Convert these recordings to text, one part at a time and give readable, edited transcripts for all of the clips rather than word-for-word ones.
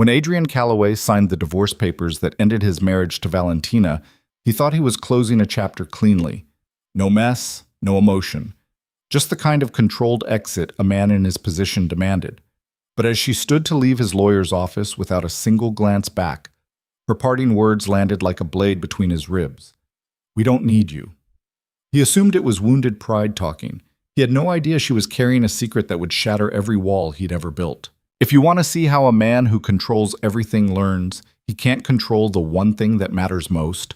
When Adrian Calloway signed the divorce papers that ended his marriage to Valentina, he thought he was closing a chapter cleanly. No mess, no emotion. Just the kind of controlled exit a man in his position demanded. But as she stood to leave his lawyer's office without a single glance back, her parting words landed like a blade between his ribs. "We don't need you." He assumed it was wounded pride talking. He had no idea she was carrying a secret that would shatter every wall he'd ever built. If you want to see how a man who controls everything learns he can't control the one thing that matters most,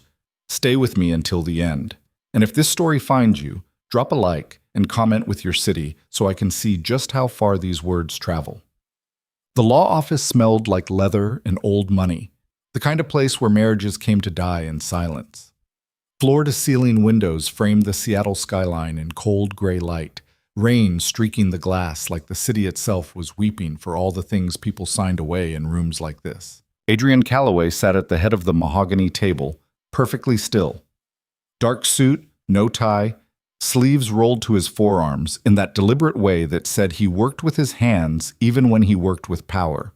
stay with me until the end. And if this story finds you, drop a like and comment with your city so I can see just how far these words travel. The law office smelled like leather and old money, the kind of place where marriages came to die in silence. Floor-to-ceiling windows framed the Seattle skyline in cold gray light, rain streaking the glass like the city itself was weeping for all the things people signed away in rooms like this. Adrian Calloway sat at the head of the mahogany table, perfectly still. Dark suit, no tie, sleeves rolled to his forearms in that deliberate way that said he worked with his hands even when he worked with power.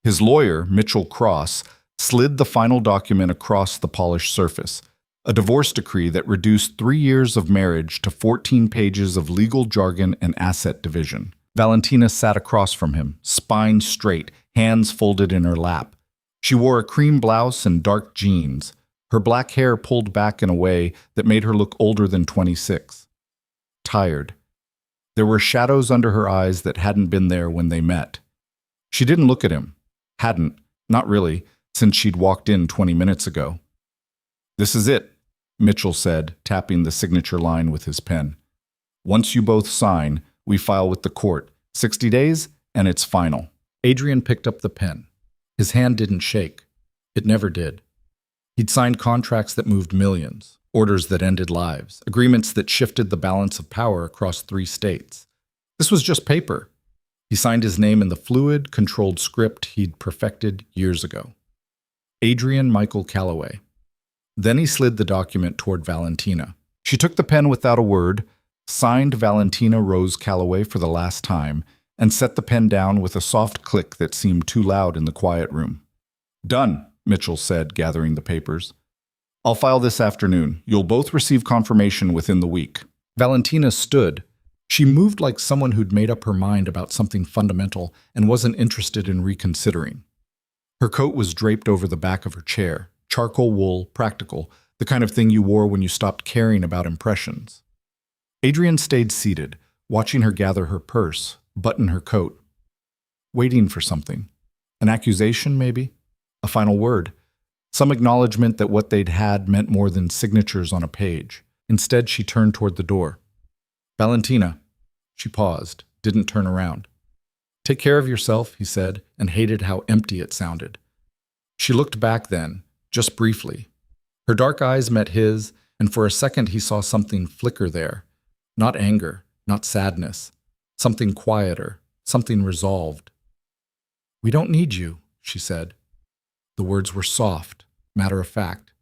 His lawyer, Mitchell Cross, slid the final document across the polished surface, a divorce decree that reduced 3 years of marriage to 14 pages of legal jargon and asset division. Valentina sat across from him, spine straight, hands folded in her lap. She wore a cream blouse and dark jeans, her black hair pulled back in a way that made her look older than 26. Tired. There were shadows under her eyes that hadn't been there when they met. She didn't look at him. Hadn't, not really, since she'd walked in 20 minutes ago. "This is it," Mitchell said, tapping the signature line with his pen. "Once you both sign, we file with the court. 60 days, and it's final." Adrian picked up the pen. His hand didn't shake. It never did. He'd signed contracts that moved millions, orders that ended lives, agreements that shifted the balance of power across 3 states. This was just paper. He signed his name in the fluid, controlled script he'd perfected years ago. Adrian Michael Calloway. Then he slid the document toward Valentina. She took the pen without a word, signed Valentina Rose Calloway for the last time, and set the pen down with a soft click that seemed too loud in the quiet room. "Done," Mitchell said, gathering the papers. "I'll file this afternoon. You'll both receive confirmation within the week." Valentina stood. She moved like someone who'd made up her mind about something fundamental and wasn't interested in reconsidering. Her coat was draped over the back of her chair, charcoal wool, practical, the kind of thing you wore when you stopped caring about impressions. Adrian stayed seated, watching her gather her purse, button her coat. Waiting for something. An accusation, maybe? A final word. Some acknowledgement that what they'd had meant more than signatures on a page. Instead, she turned toward the door. "Valentina." She paused, didn't turn around. "Take care of yourself," he said, and hated how empty it sounded. She looked back then, just briefly. Her dark eyes met his, and for a second he saw something flicker there. Not anger, not sadness. Something quieter, something resolved. "We don't need you," she said. The words were soft, matter-of-fact.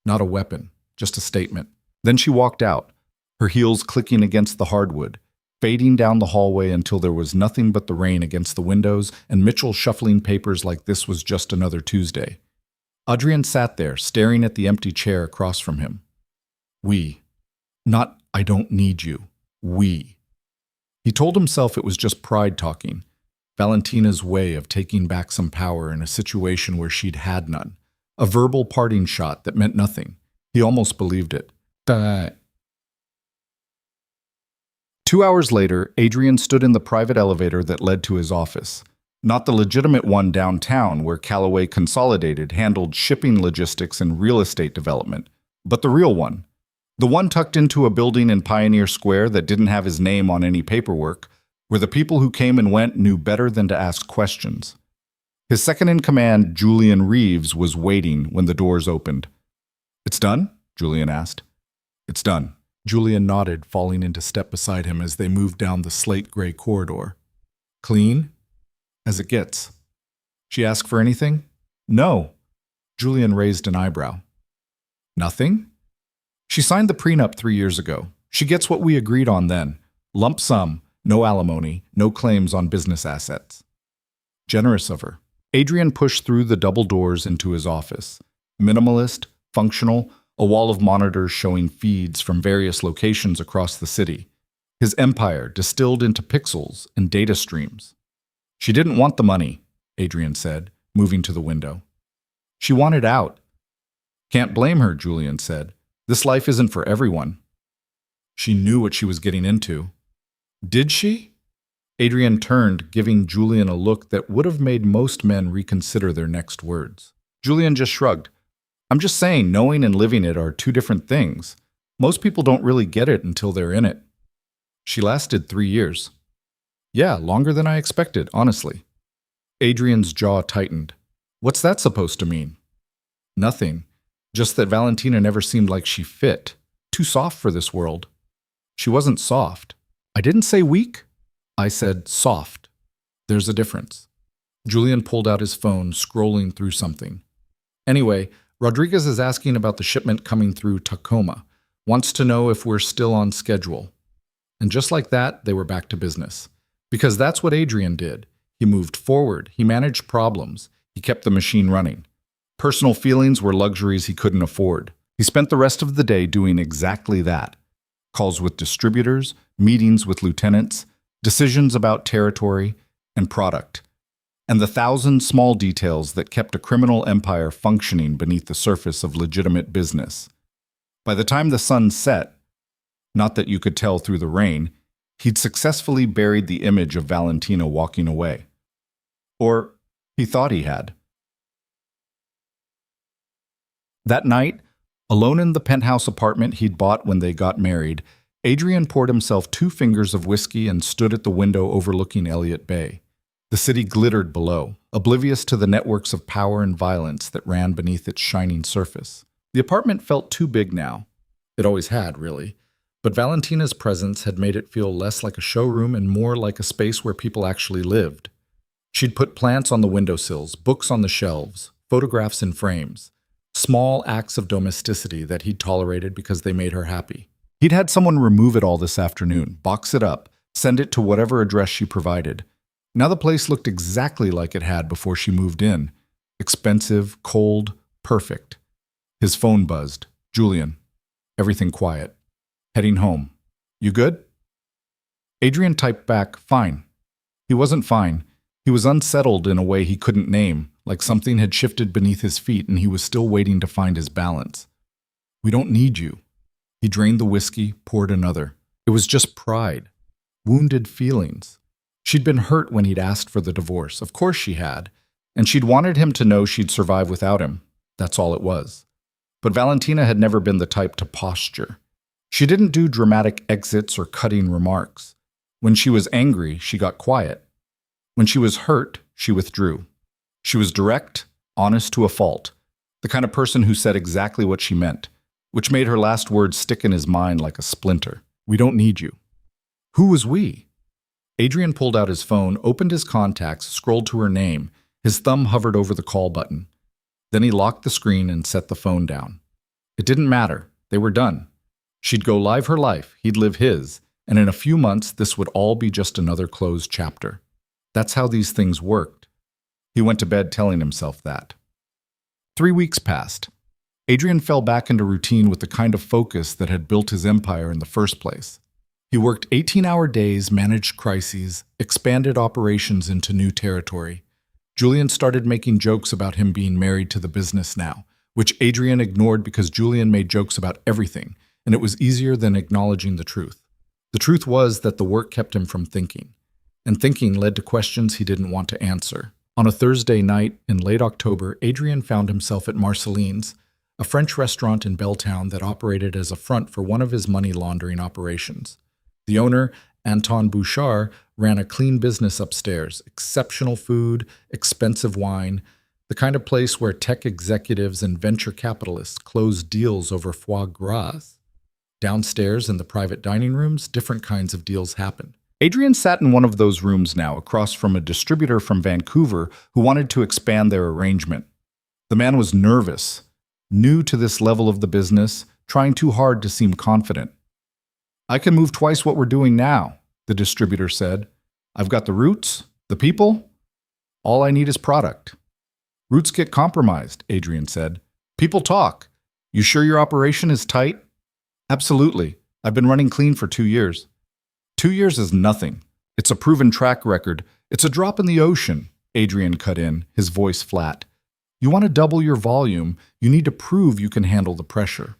Not a weapon, just a statement. Then she walked out, her heels clicking against the hardwood, fading down the hallway until there was nothing but the rain against the windows and Mitchell shuffling papers like this was just another Tuesday. Adrian sat there, staring at the empty chair across from him. "We. Not, I don't need you. We." He told himself it was just pride talking, Valentina's way of taking back some power in a situation where she'd had none, a verbal parting shot that meant nothing. He almost believed it. 2 hours later, Adrian stood in the private elevator that led to his office. Not the legitimate one downtown where Calloway Consolidated handled shipping logistics and real estate development, but the real one. The one tucked into a building in Pioneer Square that didn't have his name on any paperwork, where the people who came and went knew better than to ask questions. His second-in-command, Julian Reeves, was waiting when the doors opened. "It's done?" Julian asked. "It's done." Julian nodded, falling into step beside him as they moved down the slate-gray corridor. "Clean?" "As it gets." "She asked for anything?" "No." Julian raised an eyebrow. "Nothing?" "She signed the prenup 3 years ago. She gets what we agreed on then. Lump sum, no alimony, no claims on business assets." "Generous of her." Adrian pushed through the double doors into his office. Minimalist, functional, a wall of monitors showing feeds from various locations across the city. His empire distilled into pixels and data streams. She didn't want the money, Adrian said, moving to the window. She wanted out. Can't blame her, Julian said. This life isn't for everyone. She knew what she was getting into. Did she? Adrian turned, giving Julian a look that would have made most men reconsider their next words. Julian just shrugged. I'm just saying, knowing and living it are two different things. Most people don't really get it until they're in it. She lasted 3 years. Yeah, longer than I expected, honestly. Adrian's jaw tightened. What's that supposed to mean? Nothing. Just that Valentina never seemed like she fit. Too soft for this world. She wasn't soft. I didn't say weak. I said soft. There's a difference. Julian pulled out his phone, scrolling through something. Anyway, Rodriguez is asking about the shipment coming through Tacoma. Wants to know if we're still on schedule. And just like that, they were back to business. Because that's what Adrian did. He moved forward. He managed problems. He kept the machine running. Personal feelings were luxuries he couldn't afford. He spent the rest of the day doing exactly that. Calls with distributors, meetings with lieutenants, decisions about territory and product, and the 1,000 small details that kept a criminal empire functioning beneath the surface of legitimate business. By the time the sun set, not that you could tell through the rain, he'd successfully buried the image of Valentina walking away. Or he thought he had. That night, alone in the penthouse apartment he'd bought when they got married, Adrian poured himself 2 fingers of whiskey and stood at the window overlooking Elliott Bay. The city glittered below, oblivious to the networks of power and violence that ran beneath its shining surface. The apartment felt too big now. It always had, really. But Valentina's presence had made it feel less like a showroom and more like a space where people actually lived. She'd put plants on the windowsills, books on the shelves, photographs in frames. Small acts of domesticity that he'd tolerated because they made her happy. He'd had someone remove it all this afternoon, box it up, send it to whatever address she provided. Now the place looked exactly like it had before she moved in. Expensive, cold, perfect. His phone buzzed. Julian. Everything quiet. Heading home. You good? Adrian typed back, fine. He wasn't fine. He was unsettled in a way he couldn't name, like something had shifted beneath his feet and he was still waiting to find his balance. We don't need you. He drained the whiskey, poured another. It was just pride. Wounded feelings. She'd been hurt when he'd asked for the divorce. Of course she had. And she'd wanted him to know she'd survive without him. That's all it was. But Valentina had never been the type to posture. She didn't do dramatic exits or cutting remarks. When she was angry, she got quiet. When she was hurt, she withdrew. She was direct, honest to a fault, the kind of person who said exactly what she meant, which made her last words stick in his mind like a splinter. We don't need you. Who was we? Adrian pulled out his phone, opened his contacts, scrolled to her name. His thumb hovered over the call button. Then he locked the screen and set the phone down. It didn't matter. They were done. She'd go live her life, he'd live his, and in a few months this would all be just another closed chapter. That's how these things worked. He went to bed telling himself that. 3 weeks passed. Adrian fell back into routine with the kind of focus that had built his empire in the first place. He worked 18-hour days, managed crises, expanded operations into new territory. Julian started making jokes about him being married to the business now, which Adrian ignored because Julian made jokes about everything, and it was easier than acknowledging the truth. The truth was that the work kept him from thinking, and thinking led to questions he didn't want to answer. On a Thursday night in late October, Adrian found himself at Marceline's, a French restaurant in Belltown that operated as a front for one of his money laundering operations. The owner, Anton Bouchard, ran a clean business upstairs, exceptional food, expensive wine, the kind of place where tech executives and venture capitalists close deals over foie gras. Downstairs in the private dining rooms, different kinds of deals happened. Adrian sat in one of those rooms now, across from a distributor from Vancouver who wanted to expand their arrangement. The man was nervous, new to this level of the business, trying too hard to seem confident. I can move twice what we're doing now, the distributor said. I've got the roots, the people. All I need is product. Roots get compromised, Adrian said. People talk. You sure your operation is tight? Absolutely. I've been running clean for 2 years. 2 years is nothing. It's a proven track record. It's a drop in the ocean, Adrian cut in, his voice flat. You want to double your volume, you need to prove you can handle the pressure.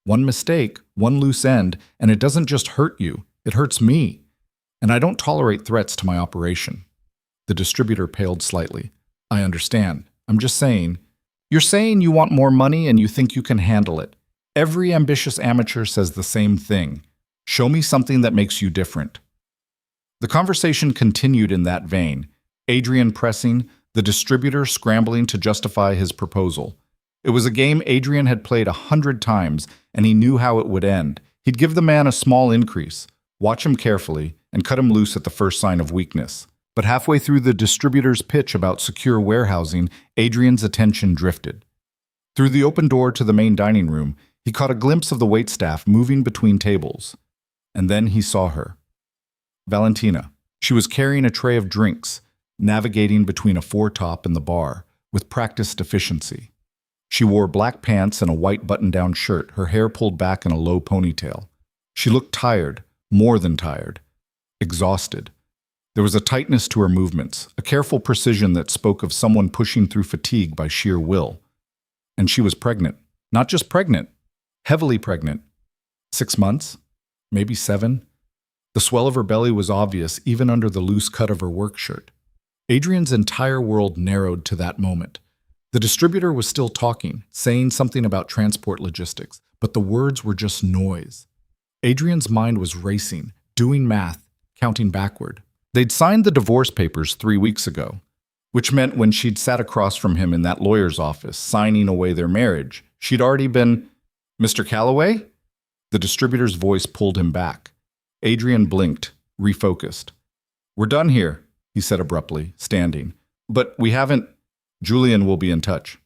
One mistake, one loose end, and it doesn't just hurt you, it hurts me. And I don't tolerate threats to my operation. The distributor paled slightly. I understand. I'm just saying. You're saying you want more money and you think you can handle it. Every ambitious amateur says the same thing. Show me something that makes you different. The conversation continued in that vein, Adrian pressing, the distributor scrambling to justify his proposal. It was a game Adrian had played 100 times, and he knew how it would end. He'd give the man a small increase, watch him carefully, and cut him loose at the first sign of weakness. But halfway through the distributor's pitch about secure warehousing, Adrian's attention drifted. Through the open door to the main dining room, he caught a glimpse of the waitstaff moving between tables. And then he saw her. Valentina. She was carrying a tray of drinks, navigating between a foretop and the bar, with practiced efficiency. She wore black pants and a white button-down shirt, her hair pulled back in a low ponytail. She looked tired, more than tired, exhausted. There was a tightness to her movements, a careful precision that spoke of someone pushing through fatigue by sheer will. And she was pregnant. Not just pregnant, heavily pregnant. 6 months? Maybe 7? The swell of her belly was obvious even under the loose cut of her work shirt. Adrian's entire world narrowed to that moment. The distributor was still talking, saying something about transport logistics, but the words were just noise. Adrian's mind was racing, doing math, counting backward. They'd signed the divorce papers 3 weeks ago, which meant when she'd sat across from him in that lawyer's office, signing away their marriage, she'd already been, Mr. Calloway? The distributor's voice pulled him back. Adrian blinked, refocused. We're done here, he said abruptly, standing. But we haven't. Julian will be in touch.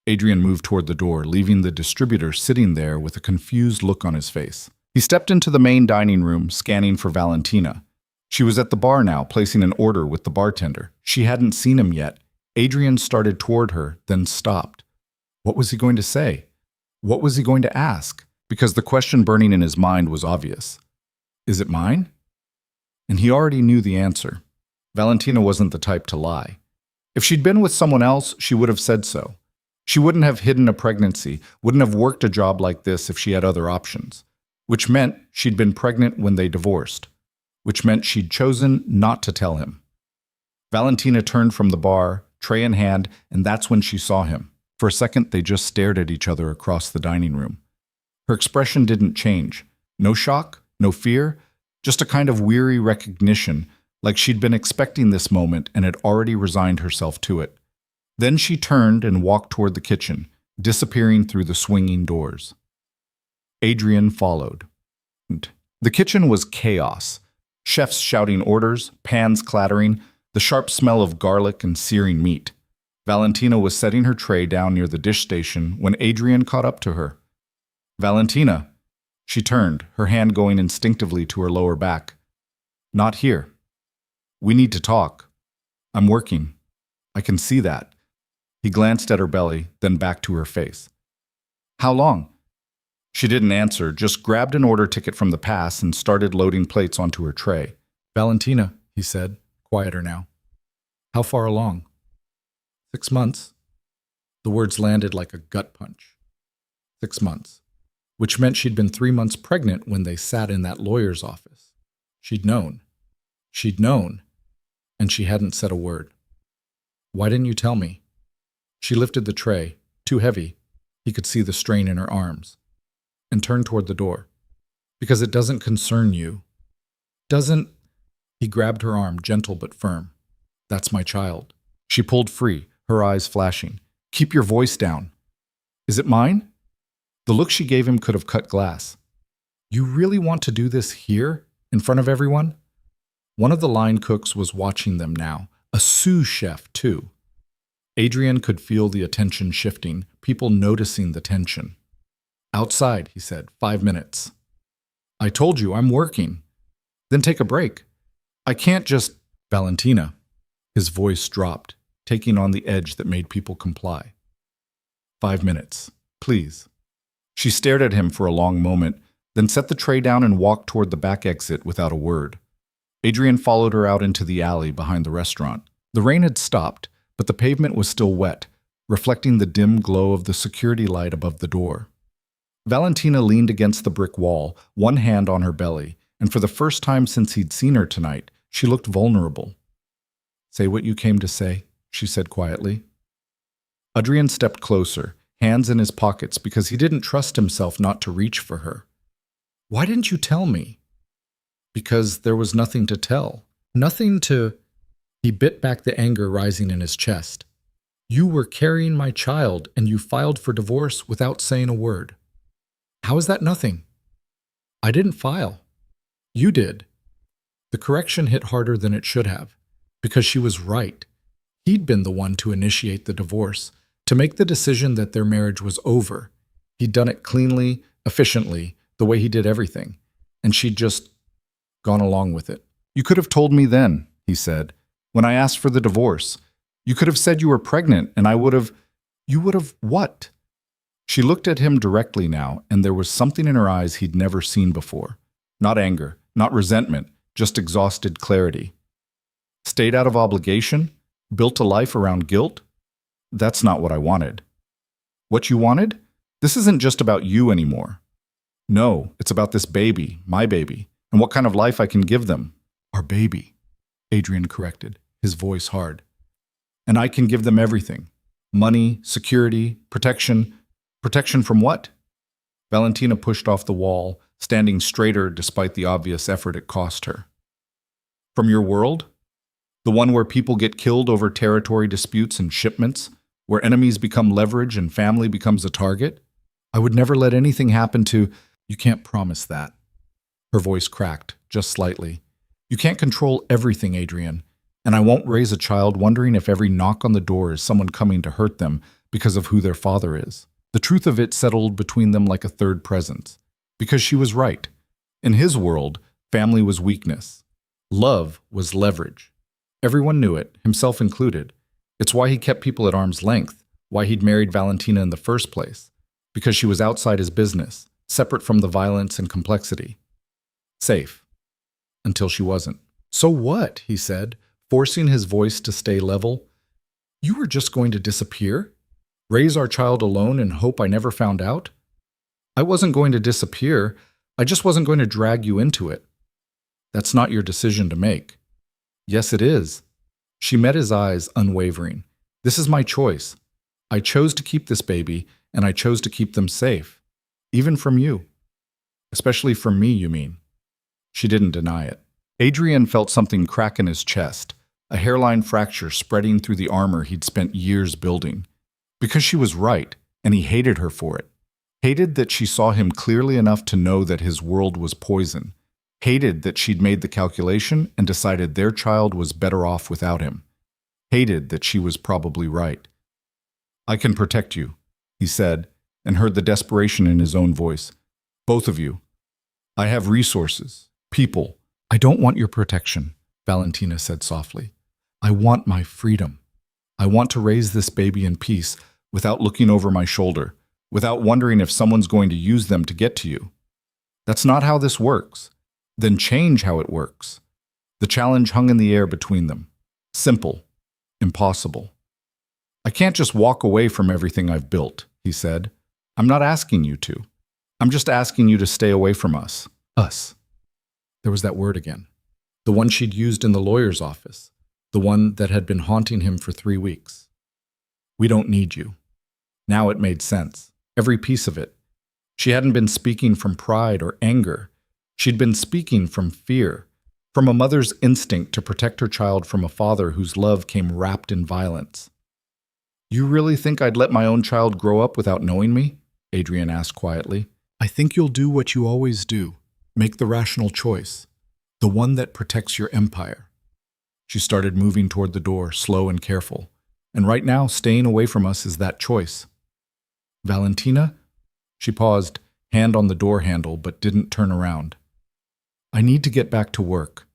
Adrian moved toward the door, leaving the distributor sitting there with a confused look on his face. He stepped into the main dining room, scanning for Valentina. She was at the bar now, placing an order with the bartender. She hadn't seen him yet. Adrian started toward her, then stopped. What was he going to say? What was he going to ask? Because the question burning in his mind was obvious. Is it mine? And he already knew the answer. Valentina wasn't the type to lie. If she'd been with someone else, she would have said so. She wouldn't have hidden a pregnancy, wouldn't have worked a job like this if she had other options. Which meant she'd been pregnant when they divorced. Which meant she'd chosen not to tell him. Valentina turned from the bar, tray in hand, and that's when she saw him. For a second, they just stared at each other across the dining room. Her expression didn't change. No shock, no fear, just a kind of weary recognition, like she'd been expecting this moment and had already resigned herself to it. Then she turned and walked toward the kitchen, disappearing through the swinging doors. Adrian followed. The kitchen was chaos. Chefs shouting orders, pans clattering, the sharp smell of garlic and searing meat. Valentina was setting her tray down near the dish station when Adrian caught up to her. Valentina. She turned, her hand going instinctively to her lower back. Not here. We need to talk. I'm working. I can see that. He glanced at her belly, then back to her face. How long? She didn't answer, just grabbed an order ticket from the pass and started loading plates onto her tray. Valentina, he said, quieter now. How far along? 6 months. The words landed like a gut punch. 6 months. Which meant she'd been 3 months pregnant when they sat in that lawyer's office. She'd known. She'd known. And she hadn't said a word. Why didn't you tell me? She lifted the tray, too heavy. He could see the strain in her arms. And turned toward the door. Because it doesn't concern you. Doesn't... He grabbed her arm, gentle but firm. That's my child. She pulled free, her eyes flashing. Keep your voice down. Is it mine? The look she gave him could have cut glass. You really want to do this here, in front of everyone? One of the line cooks was watching them now, a sous chef too. Adrian could feel the attention shifting, people noticing the tension. Outside, he said, 5 minutes. I told you, I'm working. Then take a break. I can't just... Valentina. His voice dropped. taking on the edge that made people comply. 5 minutes, please. She stared at him for a long moment, then set the tray down and walked toward the back exit without a word. Adrian followed her out into the alley behind the restaurant. The rain had stopped, but the pavement was still wet, reflecting the dim glow of the security light above the door. Valentina leaned against the brick wall, one hand on her belly, and for the first time since he'd seen her tonight, she looked vulnerable. "Say what you came to say," she said quietly. Adrian stepped closer, hands in his pockets because he didn't trust himself not to reach for her. "Why didn't you tell me?" "Because there was nothing to tell. Nothing to—" He bit back the anger rising in his chest. "You were carrying my child and you filed for divorce without saying a word. How is that nothing?" "I didn't file. You did." The correction hit harder than it should have, because she was right. He'd been the one to initiate the divorce, to make the decision that their marriage was over. He'd done it cleanly, efficiently, the way he did everything, and she'd just gone along with it. "You could have told me then," he said, "when I asked for the divorce. You could have said you were pregnant, and I would have—" "You would have what?" She looked at him directly now, and there was something in her eyes he'd never seen before. Not anger, not resentment, just exhausted clarity. "Stayed out of obligation? Built a life around guilt? That's not what I wanted." "What you wanted? This isn't just about you anymore." "No, it's about this baby, my baby, and what kind of life I can give them." "Our baby," Adrian corrected, his voice hard. "And I can give them everything. Money, security, protection. Protection from what?" Valentina pushed off the wall, standing straighter despite the obvious effort it cost her. "From your world? The one where people get killed over territory disputes and shipments, where enemies become leverage and family becomes a target? I would never let anything happen to—" "You can't promise that." Her voice cracked, just slightly. "You can't control everything, Adrian, and I won't raise a child wondering if every knock on the door is someone coming to hurt them because of who their father is." The truth of it settled between them like a third presence, because she was right. In his world, family was weakness. Love was leverage. Everyone knew it, himself included. It's why he kept people at arm's length, why he'd married Valentina in the first place, because she was outside his business, separate from the violence and complexity. Safe. Until she wasn't. "So what?" he said, forcing his voice to stay level. "You were just going to disappear? Raise our child alone and hope I never found out? I wasn't going to disappear. I just wasn't going to drag you into it. That's not your decision to make." "Yes, it is." She met his eyes, unwavering. "This is my choice. I chose to keep this baby, and I chose to keep them safe. Even from you. Especially from me, you mean." She didn't deny it. Adrian felt something crack in his chest, a hairline fracture spreading through the armor he'd spent years building. Because she was right, and he hated her for it. Hated that she saw him clearly enough to know that his world was poison. Hated that she'd made the calculation and decided their child was better off without him. Hated that she was probably right. "I can protect you," he said, and heard the desperation in his own voice. "Both of you. I have resources, people." "I don't want your protection," Valentina said softly. "I want my freedom. I want to raise this baby in peace without looking over my shoulder, without wondering if someone's going to use them to get to you. That's not how this works. Then change how it works." The challenge hung in the air between them. Simple. Impossible. "I can't just walk away from everything I've built," he said. "I'm not asking you to. I'm just asking you to stay away from us." Us. There was that word again. The one she'd used in the lawyer's office. The one that had been haunting him for 3 weeks. "We don't need you." Now it made sense. Every piece of it. She hadn't been speaking from pride or anger. She'd been speaking from fear, from a mother's instinct to protect her child from a father whose love came wrapped in violence. "You really think I'd let my own child grow up without knowing me?" Adrian asked quietly. "I think you'll do what you always do. Make the rational choice. The one that protects your empire." She started moving toward the door, slow and careful. "And right now, staying away from us is that choice." "Valentina?" She paused, hand on the door handle, but didn't turn around. "I need to get back to work.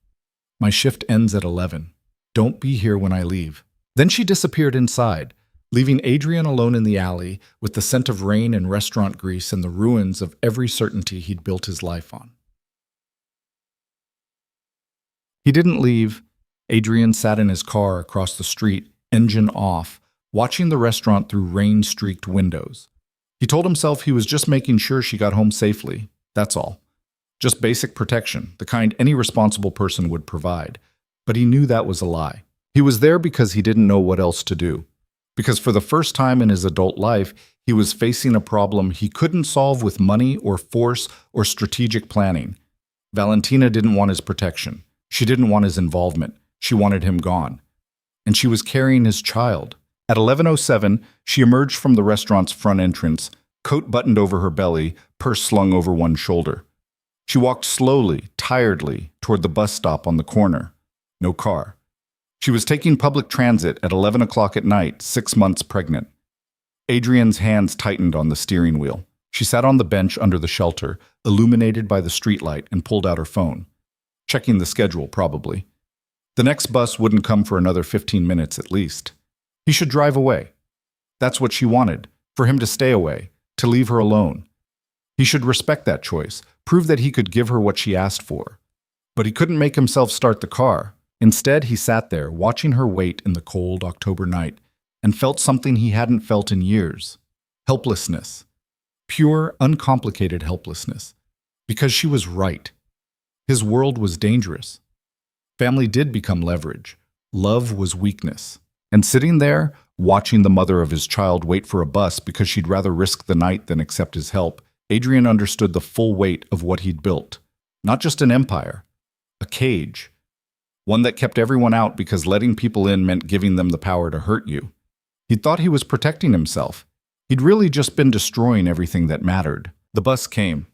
My shift ends at 11. Don't be here when I leave." Then she disappeared inside, leaving Adrian alone in the alley with the scent of rain and restaurant grease and the ruins of every certainty he'd built his life on. He didn't leave. Adrian sat in his car across the street, engine off, watching the restaurant through rain-streaked windows. He told himself he was just making sure she got home safely, that's all. Just basic protection, the kind any responsible person would provide. But he knew that was a lie. He was there because he didn't know what else to do. Because for the first time in his adult life, he was facing a problem he couldn't solve with money or force or strategic planning. Valentina didn't want his protection. She didn't want his involvement. She wanted him gone. And she was carrying his child. At 11:07, she emerged from the restaurant's front entrance, coat buttoned over her belly, purse slung over one shoulder. She walked slowly, tiredly, toward the bus stop on the corner. No car. She was taking public transit at 11 o'clock at night, 6 months pregnant. Adrian's hands tightened on the steering wheel. She sat on the bench under the shelter, illuminated by the streetlight, and pulled out her phone. Checking the schedule, probably. The next bus wouldn't come for another 15 minutes at least. He should drive away. That's what she wanted, for him to stay away, to leave her alone. He should respect that choice, prove that he could give her what she asked for. But he couldn't make himself start the car. Instead, he sat there, watching her wait in the cold October night, and felt something he hadn't felt in years. Helplessness. Pure, uncomplicated helplessness. Because she was right. His world was dangerous. Family did become leverage. Love was weakness. And sitting there, watching the mother of his child wait for a bus because she'd rather risk the night than accept his help, Adrian understood the full weight of what he'd built. Not just an empire. A cage. One that kept everyone out because letting people in meant giving them the power to hurt you. He'd thought he was protecting himself. He'd really just been destroying everything that mattered. The bus came.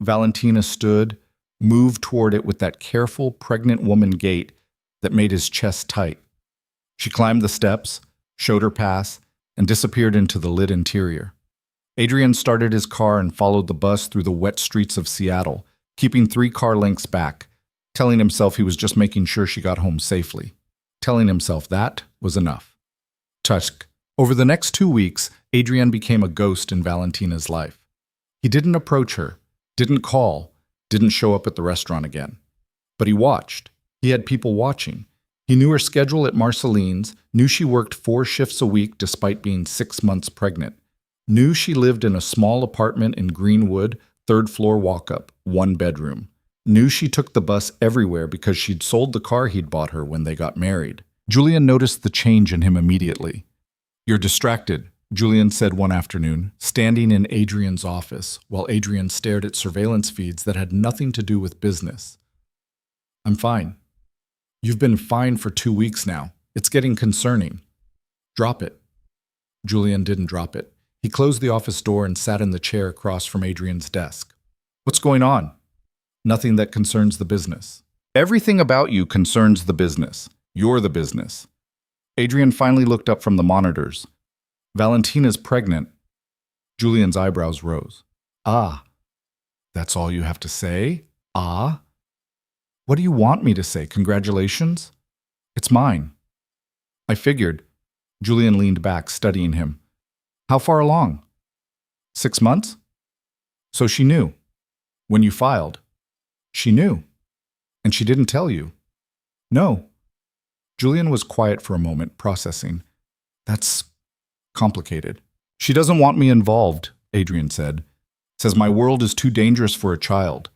Valentina stood, moved toward it with that careful, pregnant woman gait that made his chest tight. She climbed the steps, showed her pass, and disappeared into the lit interior. Adrian started his car and followed the bus through the wet streets of Seattle, keeping 3 car lengths back, telling himself he was just making sure she got home safely. Telling himself that was enough. Tusk. Over the next 2 weeks, Adrian became a ghost in Valentina's life. He didn't approach her, didn't call, didn't show up at the restaurant again. But he watched. He had people watching. He knew her schedule at Marceline's, knew she worked 4 shifts a week despite being 6 months pregnant, knew she lived in a small apartment in Greenwood, 3rd floor walk-up, 1 bedroom, knew she took the bus everywhere because she'd sold the car he'd bought her when they got married. Julian noticed the change in him immediately. "You're distracted," Julian said one afternoon, standing in Adrian's office while Adrian stared at surveillance feeds that had nothing to do with business. "I'm fine." "You've been fine for 2 weeks now. It's getting concerning." "Drop it." Julian didn't drop it. He closed the office door and sat in the chair across from Adrian's desk. "What's going on?" "Nothing that concerns the business." "Everything about you concerns the business. You're the business." Adrian finally looked up from the monitors. "Valentina's pregnant." Julian's eyebrows rose. "Ah. That's all you have to say? Ah? What do you want me to say? Congratulations?" "It's mine." "I figured." Julian leaned back, studying him. "How far along?" 6 months? So she knew. When you filed. She knew. And she didn't tell you. No. Julian was quiet for a moment, processing. That's complicated. "She doesn't want me involved," Adrian said. "Says my world is too dangerous for a child.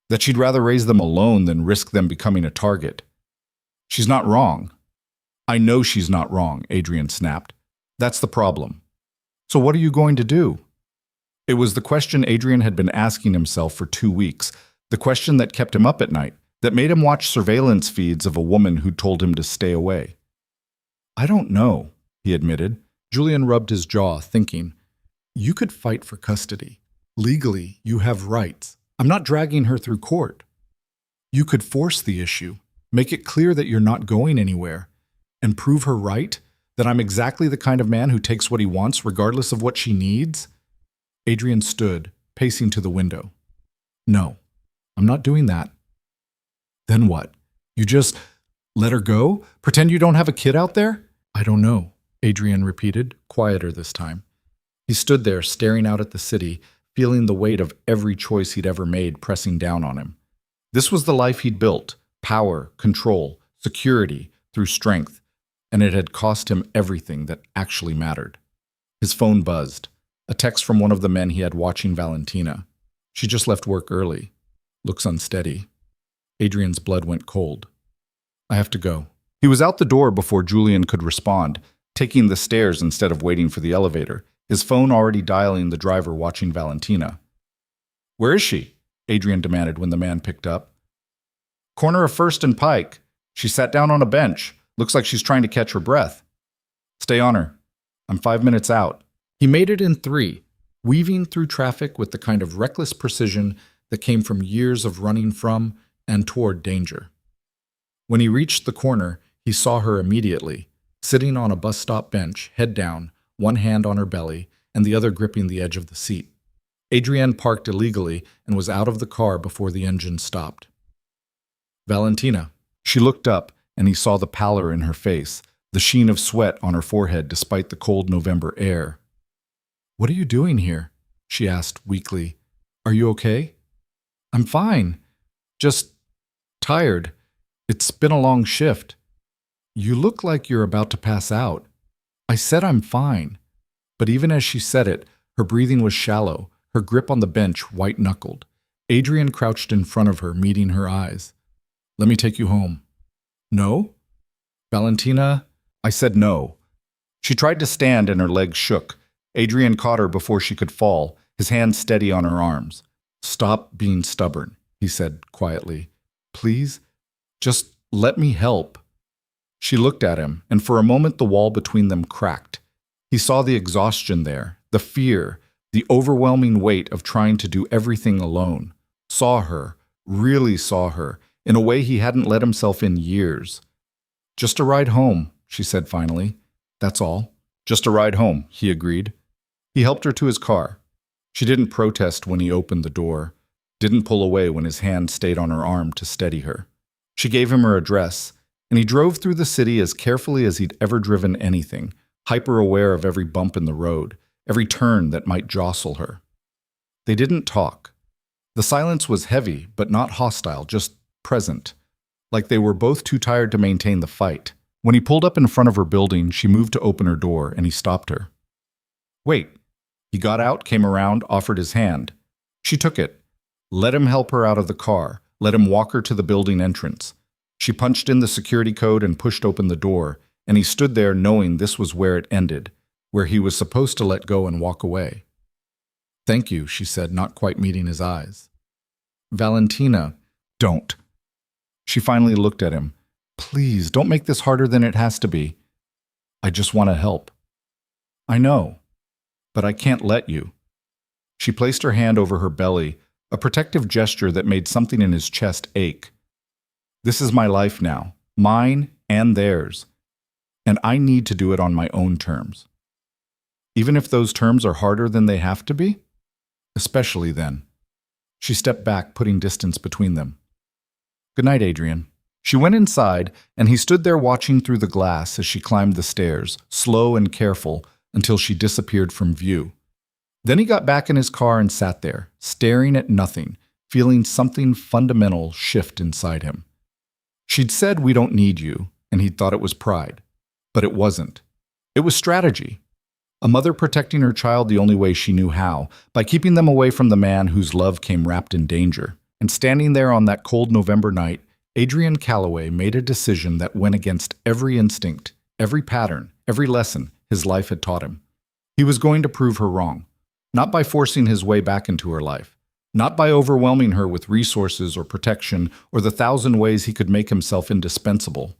That she'd rather raise them alone than risk them becoming a target." "She's not wrong." "I know she's not wrong," Adrian snapped. "That's the problem." "So what are you going to do?" It was the question Adrian had been asking himself for 2 weeks, the question that kept him up at night, that made him watch surveillance feeds of a woman who told him to stay away. "I don't know," he admitted. Julian rubbed his jaw, thinking, "You could fight for custody. Legally, you have rights. I'm not dragging her through court. You could force the issue, make it clear that you're not going anywhere, and prove her right, that I'm exactly the kind of man who takes what he wants regardless of what she needs." Adrian stood, pacing to the window. "No, I'm not doing that." "Then what? You just let her go? Pretend you don't have a kid out there?" I don't know, Adrian repeated, quieter this time. He stood there, staring out at the city, feeling the weight of every choice he'd ever made pressing down on him. This was the life he'd built: power, control, security, through strength, and it had cost him everything that actually mattered. His phone buzzed. A text from one of the men he had watching Valentina. She just left work early. Looks unsteady. Adrian's blood went cold. I have to go. He was out the door before Julian could respond, taking the stairs instead of waiting for the elevator, his phone already dialing the driver watching Valentina. Where is she? Adrian demanded when the man picked up. Corner of First and Pike. She sat down on a bench. Looks like she's trying to catch her breath. Stay on her. I'm 5 minutes out. He made it in 3, weaving through traffic with the kind of reckless precision that came from years of running from and toward danger. When he reached the corner, he saw her immediately, sitting on a bus stop bench, head down, one hand on her belly and the other gripping the edge of the seat. Adrienne parked illegally and was out of the car before the engine stopped. Valentina. She looked up, and he saw the pallor in her face, the sheen of sweat on her forehead despite the cold November air. What are you doing here? She asked weakly. Are you okay? I'm fine. Just tired. It's been a long shift. You look like you're about to pass out. I said I'm fine. But even as she said it, her breathing was shallow, her grip on the bench white-knuckled. Adrian crouched in front of her, meeting her eyes. Let me take you home. No? Valentina? I said no. She tried to stand and her legs shook. Adrian caught her before she could fall, his hand steady on her arms. Stop being stubborn, he said quietly. Please, just let me help. She looked at him, and for a moment the wall between them cracked. He saw the exhaustion there, the fear, the overwhelming weight of trying to do everything alone. Saw her, really saw her, in a way he hadn't let himself in years. Just a ride home, she said finally. That's all. Just a ride home, he agreed. He helped her to his car. She didn't protest when he opened the door, didn't pull away when his hand stayed on her arm to steady her. She gave him her address, and he drove through the city as carefully as he'd ever driven anything, hyper-aware of every bump in the road, every turn that might jostle her. They didn't talk. The silence was heavy, but not hostile, just present, like they were both too tired to maintain the fight. When he pulled up in front of her building, she moved to open her door, and he stopped her. Wait. He got out, came around, offered his hand. She took it. Let him help her out of the car, let him walk her to the building entrance. She punched in the security code and pushed open the door, and he stood there knowing this was where it ended, where he was supposed to let go and walk away. Thank you, she said, not quite meeting his eyes. Valentina, don't. She finally looked at him. Please, don't make this harder than it has to be. I just want to help. I know, but I can't let you. She placed her hand over her belly, a protective gesture that made something in his chest ache. This is my life now, mine and theirs, and I need to do it on my own terms. Even if those terms are harder than they have to be? Especially then. She stepped back, putting distance between them. Good night, Adrian. She went inside, and he stood there watching through the glass as she climbed the stairs, slow and careful, until she disappeared from view. Then he got back in his car and sat there, staring at nothing, feeling something fundamental shift inside him. She'd said, "We don't need you," and he'd thought it was pride. But it wasn't. It was strategy. A mother protecting her child the only way she knew how, by keeping them away from the man whose love came wrapped in danger. And standing there on that cold November night, Adrian Calloway made a decision that went against every instinct, every pattern, every lesson his life had taught him. He was going to prove her wrong, not by forcing his way back into her life, not by overwhelming her with resources or protection or the 1,000 ways he could make himself indispensable,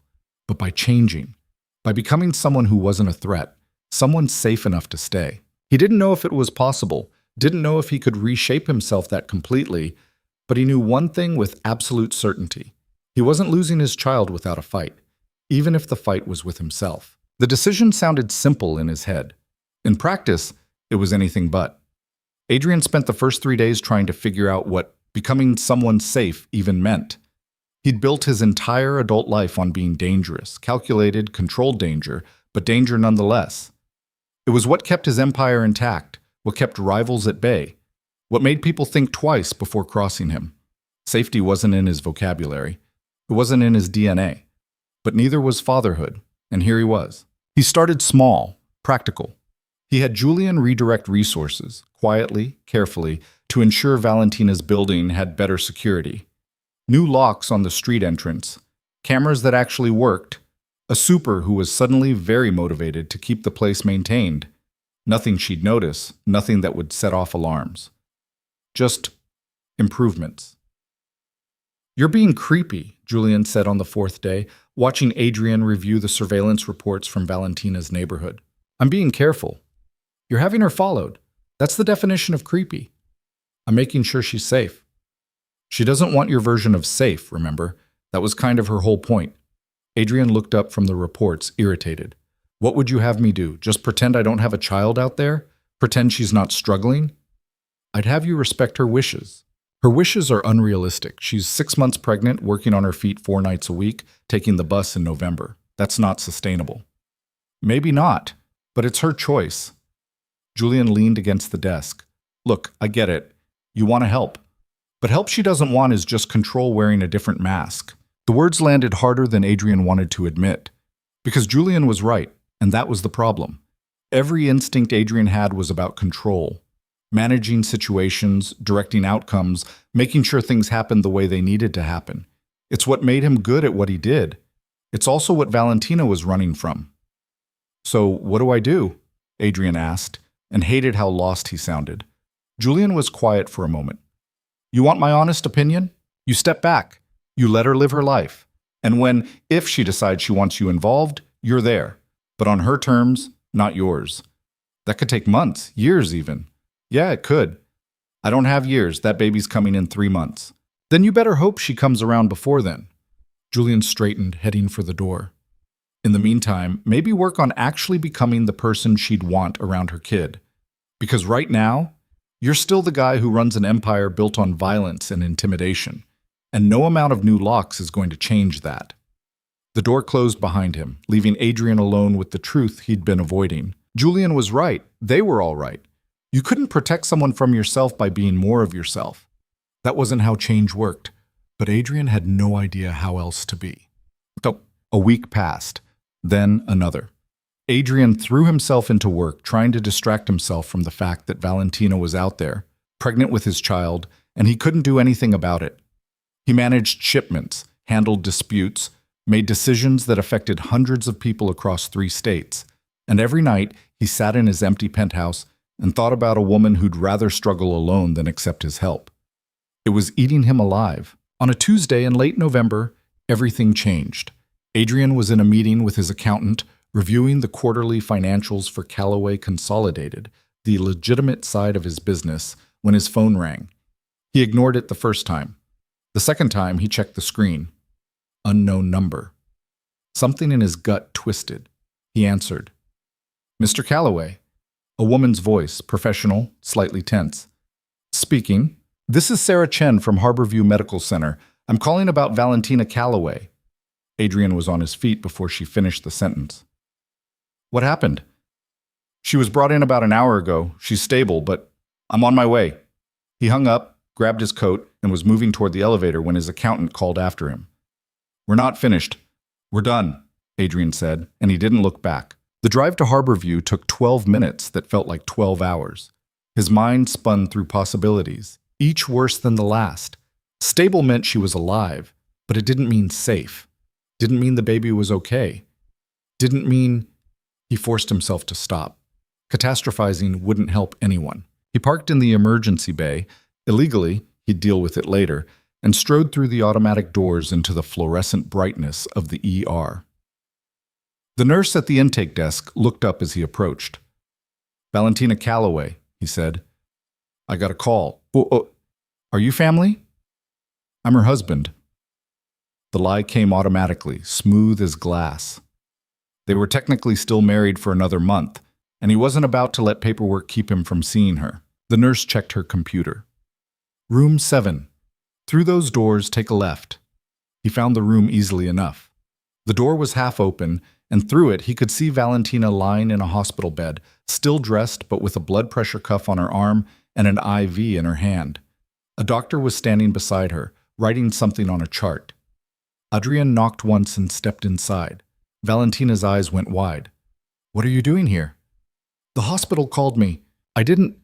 but by changing, by becoming someone who wasn't a threat, someone safe enough to stay. He didn't know if it was possible, didn't know if he could reshape himself that completely, but he knew one thing with absolute certainty. He wasn't losing his child without a fight, even if the fight was with himself. The decision sounded simple in his head. In practice, it was anything but. Adrian spent the first 3 days trying to figure out what becoming someone safe even meant. He'd built his entire adult life on being dangerous, calculated, controlled danger, but danger nonetheless. It was what kept his empire intact, what kept rivals at bay, what made people think twice before crossing him. Safety wasn't in his vocabulary. It wasn't in his DNA. But neither was fatherhood, and here he was. He started small, practical. He had Julian redirect resources, quietly, carefully, to ensure Valentina's building had better security. New locks on the street entrance, cameras that actually worked, a super who was suddenly very motivated to keep the place maintained. Nothing she'd notice, nothing that would set off alarms. Just improvements. "You're being creepy," Julian said on the fourth day, watching Adrian review the surveillance reports from Valentina's neighborhood. "I'm being careful. You're having her followed. That's the definition of creepy. I'm making sure she's safe." "She doesn't want your version of safe, remember? That was kind of her whole point." Adrian looked up from the reports, irritated. "What would you have me do? Just pretend I don't have a child out there? Pretend she's not struggling?" "I'd have you respect her wishes." "Her wishes are unrealistic. She's 6 months pregnant, working on her feet 4 nights a week, taking the bus in November. That's not sustainable." "Maybe not, but it's her choice." Julian leaned against the desk. "Look, I get it. You want to help. But help she doesn't want is just control wearing a different mask." The words landed harder than Adrian wanted to admit. Because Julian was right, and that was the problem. Every instinct Adrian had was about control. Managing situations, directing outcomes, making sure things happened the way they needed to happen. It's what made him good at what he did. It's also what Valentina was running from. "So, what do I do?" Adrian asked, and hated how lost he sounded. Julian was quiet for a moment. "You want my honest opinion? You step back. You let her live her life. And if she decides she wants you involved, you're there. But on her terms, not yours. That could take months, years even. Yeah, it could. I don't have years. That baby's coming in 3 months. Then you better hope she comes around before then." Julian straightened, heading for the door. In the meantime, maybe work on actually becoming the person she'd want around her kid. Because right now, you're still the guy who runs an empire built on violence and intimidation. And no amount of new locks is going to change that. The door closed behind him, leaving Adrian alone with the truth he'd been avoiding. Julian was right. They were all right. You couldn't protect someone from yourself by being more of yourself. That wasn't how change worked. But Adrian had no idea how else to be. So, a week passed. Then another. Adrian threw himself into work, trying to distract himself from the fact that Valentina was out there, pregnant with his child, and he couldn't do anything about it. He managed shipments, handled disputes, made decisions that affected hundreds of people across 3 states. And every night, he sat in his empty penthouse and thought about a woman who'd rather struggle alone than accept his help. It was eating him alive. On a Tuesday in late November, everything changed. Adrian was in a meeting with his accountant, reviewing the quarterly financials for Callaway Consolidated, the legitimate side of his business, when his phone rang. He ignored it the first time. The second time, he checked the screen. Unknown number. Something in his gut twisted. He answered. "Mr. Callaway." A woman's voice, professional, slightly tense. "Speaking. This is Sarah Chen from Harborview Medical Center. I'm calling about Valentina Callaway." Adrian was on his feet before she finished the sentence. "What happened?" "She was brought in about an hour ago. She's stable, but I'm on my way." He hung up, grabbed his coat, and was moving toward the elevator when his accountant called after him. "We're not finished. We're done," Adrian said, and he didn't look back. The drive to Harborview took 12 minutes that felt like 12 hours. His mind spun through possibilities, each worse than the last. Stable meant she was alive, but it didn't mean safe. Didn't mean the baby was okay. Didn't mean... He forced himself to stop. Catastrophizing wouldn't help anyone. He parked in the emergency bay. Illegally, he'd deal with it later, and strode through the automatic doors into the fluorescent brightness of the ER. The nurse at the intake desk looked up as he approached. "Valentina Callaway," he said. "I got a call." Oh, are you family?" "I'm her husband." The lie came automatically, smooth as glass. They were technically still married for another month, and he wasn't about to let paperwork keep him from seeing her. The nurse checked her computer. "Room 7. Through those doors, take a left." He found the room easily enough. The door was half open, and through it he could see Valentina lying in a hospital bed, still dressed but with a blood pressure cuff on her arm and an IV in her hand. A doctor was standing beside her, writing something on a chart. Adrian knocked once and stepped inside. Valentina's eyes went wide. "What are you doing here?" "The hospital called me. I didn't—"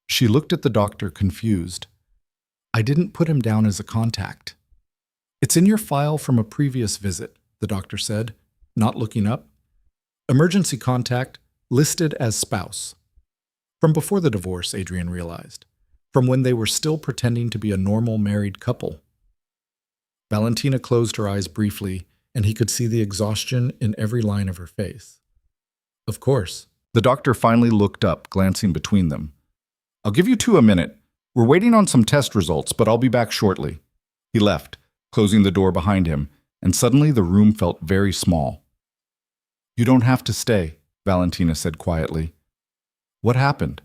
She looked at the doctor, confused. "I didn't put him down as a contact." "It's in your file from a previous visit," the doctor said, not looking up. "Emergency contact, listed as spouse." From before the divorce, Adrian realized. From when they were still pretending to be a normal married couple. Valentina closed her eyes briefly, and he could see the exhaustion in every line of her face. "Of course." The doctor finally looked up, glancing between them. "I'll give you two a minute. We're waiting on some test results, but I'll be back shortly." He left, closing the door behind him, and suddenly the room felt very small. "You don't have to stay," Valentina said quietly. "What happened?"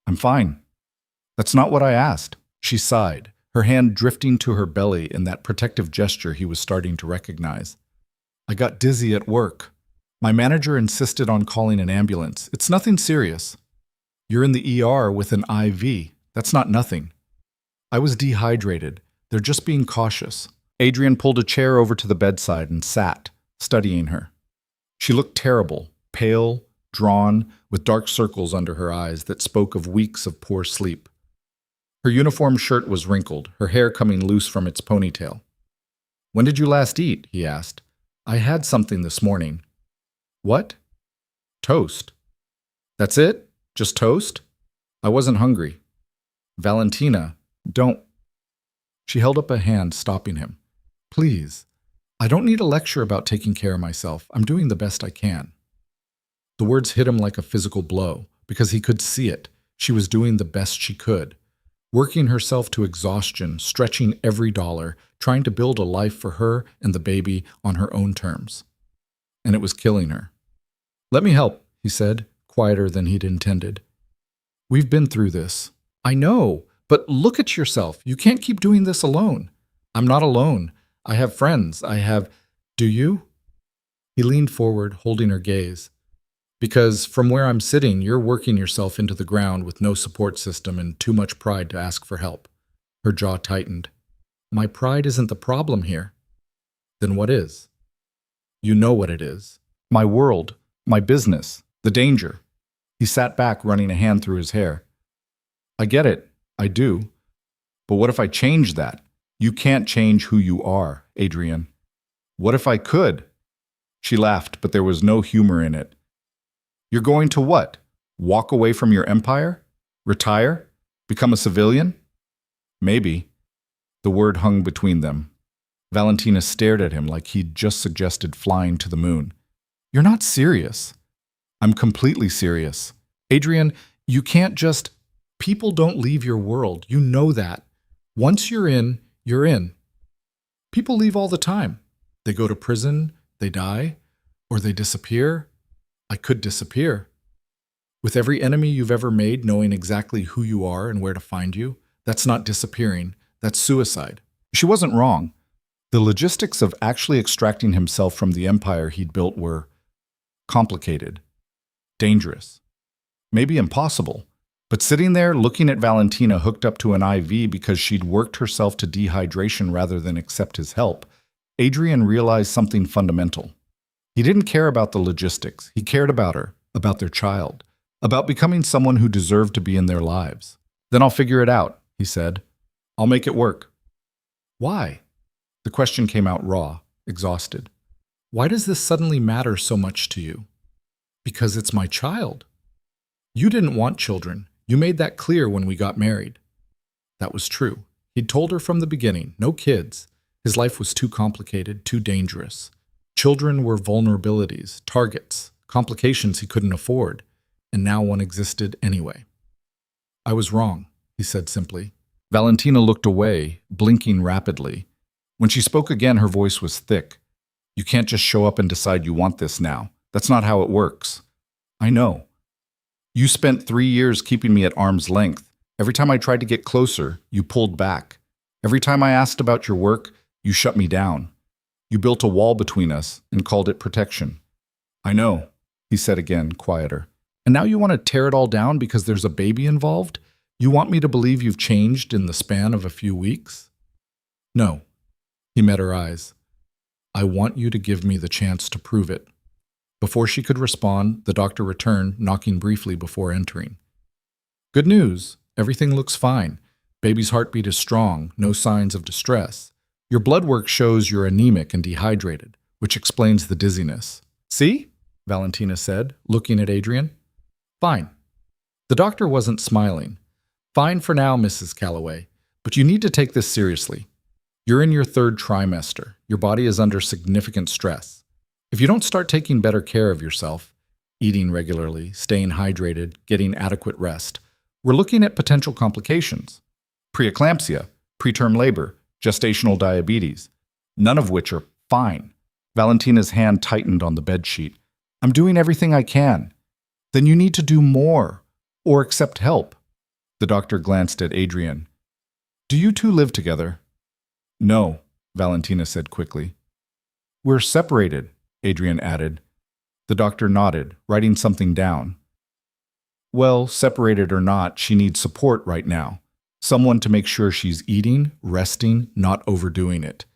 "I'm fine." "That's not what I asked." She sighed, her hand drifting to her belly in that protective gesture he was starting to recognize. "I got dizzy at work. My manager insisted on calling an ambulance. It's nothing serious." "You're in the ER with an IV. That's not nothing." "I was dehydrated. They're just being cautious." Adrian pulled a chair over to the bedside and sat, studying her. She looked terrible, pale, drawn, with dark circles under her eyes that spoke of weeks of poor sleep. Her uniform shirt was wrinkled, her hair coming loose from its ponytail. "When did you last eat?" he asked. "I had something this morning." "What?" "Toast." "That's it? Just toast?" "I wasn't hungry." "Valentina, don't—" She held up a hand, stopping him. "Please, I don't need a lecture about taking care of myself. I'm doing the best I can." The words hit him like a physical blow, because he could see it. She was doing the best she could. Working herself to exhaustion, stretching every dollar, trying to build a life for her and the baby on her own terms. And it was killing her. "Let me help," he said, quieter than he'd intended. "We've been through this." "I know, but look at yourself. You can't keep doing this alone." "I'm not alone. I have friends. Do you?" He leaned forward, holding her gaze. "Because from where I'm sitting, you're working yourself into the ground with no support system and too much pride to ask for help." Her jaw tightened. "My pride isn't the problem here." "Then what is?" "You know what it is. My world, my business, the danger." He sat back, running a hand through his hair. "I get it. I do. But what if I change that? You can't change who you are, Adrian." "What if I could?" She laughed, but there was no humor in it. "You're going to what? Walk away from your empire? Retire? Become a civilian?" "Maybe." The word hung between them. Valentina stared at him like he'd just suggested flying to the moon. "You're not serious." "I'm completely serious." "Adrian, you can't just— People don't leave your world. You know that. Once you're in, you're in. People leave all the time. They go to prison, they die, or they disappear. I could disappear. With every enemy you've ever made knowing exactly who you are and where to find you, that's not disappearing, that's suicide." She wasn't wrong. The logistics of actually extracting himself from the empire he'd built were complicated, dangerous, maybe impossible. But sitting there looking at Valentina hooked up to an IV because she'd worked herself to dehydration rather than accept his help, Adrian realized something fundamental. He didn't care about the logistics. He cared about her, about their child, about becoming someone who deserved to be in their lives. "Then I'll figure it out," he said. "I'll make it work." "Why?" The question came out raw, exhausted. "Why does this suddenly matter so much to you?" "Because it's my child." "You didn't want children. You made that clear when we got married." That was true. He'd told her from the beginning, no kids. His life was too complicated, too dangerous. Children were vulnerabilities, targets, complications he couldn't afford, and now one existed anyway. "I was wrong," he said simply. Valentina looked away, blinking rapidly. When she spoke again, her voice was thick. "You can't just show up and decide you want this now. That's not how it works." "I know. You spent 3 years keeping me at arm's length. Every time I tried to get closer, you pulled back. Every time I asked about your work, you shut me down. You built a wall between us and called it protection. I know, he said again, quieter. And now you want to tear it all down because there's a baby involved? You want me to believe you've changed in the span of a few weeks? No. He met her eyes. I want you to give me the chance to prove it. Before she could respond, the doctor returned, knocking briefly before entering. Good news. Everything looks fine. Baby's heartbeat is strong, no signs of distress. Your blood work shows you're anemic and dehydrated, which explains the dizziness. See? Valentina said, looking at Adrian. Fine. The doctor wasn't smiling. Fine for now, Mrs. Calloway, but you need to take this seriously. You're in your third trimester. Your body is under significant stress. If you don't start taking better care of yourself, eating regularly, staying hydrated, getting adequate rest, we're looking at potential complications. Preeclampsia, preterm labor, gestational diabetes, none of which are fine. Valentina's hand tightened on the bedsheet. I'm doing everything I can. Then you need to do more, or accept help. The doctor glanced at Adrian. Do you two live together? No, Valentina said quickly. We're separated, Adrian added. The doctor nodded, writing something down. Well, separated or not, she needs support right now. Someone to make sure she's eating, resting, not overdoing it.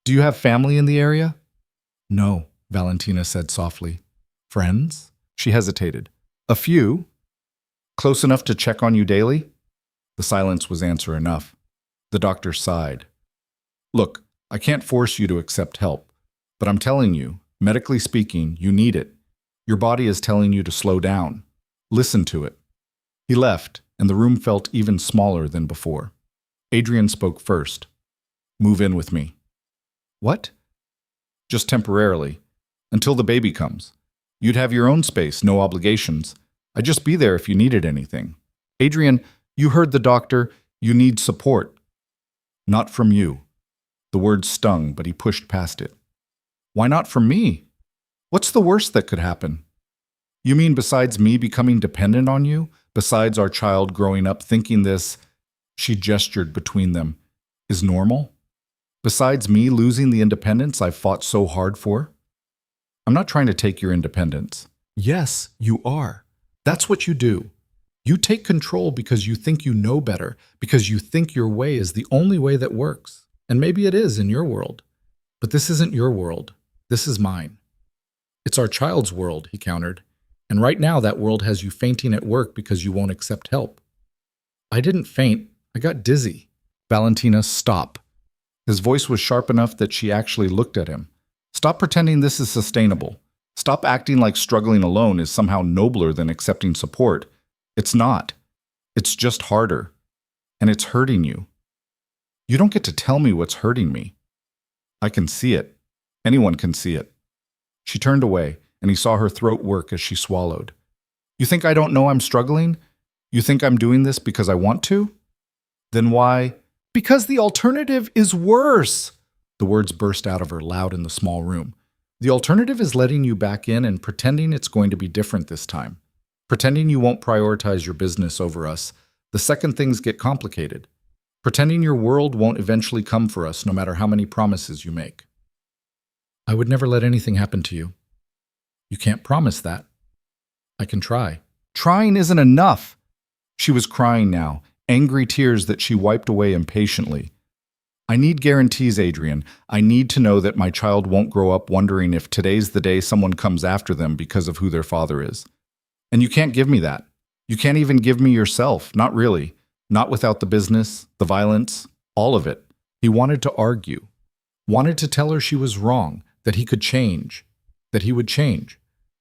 Do you have family in the area? No, Valentina said softly. Friends? She hesitated. A few? Close enough to check on you daily? The silence was answer enough. The doctor sighed. Look, I can't force you to accept help, but I'm telling you, medically speaking, you need it. Your body is telling you to slow down. Listen to it. He left, and the room felt even smaller than before. Adrian spoke first. Move in with me. What? Just temporarily, until the baby comes. You'd have your own space, no obligations. I'd just be there if you needed anything. Adrian, you heard the doctor. You need support. Not from you. The word stung, but he pushed past it. Why not from me? What's the worst that could happen? You mean besides me becoming dependent on you? Besides our child growing up thinking this, she gestured between them, is normal? Besides me losing the independence I've fought so hard for? I'm not trying to take your independence. Yes, you are. That's what you do. You take control because you think you know better, because you think your way is the only way that works. And maybe it is in your world. But this isn't your world. This is mine. It's our child's world, he countered. And right now that world has you fainting at work because you won't accept help. I didn't faint. I got dizzy. Valentina, stop. His voice was sharp enough that she actually looked at him. Stop pretending this is sustainable. Stop acting like struggling alone is somehow nobler than accepting support. It's not. It's just harder. And it's hurting you. You don't get to tell me what's hurting me. I can see it. Anyone can see it. She turned away, and he saw her throat work as she swallowed. You think I don't know I'm struggling? You think I'm doing this because I want to? Then why? Because the alternative is worse. The words burst out of her loud in the small room. The alternative is letting you back in and pretending it's going to be different this time. Pretending you won't prioritize your business over us the second things get complicated. Pretending your world won't eventually come for us no matter how many promises you make. I would never let anything happen to you. You can't promise that. I can try. Trying isn't enough. She was crying now, angry tears that she wiped away impatiently. I need guarantees, Adrian. I need to know that my child won't grow up wondering if today's the day someone comes after them because of who their father is. And you can't give me that. You can't even give me yourself, not really. Not without the business, the violence, all of it. He wanted to argue. Wanted to tell her she was wrong, that he could change, that he would change.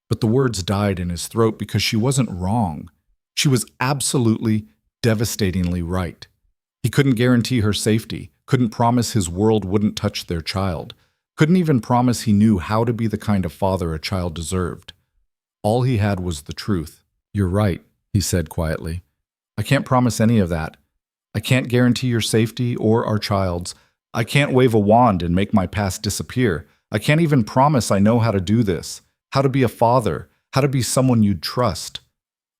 But the words died in his throat because she wasn't wrong. She was absolutely, devastatingly right. He couldn't guarantee her safety, couldn't promise his world wouldn't touch their child, couldn't even promise he knew how to be the kind of father a child deserved. All he had was the truth. You're right, he said quietly. I can't promise any of that. I can't guarantee your safety or our child's. I can't wave a wand and make my past disappear. I can't even promise I know how to do this, how to be a father, how to be someone you'd trust.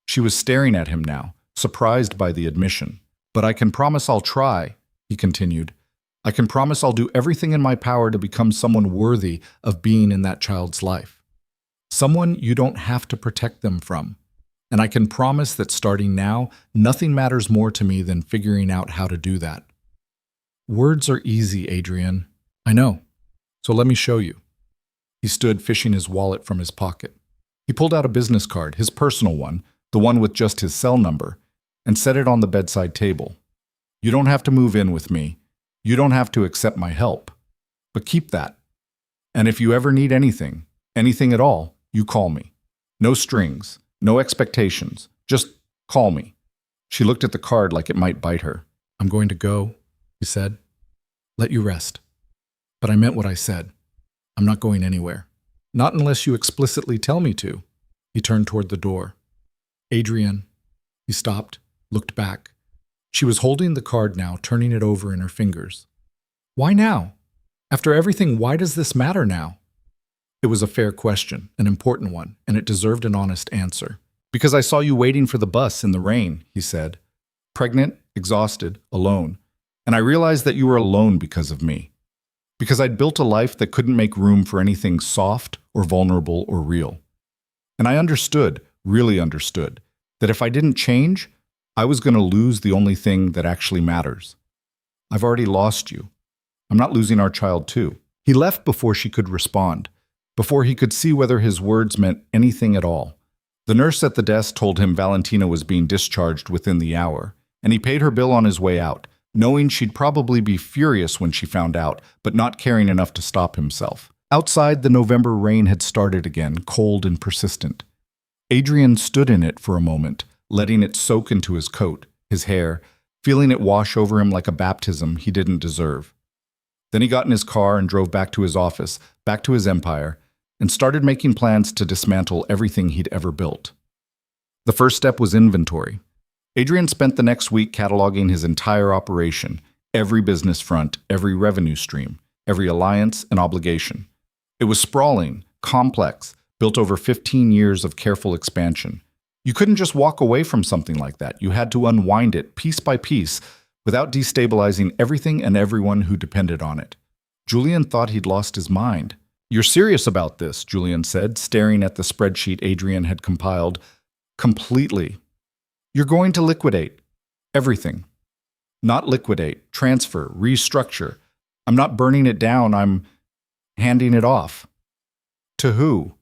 She was staring at him now, surprised by the admission. But I can promise I'll try, he continued. I can promise I'll do everything in my power to become someone worthy of being in that child's life. Someone you don't have to protect them from. And I can promise that starting now, nothing matters more to me than figuring out how to do that. Words are easy, Adrian. I know. So let me show you. He stood fishing his wallet from his pocket. He pulled out a business card, his personal one, the one with just his cell number, and set it on the bedside table. You don't have to move in with me. You don't have to accept my help. But keep that. And if you ever need anything at all, you call me. No strings, no expectations. Just call me. She looked at the card like it might bite her. I'm going to go, he said. Let you rest. But I meant what I said. I'm not going anywhere. Not unless you explicitly tell me to. He turned toward the door. Adrian. He stopped, looked back. She was holding the card now, turning it over in her fingers. Why now? After everything, why does this matter now? It was a fair question, an important one, and it deserved an honest answer. Because I saw you waiting for the bus in the rain, he said. Pregnant, exhausted, alone. And I realized that you were alone because of me. Because I'd built a life that couldn't make room for anything soft or vulnerable or real. And I understood, really understood, that if I didn't change, I was going to lose the only thing that actually matters. I've already lost you. I'm not losing our child too. He left before she could respond, before he could see whether his words meant anything at all. The nurse at the desk told him Valentina was being discharged within the hour, and he paid her bill on his way out, knowing she'd probably be furious when she found out, but not caring enough to stop himself. Outside, the November rain had started again, cold and persistent. Adrian stood in it for a moment, letting it soak into his coat, his hair, feeling it wash over him like a baptism he didn't deserve. Then he got in his car and drove back to his office, back to his empire, and started making plans to dismantle everything he'd ever built. The first step was inventory. Adrian spent the next week cataloging his entire operation, every business front, every revenue stream, every alliance and obligation. It was sprawling, complex, built over 15 years of careful expansion. You couldn't just walk away from something like that. You had to unwind it piece by piece without destabilizing everything and everyone who depended on it. Julian thought he'd lost his mind. You're serious about this, Julian said, staring at the spreadsheet Adrian had compiled. Completely. You're going to liquidate everything. Not liquidate, transfer, restructure. I'm not burning it down, I'm handing it off. To who?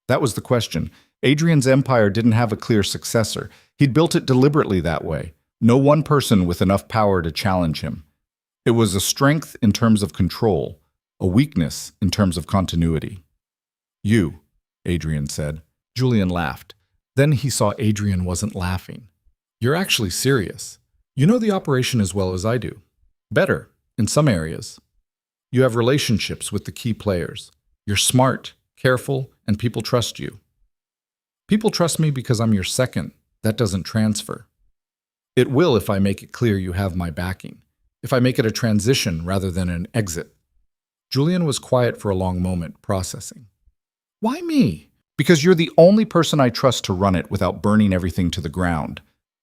That was the question. Adrian's empire didn't have a clear successor. He'd built it deliberately that way. No one person with enough power to challenge him. It was a strength in terms of control, a weakness in terms of continuity. You, Adrian said. Julian laughed. Then he saw Adrian wasn't laughing. You're actually serious. You know the operation as well as I do. Better, in some areas. You have relationships with the key players. You're smart, careful, and people trust you. People trust me because I'm your second. That doesn't transfer. It will if I make it clear you have my backing. If I make it a transition rather than an exit. Julian was quiet for a long moment, processing. Why me? Because you're the only person I trust to run it without burning everything to the ground.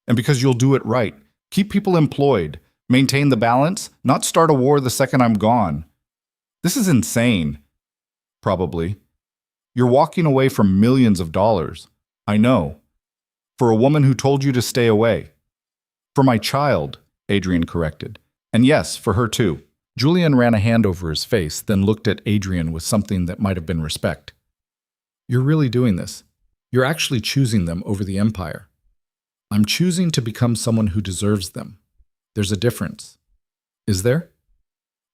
And because you'll do it right. Keep people employed. Maintain the balance. Not start a war the second I'm gone. This is insane. Probably. You're walking away from millions of dollars. I know. For a woman who told you to stay away. For my child, Adrian corrected. And yes, for her too. Julian ran a hand over his face, then looked at Adrian with something that might have been respect. You're really doing this. You're actually choosing them over the empire. I'm choosing to become someone who deserves them. There's a difference. Is there?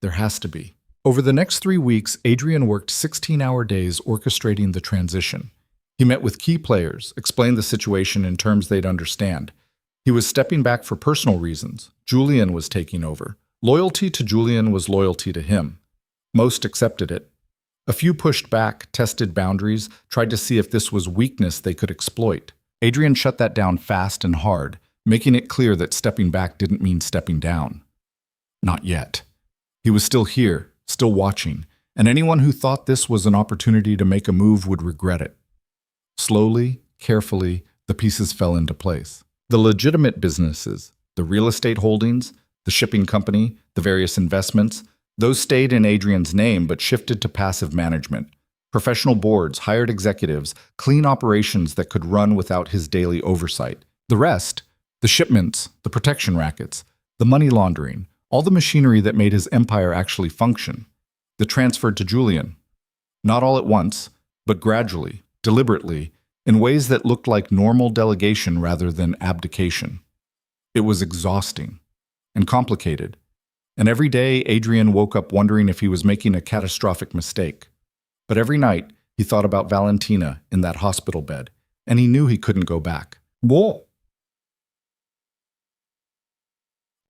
There has to be. Over the next 3 weeks, Adrian worked 16-hour days orchestrating the transition. He met with key players, explained the situation in terms they'd understand. He was stepping back for personal reasons. Julian was taking over. Loyalty to Julian was loyalty to him. Most accepted it. A few pushed back, tested boundaries, tried to see if this was weakness they could exploit. Adrian shut that down fast and hard, making it clear that stepping back didn't mean stepping down. Not yet. He was still here, still watching, and anyone who thought this was an opportunity to make a move would regret it. Slowly, carefully, the pieces fell into place. The legitimate businesses, the real estate holdings, the shipping company, the various investments, those stayed in Adrian's name but shifted to passive management. Professional boards, hired executives, clean operations that could run without his daily oversight. The rest, the shipments, the protection rackets, the money laundering, all the machinery that made his empire actually function, the transferred to Julian. Not all at once, but gradually, deliberately, in ways that looked like normal delegation rather than abdication. It was exhausting and complicated, and every day Adrian woke up wondering if he was making a catastrophic mistake. But every night he thought about Valentina in that hospital bed, and he knew he couldn't go back. Whoa!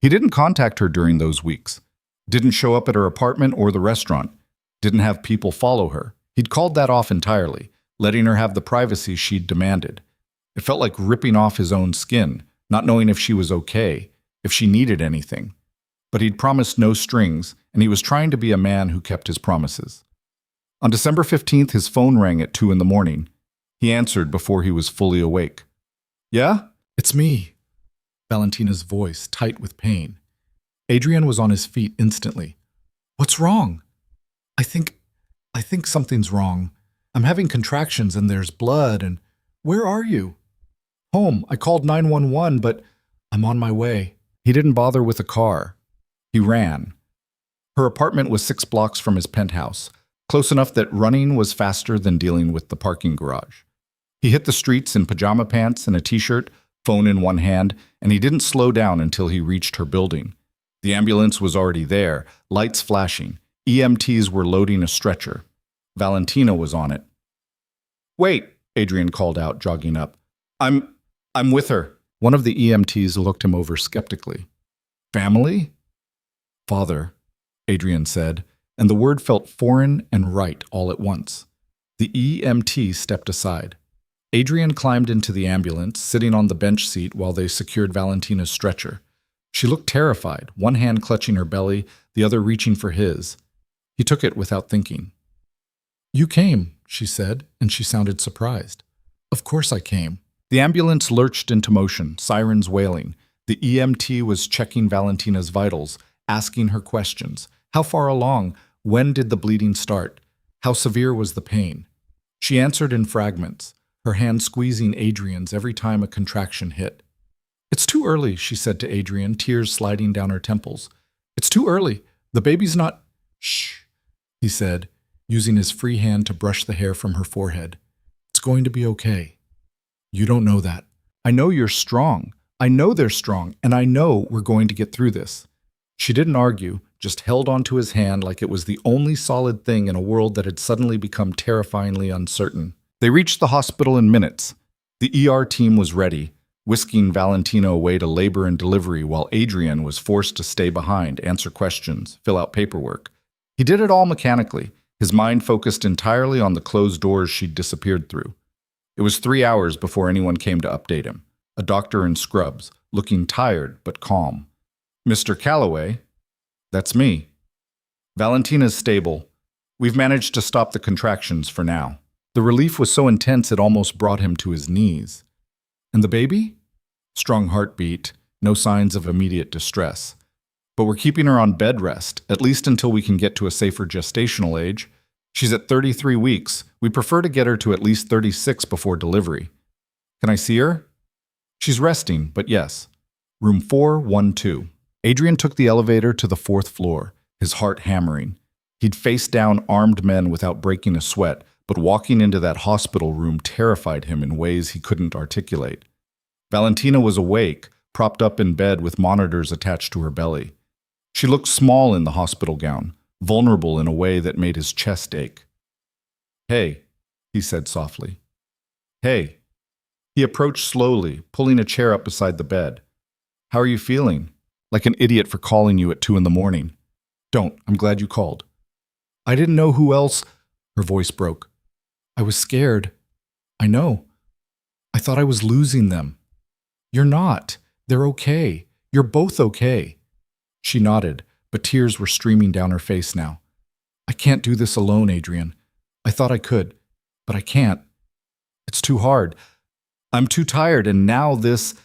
He didn't contact her during those weeks, didn't show up at her apartment or the restaurant, didn't have people follow her. He'd called that off entirely, letting her have the privacy she'd demanded. It felt like ripping off his own skin, not knowing if she was okay, if she needed anything. But he'd promised no strings, and he was trying to be a man who kept his promises. On December 15th, his phone rang at 2 in the morning. He answered before he was fully awake. Yeah? It's me. Valentina's voice tight with pain. Adrian was on his feet instantly. What's wrong? I think something's wrong. I'm having contractions and there's blood and... Where are you? Home. I called 911, but I'm on my way. He didn't bother with a car. He ran. Her apartment was 6 blocks from his penthouse, close enough that running was faster than dealing with the parking garage. He hit the streets in pajama pants and a t-shirt, phone in one hand, and he didn't slow down until he reached her building. The ambulance was already there, lights flashing. EMTs were loading a stretcher. Valentina was on it. Wait, Adrian called out, jogging up. I'm with her. One of the EMTs looked him over skeptically. Family? Father, Adrian said, and the word felt foreign and right all at once. The EMT stepped aside. Adrian climbed into the ambulance, sitting on the bench seat while they secured Valentina's stretcher. She looked terrified, one hand clutching her belly, the other reaching for his. He took it without thinking. You came, she said, and she sounded surprised. Of course I came. The ambulance lurched into motion, sirens wailing. The EMT was checking Valentina's vitals, asking her questions. How far along? When did the bleeding start? How severe was the pain? She answered in fragments, her hand squeezing Adrian's every time a contraction hit. It's too early, she said to Adrian, tears sliding down her temples. It's too early. The baby's not... Shh, he said, using his free hand to brush the hair from her forehead. It's going to be okay. You don't know that. I know you're strong. I know they're strong, and I know we're going to get through this. She didn't argue, just held onto his hand like it was the only solid thing in a world that had suddenly become terrifyingly uncertain. They reached the hospital in minutes. The ER team was ready, whisking Valentina away to labor and delivery while Adrian was forced to stay behind, answer questions, fill out paperwork. He did it all mechanically, his mind focused entirely on the closed doors she'd disappeared through. It was 3 hours before anyone came to update him, a doctor in scrubs, looking tired but calm. Mr. Calloway, that's me. Valentina's stable. We've managed to stop the contractions for now. The relief was so intense it almost brought him to his knees. And the baby? Strong heartbeat, no signs of immediate distress. But we're keeping her on bed rest, at least until we can get to a safer gestational age. She's at 33 weeks. We prefer to get her to at least 36 before delivery. Can I see her? She's resting, but yes. Room 412. Adrian took the elevator to the 4th floor, his heart hammering. He'd faced down armed men without breaking a sweat, but walking into that hospital room terrified him in ways he couldn't articulate. Valentina was awake, propped up in bed with monitors attached to her belly. She looked small in the hospital gown, vulnerable in a way that made his chest ache. Hey, he said softly. Hey. He approached slowly, pulling a chair up beside the bed. How are you feeling? Like an idiot for calling you at 2 in the morning. Don't. I'm glad you called. I didn't know who else... Her voice broke. I was scared. I know. I thought I was losing them. You're not. They're okay. You're both okay. She nodded, but tears were streaming down her face now. I can't do this alone, Adrian. I thought I could, but I can't. It's too hard. I'm too tired, and now this...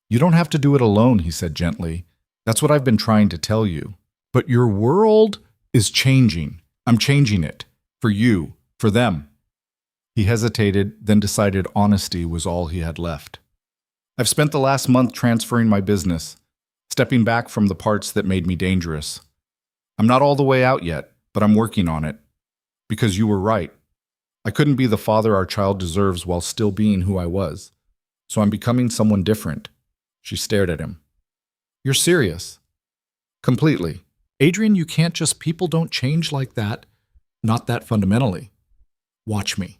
You don't have to do it alone, he said gently. That's what I've been trying to tell you. But your world is changing. I'm changing it. For you. For them. He hesitated, then decided honesty was all he had left. I've spent the last month transferring my business, stepping back from the parts that made me dangerous. I'm not all the way out yet, but I'm working on it. Because you were right. I couldn't be the father our child deserves while still being who I was. So I'm becoming someone different. She stared at him. You're serious? Completely. Adrian, you can't just, people don't change like that. Not that fundamentally. Watch me.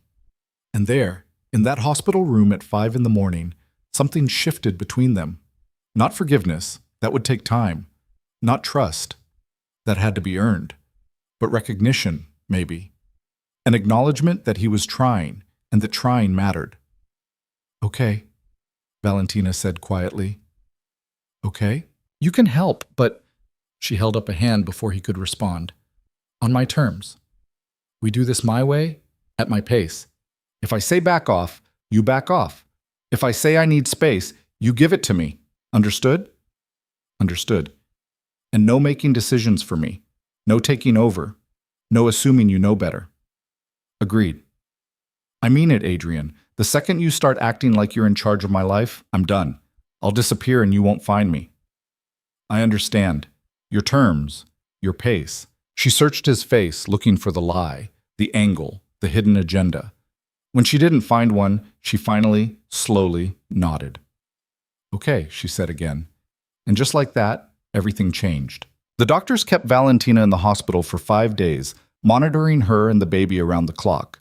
And there, in that hospital room at 5 in the morning, something shifted between them. Not forgiveness, that would take time. Not trust, that had to be earned. But recognition, maybe. An acknowledgement that he was trying, and that trying mattered. Okay, Valentina said quietly. Okay? You can help, but... She held up a hand before he could respond. On my terms. We do this my way, at my pace. If I say back off, you back off. If I say I need space, you give it to me. Understood? Understood. And no making decisions for me. No taking over. No assuming you know better. Agreed. I mean it, Adrian. The second you start acting like you're in charge of my life, I'm done. I'll disappear and you won't find me. I understand. Your terms. Your pace. She searched his face, looking for the lie, the angle, the hidden agenda. When she didn't find one, she finally, slowly, nodded. Okay, she said again. And just like that, everything changed. The doctors kept Valentina in the hospital for 5 days, monitoring her and the baby around the clock.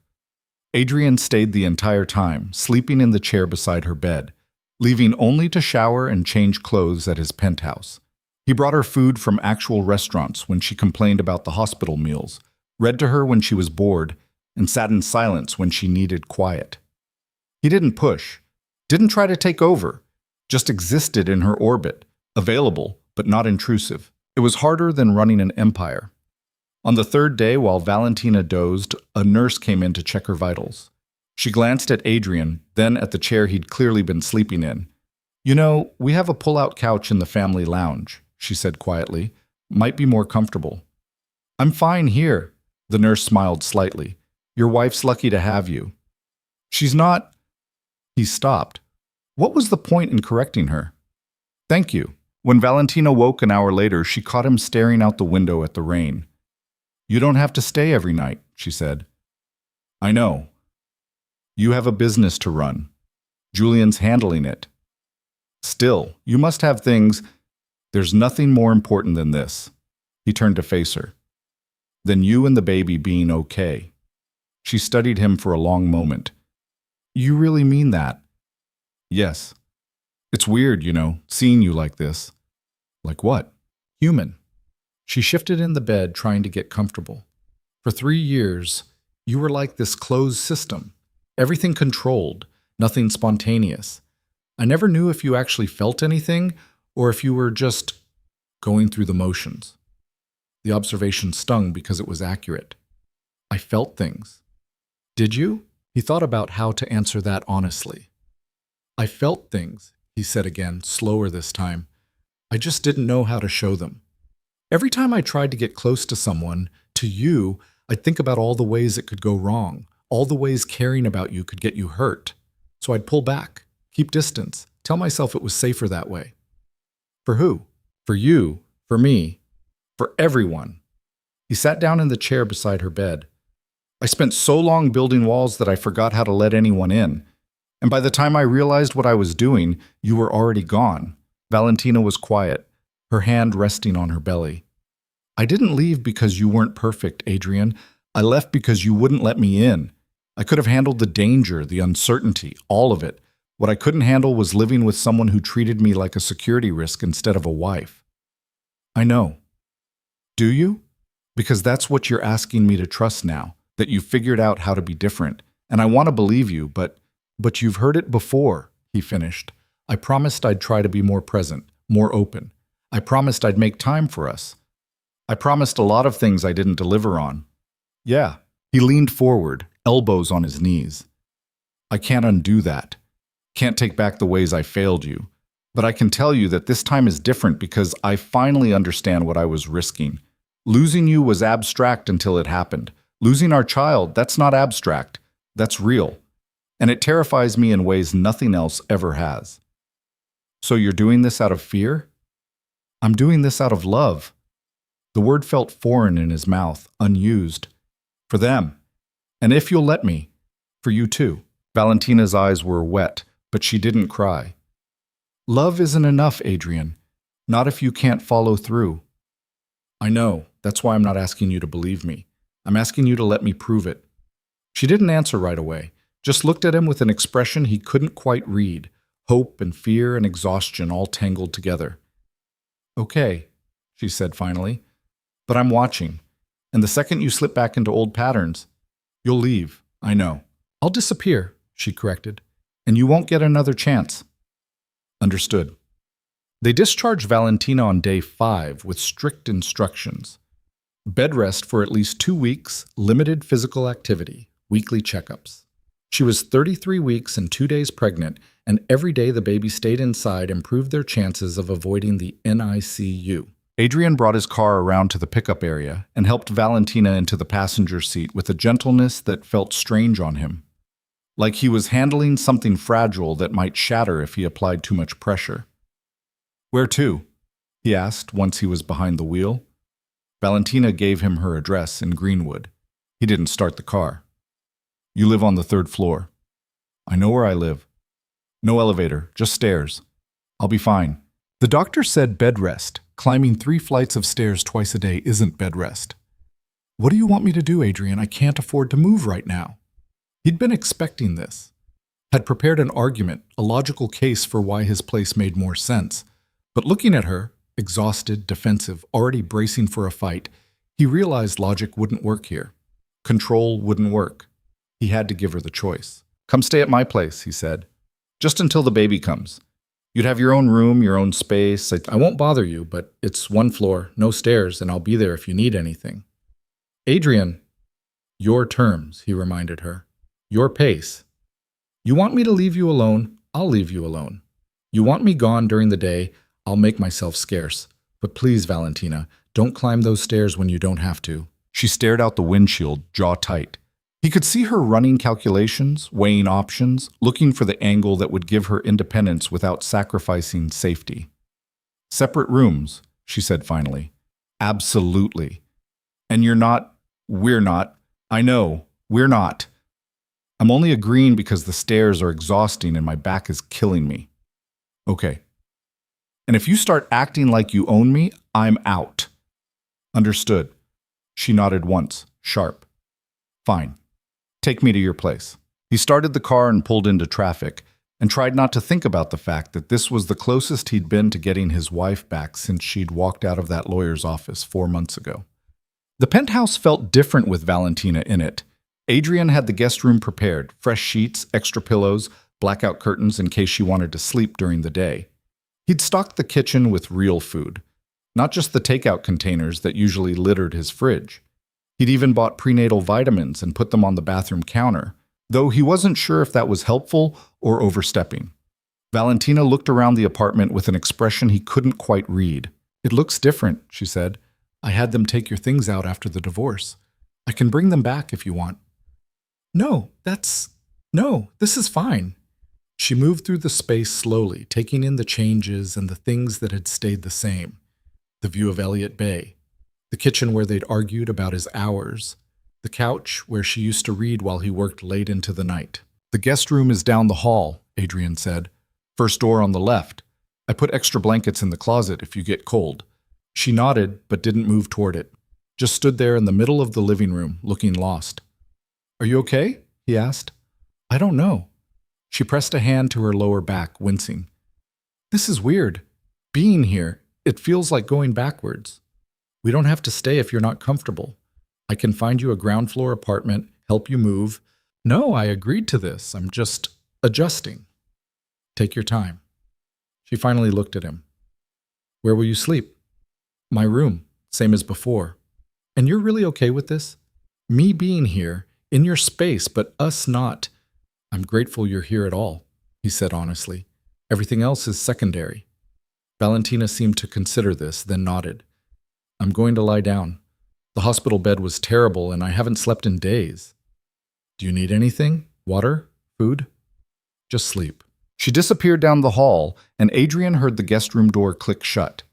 Adrian stayed the entire time, sleeping in the chair beside her bed, leaving only to shower and change clothes at his penthouse. He brought her food from actual restaurants when she complained about the hospital meals, read to her when she was bored, and sat in silence when she needed quiet. He didn't push, didn't try to take over, just existed in her orbit, available but not intrusive. It was harder than running an empire. On the 3rd day, while Valentina dozed, a nurse came in to check her vitals. She glanced at Adrian, then at the chair he'd clearly been sleeping in. You know, we have a pull-out couch in the family lounge, she said quietly. Might be more comfortable. I'm fine here, the nurse smiled slightly. Your wife's lucky to have you. She's not... He stopped. What was the point in correcting her? Thank you. When Valentina woke an hour later, she caught him staring out the window at the rain. You don't have to stay every night, she said. I know. You have a business to run. Julian's handling it. Still, you must have things... There's nothing more important than this. He turned to face her. Than you and the baby being okay. She studied him for a long moment. You really mean that? Yes. It's weird, you know, seeing you like this. Like what? Human. She shifted in the bed, trying to get comfortable. For 3 years, you were like this closed system. Everything controlled, nothing spontaneous. I never knew if you actually felt anything or if you were just going through the motions. The observation stung because it was accurate. I felt things. Did you? He thought about how to answer that honestly. I felt things, he said again, slower this time. I just didn't know how to show them. Every time I tried to get close to someone, to you, I'd think about all the ways it could go wrong, all the ways caring about you could get you hurt. So I'd pull back, keep distance, tell myself it was safer that way. For who? For you, for me, for everyone. He sat down in the chair beside her bed. I spent so long building walls that I forgot how to let anyone in. And by the time I realized what I was doing, you were already gone. Valentina was quiet, her hand resting on her belly. I didn't leave because you weren't perfect, Adrian. I left because you wouldn't let me in. I could have handled the danger, the uncertainty, all of it. What I couldn't handle was living with someone who treated me like a security risk instead of a wife. I know. Do you? Because that's what you're asking me to trust now, that you figured out how to be different. And I want to believe you, but you've heard it before, he finished. I promised I'd try to be more present, more open. I promised I'd make time for us. I promised a lot of things I didn't deliver on. Yeah. He leaned forward, elbows on his knees. I can't undo that. Can't take back the ways I failed you. But I can tell you that this time is different because I finally understand what I was risking. Losing you was abstract until it happened. Losing our child, that's not abstract. That's real. And it terrifies me in ways nothing else ever has. So you're doing this out of fear? I'm doing this out of love. The word felt foreign in his mouth, unused. For them. And if you'll let me, for you too. Valentina's eyes were wet, but she didn't cry. Love isn't enough, Adrian. Not if you can't follow through. I know. That's why I'm not asking you to believe me. I'm asking you to let me prove it. She didn't answer right away, just looked at him with an expression he couldn't quite read, hope and fear and exhaustion all tangled together. Okay, she said finally, but I'm watching. And the second you slip back into old patterns, you'll leave, I know. I'll disappear, she corrected, and you won't get another chance. Understood. They discharged Valentina on day 5 with strict instructions. Bed rest for at least 2 weeks, limited physical activity, weekly checkups. She was 33 weeks and 2 days pregnant, and every day the baby stayed inside improved their chances of avoiding the NICU. Adrian brought his car around to the pickup area and helped Valentina into the passenger seat with a gentleness that felt strange on him. Like he was handling something fragile that might shatter if he applied too much pressure. Where to? He asked once he was behind the wheel. Valentina gave him her address in Greenwood. He didn't start the car. You live on the 3rd floor. I know where I live. No elevator, just stairs. I'll be fine. The doctor said bed rest. Climbing 3 flights of stairs twice a day isn't bed rest. What do you want me to do, Adrian? I can't afford to move right now. He'd been expecting this. Had prepared an argument, a logical case for why his place made more sense. But looking at her, exhausted, defensive, already bracing for a fight, he realized logic wouldn't work here. Control wouldn't work. He had to give her the choice. Come stay at my place, he said. Just until the baby comes. You'd have your own room, your own space. I won't bother you, but it's 1 floor, no stairs, and I'll be there if you need anything. Adrian, your terms, he reminded her. Your pace. You want me to leave you alone? I'll leave you alone. You want me gone during the day? I'll make myself scarce. But please, Valentina, don't climb those stairs when you don't have to. She stared out the windshield, jaw tight. He could see her running calculations, weighing options, looking for the angle that would give her independence without sacrificing safety. Separate rooms, she said finally. Absolutely. And we're not. I know, we're not. I'm only agreeing because the stairs are exhausting and my back is killing me. Okay. And if you start acting like you own me, I'm out. Understood. She nodded once, sharp. Fine. Take me to your place. He started the car and pulled into traffic, and tried not to think about the fact that this was the closest he'd been to getting his wife back since she'd walked out of that lawyer's office 4 months ago. The penthouse felt different with Valentina in it. Adrian had the guest room prepared, fresh sheets, extra pillows, blackout curtains in case she wanted to sleep during the day. He'd stocked the kitchen with real food, not just the takeout containers that usually littered his fridge. He'd even bought prenatal vitamins and put them on the bathroom counter, though he wasn't sure if that was helpful or overstepping. Valentina looked around the apartment with an expression he couldn't quite read. It looks different, she said. I had them take your things out after the divorce. I can bring them back if you want. No, this is fine. She moved through the space slowly, taking in the changes and the things that had stayed the same. The view of Elliott Bay. The kitchen where they'd argued about his hours. The couch where she used to read while he worked late into the night. The guest room is down the hall, Adrian said. First door on the left. I put extra blankets in the closet if you get cold. She nodded, but didn't move toward it. Just stood there in the middle of the living room, looking lost. Are you okay? He asked. I don't know. She pressed a hand to her lower back, wincing. This is weird. Being here, it feels like going backwards. We don't have to stay if you're not comfortable. I can find you a ground floor apartment, help you move. No, I agreed to this. I'm just adjusting. Take your time. She finally looked at him. Where will you sleep? My room, same as before. And you're really okay with this? Me being here, in your space, but us not. I'm grateful you're here at all, he said honestly. Everything else is secondary. Valentina seemed to consider this, then nodded. I'm going to lie down. The hospital bed was terrible and I haven't slept in days. Do you need anything? Water? Food? Just sleep. She disappeared down the hall, and Adrian heard the guest room door click shut.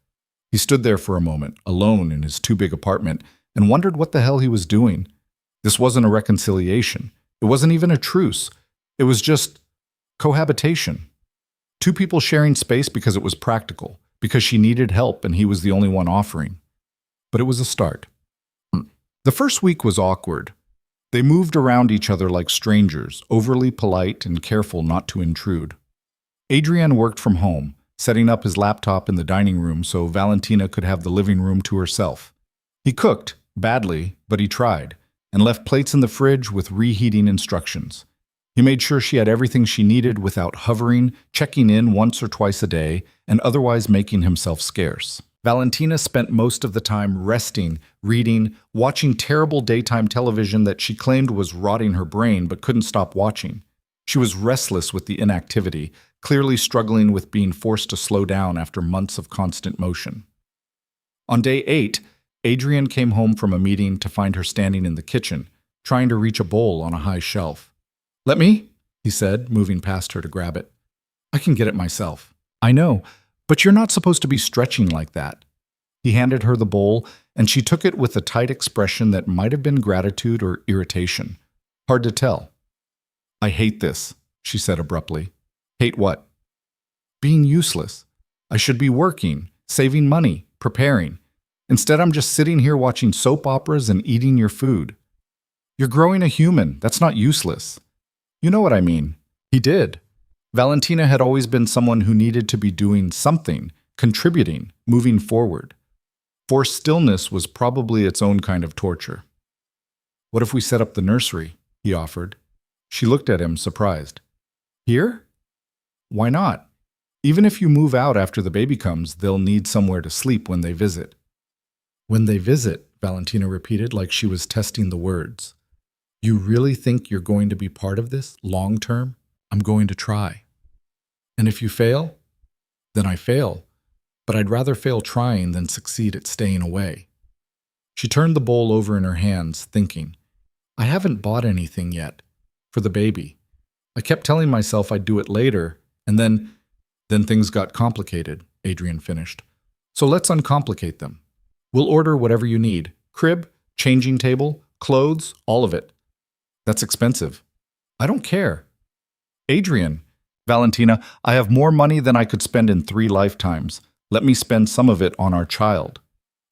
He stood there for a moment, alone in his too-big apartment, and wondered what the hell he was doing. This wasn't a reconciliation. It wasn't even a truce. It was just cohabitation. Two people sharing space because it was practical, because she needed help and he was the only one offering. But it was a start. The first week was awkward. They moved around each other like strangers, overly polite and careful not to intrude. Adrian worked from home, setting up his laptop in the dining room so Valentina could have the living room to herself. He cooked, badly, but he tried, and left plates in the fridge with reheating instructions. He made sure she had everything she needed without hovering, checking in once or twice a day, and otherwise making himself scarce. Valentina spent most of the time resting, reading, watching terrible daytime television that she claimed was rotting her brain but couldn't stop watching. She was restless with the inactivity, clearly struggling with being forced to slow down after months of constant motion. On day 8, Adrian came home from a meeting to find her standing in the kitchen, trying to reach a bowl on a high shelf. "Let me," he said, moving past her to grab it. "I can get it myself." "I know, but you're not supposed to be stretching like that." He handed her the bowl, and she took it with a tight expression that might have been gratitude or irritation. Hard to tell. "I hate this," she said abruptly. "Hate what?" "Being useless. I should be working, saving money, preparing. Instead, I'm just sitting here watching soap operas and eating your food." "You're growing a human. That's not useless." "You know what I mean." He did. Valentina had always been someone who needed to be doing something, contributing, moving forward. Forced stillness was probably its own kind of torture. "What if we set up the nursery?" he offered. She looked at him, surprised. "Here? Why not? Even if you move out after the baby comes, they'll need somewhere to sleep when they visit." "When they visit," Valentina repeated like she was testing the words. "You really think you're going to be part of this, long term? I'm going to try. And if you fail, then I fail. But I'd rather fail trying than succeed at staying away." She turned the bowl over in her hands, thinking, "I haven't bought anything yet. For the baby. I kept telling myself I'd do it later, and then things got complicated," Adrian finished. "So let's uncomplicate them. We'll order whatever you need. Crib, changing table, clothes, all of it." "That's expensive." "I don't care." "Adrian." "Valentina, I have more money than I could spend in 3 lifetimes. Let me spend some of it on our child."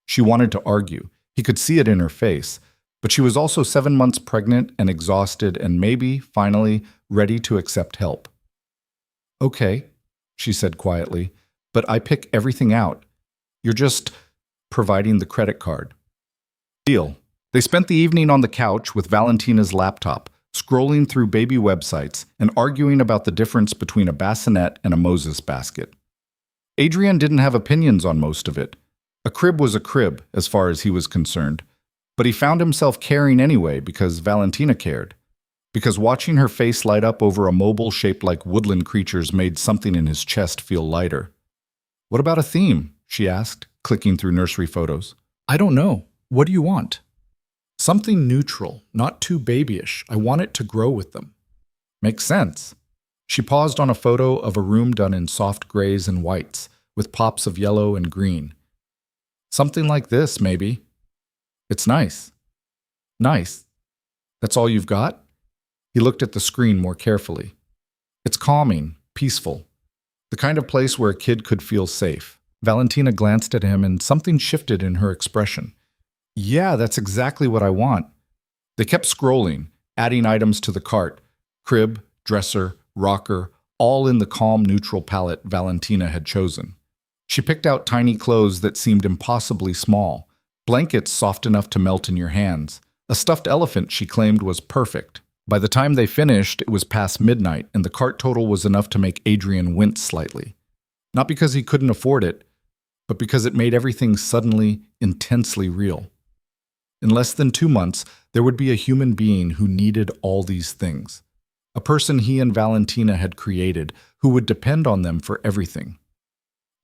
She wanted to argue. He could see it in her face. But she was also 7 months pregnant and exhausted and maybe, finally, ready to accept help. "Okay," she said quietly, "but I pick everything out. You're just providing the credit card." Deal. They spent the evening on the couch with Valentina's laptop, scrolling through baby websites and arguing about the difference between a bassinet and a Moses basket. Adrian didn't have opinions on most of it. A crib was a crib, as far as he was concerned. But he found himself caring anyway because Valentina cared. Because watching her face light up over a mobile shaped like woodland creatures made something in his chest feel lighter. "What about a theme?" she asked, clicking through nursery photos. "I don't know. What do you want?" "Something neutral, not too babyish. I want it to grow with them." "Makes sense." She paused on a photo of a room done in soft grays and whites, with pops of yellow and green. "Something like this, maybe." "It's nice." "Nice. That's all you've got?" He looked at the screen more carefully. "It's calming, peaceful. The kind of place where a kid could feel safe." Valentina glanced at him and something shifted in her expression. "Yeah, that's exactly what I want." They kept scrolling, adding items to the cart. Crib, dresser, rocker, all in the calm, neutral palette Valentina had chosen. She picked out tiny clothes that seemed impossibly small. Blankets soft enough to melt in your hands. A stuffed elephant she claimed was perfect. By the time they finished, it was past midnight, and the cart total was enough to make Adrian wince slightly. Not because he couldn't afford it, but because it made everything suddenly, intensely real. In less than 2 months, there would be a human being who needed all these things. A person he and Valentina had created, who would depend on them for everything.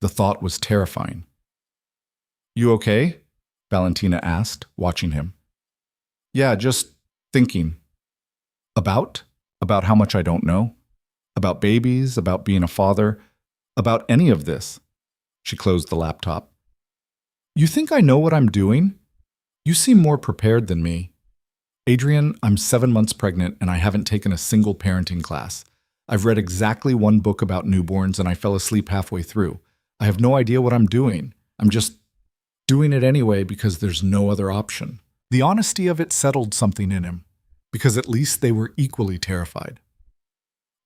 The thought was terrifying. "You okay?" Valentina asked, watching him. Yeah, just thinking. About? About how much I don't know? About babies, about being a father, about any of this. She closed the laptop. You think I know what I'm doing? You seem more prepared than me. Adrian, I'm 7 months pregnant and I haven't taken a single parenting class. I've read exactly one book about newborns and I fell asleep halfway through. I have no idea what I'm doing. I'm just doing it anyway because there's no other option. The honesty of it settled something in him, because at least they were equally terrified.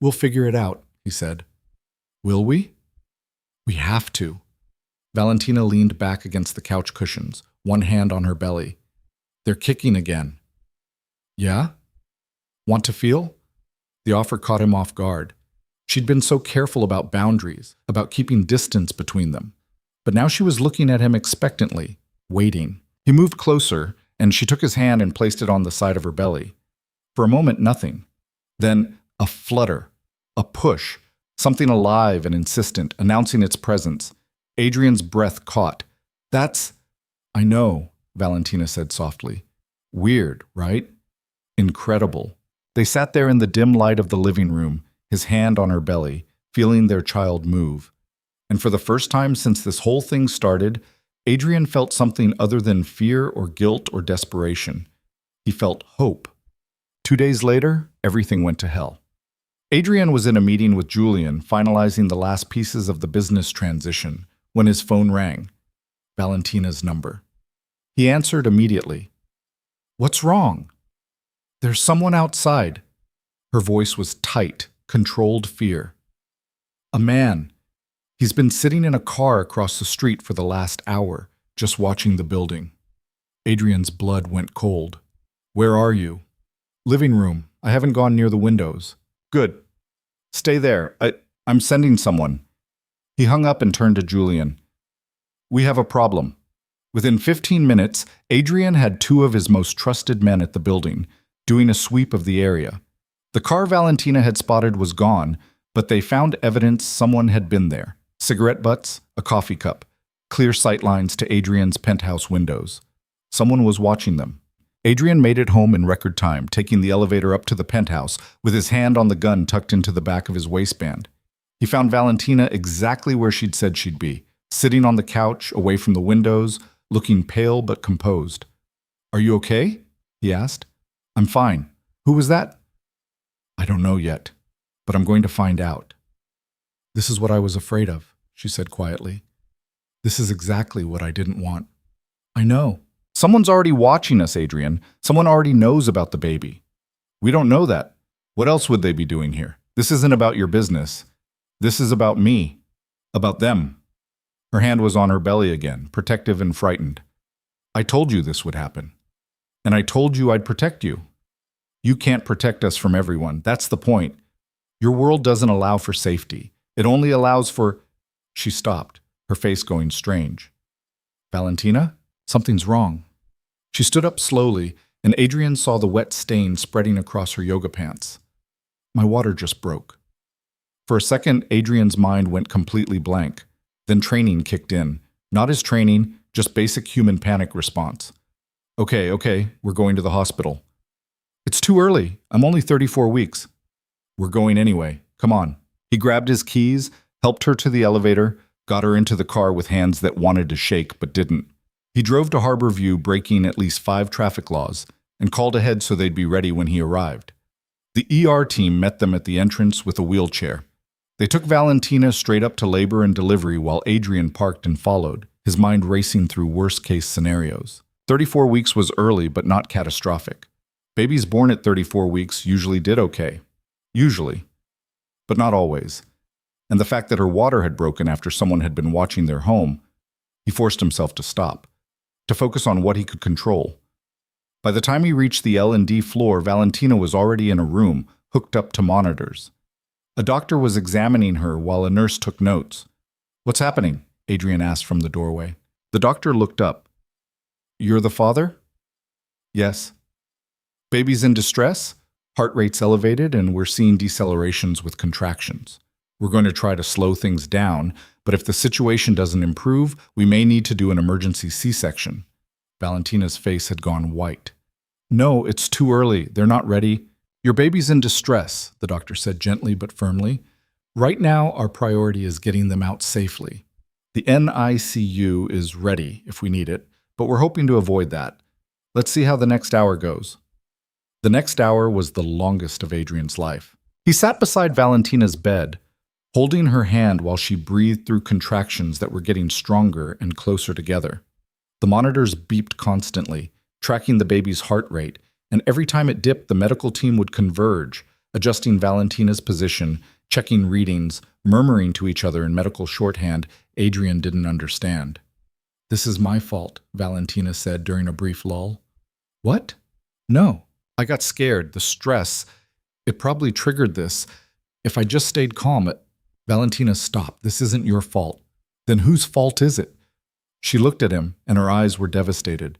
We'll figure it out, he said. Will we? We have to. Valentina leaned back against the couch cushions, one hand on her belly. They're kicking again. Yeah? Want to feel? The offer caught him off guard. She'd been so careful about boundaries, about keeping distance between them. But now she was looking at him expectantly, waiting. He moved closer, and she took his hand and placed it on the side of her belly. For a moment, nothing. Then a flutter, a push, something alive and insistent, announcing its presence. Adrian's breath caught. That's... I know, Valentina said softly. Weird, right? Incredible. They sat there in the dim light of the living room, his hand on her belly, feeling their child move. And for the first time since this whole thing started, Adrian felt something other than fear or guilt or desperation. He felt hope. 2 days later, everything went to hell. Adrian was in a meeting with Julian, finalizing the last pieces of the business transition, when his phone rang. Valentina's number. He answered immediately. What's wrong? There's someone outside. Her voice was tight, controlled fear. A man. He's been sitting in a car across the street for the last hour, just watching the building. Adrian's blood went cold. Where are you? Living room. I haven't gone near the windows. Good. Stay there. I'm sending someone. He hung up and turned to Julian. We have a problem. Within 15 minutes, Adrian had 2 of his most trusted men at the building, doing a sweep of the area. The car Valentina had spotted was gone, but they found evidence someone had been there. Cigarette butts, a coffee cup, clear sightlines to Adrian's penthouse windows. Someone was watching them. Adrian made it home in record time, taking the elevator up to the penthouse with his hand on the gun tucked into the back of his waistband. He found Valentina exactly where she'd said she'd be, sitting on the couch, away from the windows, looking pale but composed. Are you okay? He asked. I'm fine. Who was that? I don't know yet, but I'm going to find out. This is what I was afraid of, she said quietly. This is exactly what I didn't want. I know. Someone's already watching us, Adrian. Someone already knows about the baby. We don't know that. What else would they be doing here? This isn't about your business. This is about me. About them. Her hand was on her belly again, protective and frightened. I told you this would happen. And I told you I'd protect you. You can't protect us from everyone. That's the point. Your world doesn't allow for safety. It only allows for... She stopped, her face going strange. Valentina? Something's wrong. She stood up slowly, and Adrian saw the wet stain spreading across her yoga pants. My water just broke. For a second, Adrian's mind went completely blank. Then training kicked in. Not his training, just basic human panic response. Okay, we're going to the hospital. It's too early. I'm only 34 weeks. We're going anyway. Come on. He grabbed his keys, helped her to the elevator, got her into the car with hands that wanted to shake but didn't. He drove to Harborview, breaking at least 5 traffic laws, and called ahead so they'd be ready when he arrived. The ER team met them at the entrance with a wheelchair. They took Valentina straight up to labor and delivery while Adrian parked and followed, his mind racing through worst-case scenarios. 34 weeks was early but not catastrophic. Babies born at 34 weeks usually did okay. Usually. But not always. And the fact that her water had broken after someone had been watching their home, he forced himself to stop, to focus on what he could control. By the time he reached the L&D floor, Valentina was already in a room, hooked up to monitors. A doctor was examining her while a nurse took notes. What's happening? Adrian asked from the doorway. The doctor looked up. You're the father? Yes. Baby's in distress? Heart rate's elevated and we're seeing decelerations with contractions. We're going to try to slow things down, but if the situation doesn't improve, we may need to do an emergency C-section. Valentina's face had gone white. No, it's too early. They're not ready. Your baby's in distress, the doctor said gently but firmly. Right now, our priority is getting them out safely. The NICU is ready if we need it, but we're hoping to avoid that. Let's see how the next hour goes. The next hour was the longest of Adrian's life. He sat beside Valentina's bed, holding her hand while she breathed through contractions that were getting stronger and closer together. The monitors beeped constantly, tracking the baby's heart rate, and every time it dipped, the medical team would converge, adjusting Valentina's position, checking readings, murmuring to each other in medical shorthand Adrian didn't understand. "This is my fault," Valentina said during a brief lull. "What?" "No. I got scared. The stress. It probably triggered this. If I just stayed calm." Valentina stopped. "This isn't your fault." "Then whose fault is it?" She looked at him, and her eyes were devastated.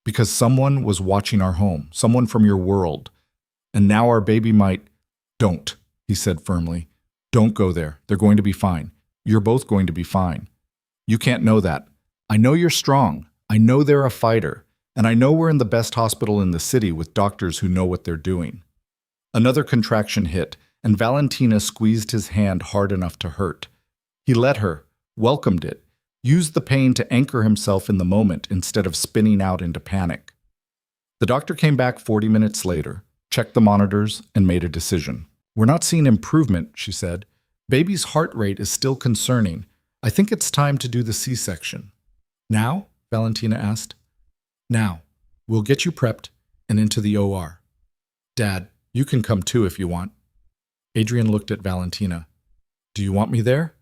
"Because someone was watching our home, someone from your world. And now our baby might—" "Don't," he said firmly. "Don't go there. They're going to be fine. You're both going to be fine. You can't know that. I know you're strong. I know they're a fighter. And I know we're in the best hospital in the city with doctors who know what they're doing." Another contraction hit, and Valentina squeezed his hand hard enough to hurt. He let her, welcomed it, used the pain to anchor himself in the moment instead of spinning out into panic. The doctor came back 40 minutes later, checked the monitors, and made a decision. "We're not seeing improvement," she said. "Baby's heart rate is still concerning. I think it's time to do the C-section." "Now?" Valentina asked. "Now. We'll get you prepped and into the OR. Dad, you can come too if you want." Adrian looked at Valentina. "Do you want me there?"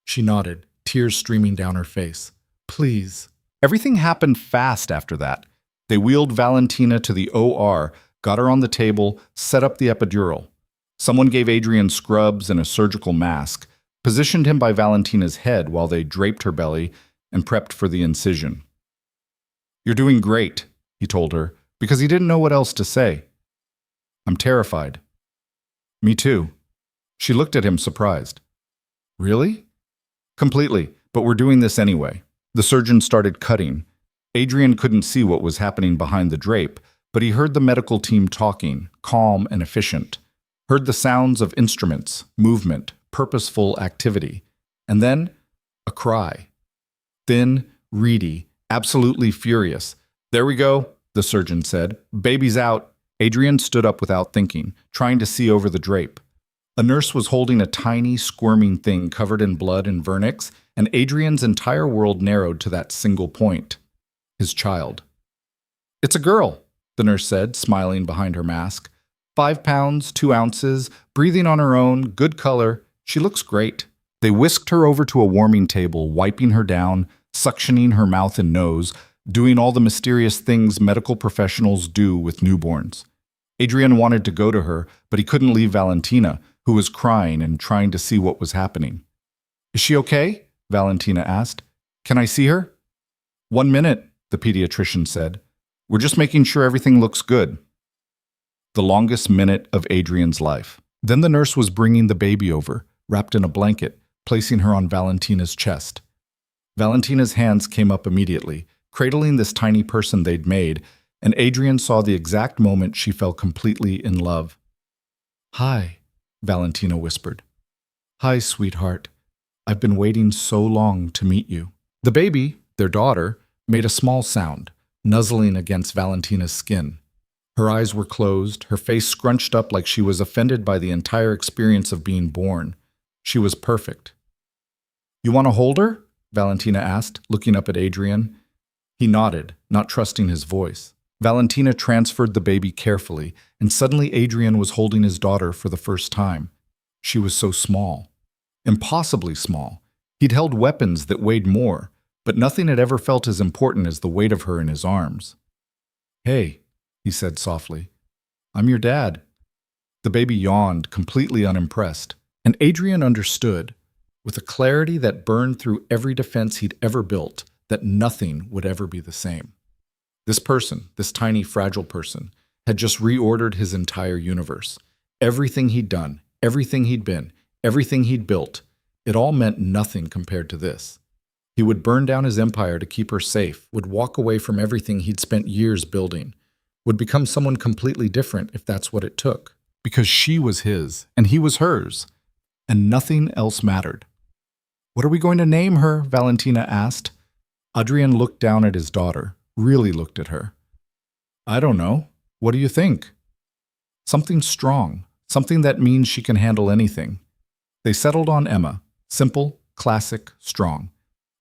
She nodded, tears streaming down her face. "Please." Everything happened fast after that. They wheeled Valentina to the OR, got her on the table, set up the epidural. Someone gave Adrian scrubs and a surgical mask, positioned him by Valentina's head while they draped her belly and prepped for the incision. "You're doing great," he told her, because he didn't know what else to say. "I'm terrified." "Me too." She looked at him surprised. "Really?" "Completely, but we're doing this anyway." The surgeon started cutting. Adrian couldn't see what was happening behind the drape, but he heard the medical team talking, calm and efficient. Heard the sounds of instruments, movement, purposeful activity. And then, a cry. Thin, reedy, absolutely furious. "There we go," the surgeon said. "Baby's out." Adrian stood up without thinking, trying to see over the drape. A nurse was holding a tiny, squirming thing covered in blood and vernix, and Adrian's entire world narrowed to that single point. His child. "It's a girl," the nurse said, smiling behind her mask. 5 pounds, 2 ounces, breathing on her own, good color. She looks great. They whisked her over to a warming table, wiping her down, suctioning her mouth and nose, doing all the mysterious things medical professionals do with newborns. Adrian wanted to go to her, but he couldn't leave Valentina, who was crying and trying to see what was happening. "Is she okay?" Valentina asked. "Can I see her?" "1 minute," the pediatrician said. "We're just making sure everything looks good." The longest minute of Adrian's life. Then the nurse was bringing the baby over, wrapped in a blanket, placing her on Valentina's chest. Valentina's hands came up immediately, cradling this tiny person they'd made, and Adrian saw the exact moment she fell completely in love. "Hi," Valentina whispered. "Hi, sweetheart. I've been waiting so long to meet you." The baby, their daughter, made a small sound, nuzzling against Valentina's skin. Her eyes were closed, her face scrunched up like she was offended by the entire experience of being born. She was perfect. "You want to hold her?" Valentina asked, looking up at Adrian. He nodded, not trusting his voice. Valentina transferred the baby carefully, and suddenly Adrian was holding his daughter for the first time. She was so small. Impossibly small. He'd held weapons that weighed more, but nothing had ever felt as important as the weight of her in his arms. "Hey," he said softly. "I'm your dad." The baby yawned, completely unimpressed, and Adrian understood, with a clarity that burned through every defense he'd ever built, that nothing would ever be the same. This person, this tiny, fragile person, had just reordered his entire universe. Everything he'd done, everything he'd been, everything he'd built, it all meant nothing compared to this. He would burn down his empire to keep her safe, would walk away from everything he'd spent years building, would become someone completely different if that's what it took. Because she was his, and he was hers, and nothing else mattered. "What are we going to name her?" Valentina asked. Adrian looked down at his daughter, really looked at her. "I don't know. What do you think?" "Something strong, something that means she can handle anything." They settled on Emma, simple, classic, strong.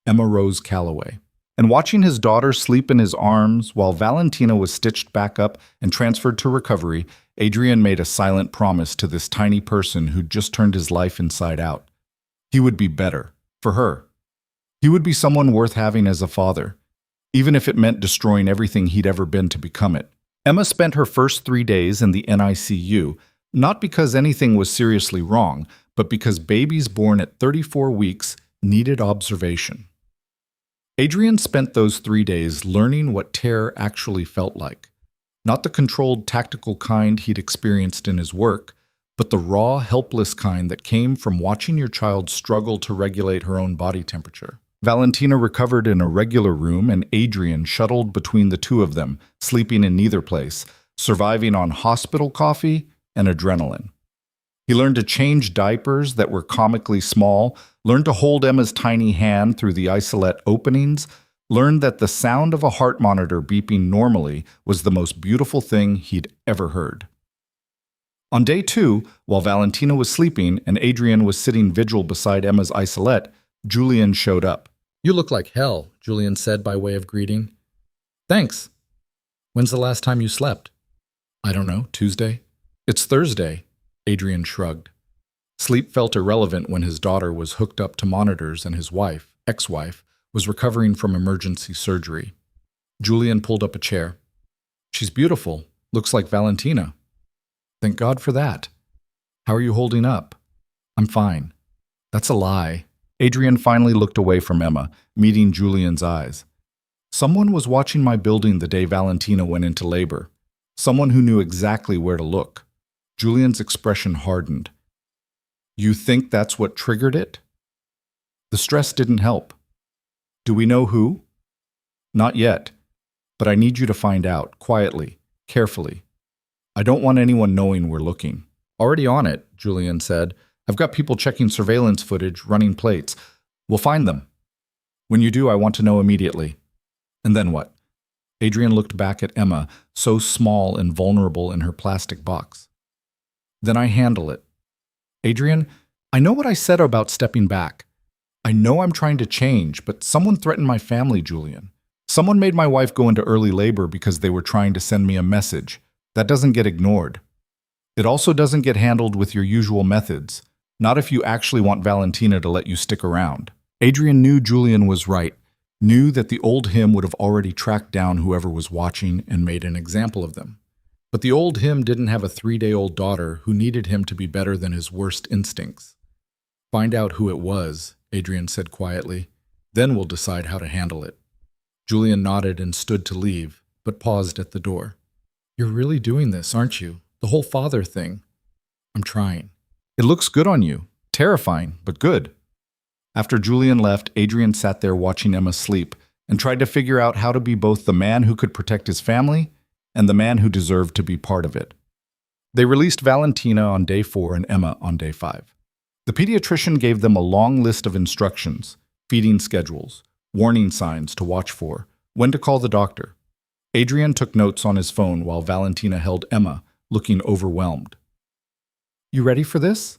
Emma Rose Calloway. And watching his daughter sleep in his arms while Valentina was stitched back up and transferred to recovery, Adrian made a silent promise to this tiny person who'd just turned his life inside out. He would be better, for her. He would be someone worth having as a father, even if it meant destroying everything he'd ever been to become it. Emma spent her first 3 days in the NICU, not because anything was seriously wrong, but because babies born at 34 weeks needed observation. Adrian spent those 3 days learning what terror actually felt like. Not the controlled, tactical kind he'd experienced in his work, but the raw, helpless kind that came from watching your child struggle to regulate her own body temperature. Valentina recovered in a regular room, and Adrian shuttled between the two of them, sleeping in neither place, surviving on hospital coffee and adrenaline. He learned to change diapers that were comically small, learned to hold Emma's tiny hand through the isolette openings, learned that the sound of a heart monitor beeping normally was the most beautiful thing he'd ever heard. On day 2, while Valentina was sleeping and Adrian was sitting vigil beside Emma's isolette, Julian showed up. "You look like hell," Julian said by way of greeting. "Thanks. When's the last time you slept?" "I don't know, Tuesday." "It's Thursday." Adrian shrugged. Sleep felt irrelevant when his daughter was hooked up to monitors and his wife, ex-wife, was recovering from emergency surgery. Julian pulled up a chair. "She's beautiful. Looks like Valentina." "Thank God for that. How are you holding up?" "I'm fine." "That's a lie." Adrian finally looked away from Emma, meeting Julian's eyes. "Someone was watching my building the day Valentina went into labor. Someone who knew exactly where to look." Julian's expression hardened. "You think that's what triggered it?" The stress didn't help. "Do we know who?" "Not yet, but I need you to find out, quietly, carefully. I don't want anyone knowing we're looking." "Already on it," Julian said. "I've got people checking surveillance footage, running plates. We'll find them. When you do, I want to know immediately." "And then what?" Adrian looked back at Emma, so small and vulnerable in her plastic box. "Then I handle it. Adrian, I know what I said about stepping back. I know I'm trying to change, but someone threatened my family, Julian. Someone made my wife go into early labor because they were trying to send me a message. That doesn't get ignored. It also doesn't get handled with your usual methods, not if you actually want Valentina to let you stick around." Adrian knew Julian was right, knew that the old him would have already tracked down whoever was watching and made an example of them. But the old him didn't have a 3-day-old daughter who needed him to be better than his worst instincts. "Find out who it was," Adrian said quietly. "Then we'll decide how to handle it." Julian nodded and stood to leave, but paused at the door. "You're really doing this, aren't you? The whole father thing." "I'm trying." "It looks good on you. Terrifying, but good." After Julian left, Adrian sat there watching Emma sleep and tried to figure out how to be both the man who could protect his family and the man who deserved to be part of it. They released Valentina on day 4 and Emma on day 5. The pediatrician gave them a long list of instructions, feeding schedules, warning signs to watch for, when to call the doctor. Adrian took notes on his phone while Valentina held Emma, looking overwhelmed. "You ready for this?"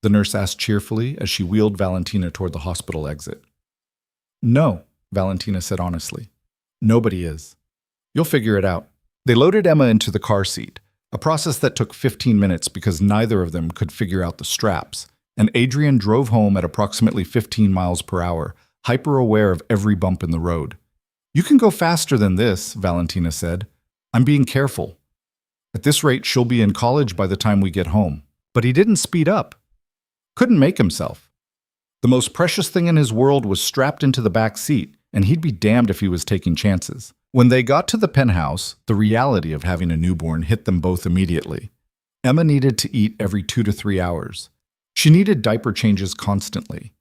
the nurse asked cheerfully as she wheeled Valentina toward the hospital exit. "No," Valentina said honestly. "Nobody is. You'll figure it out." They loaded Emma into the car seat, a process that took 15 minutes because neither of them could figure out the straps, and Adrian drove home at approximately 15 miles per hour, hyper-aware of every bump in the road. "You can go faster than this," Valentina said. "I'm being careful. At this rate, she'll be in college by the time we get home." But he didn't speed up. Couldn't make himself. The most precious thing in his world was strapped into the back seat, and he'd be damned if he was taking chances. When they got to the penthouse, the reality of having a newborn hit them both immediately. Emma needed to eat every 2 to 3 hours. She needed diaper changes constantly.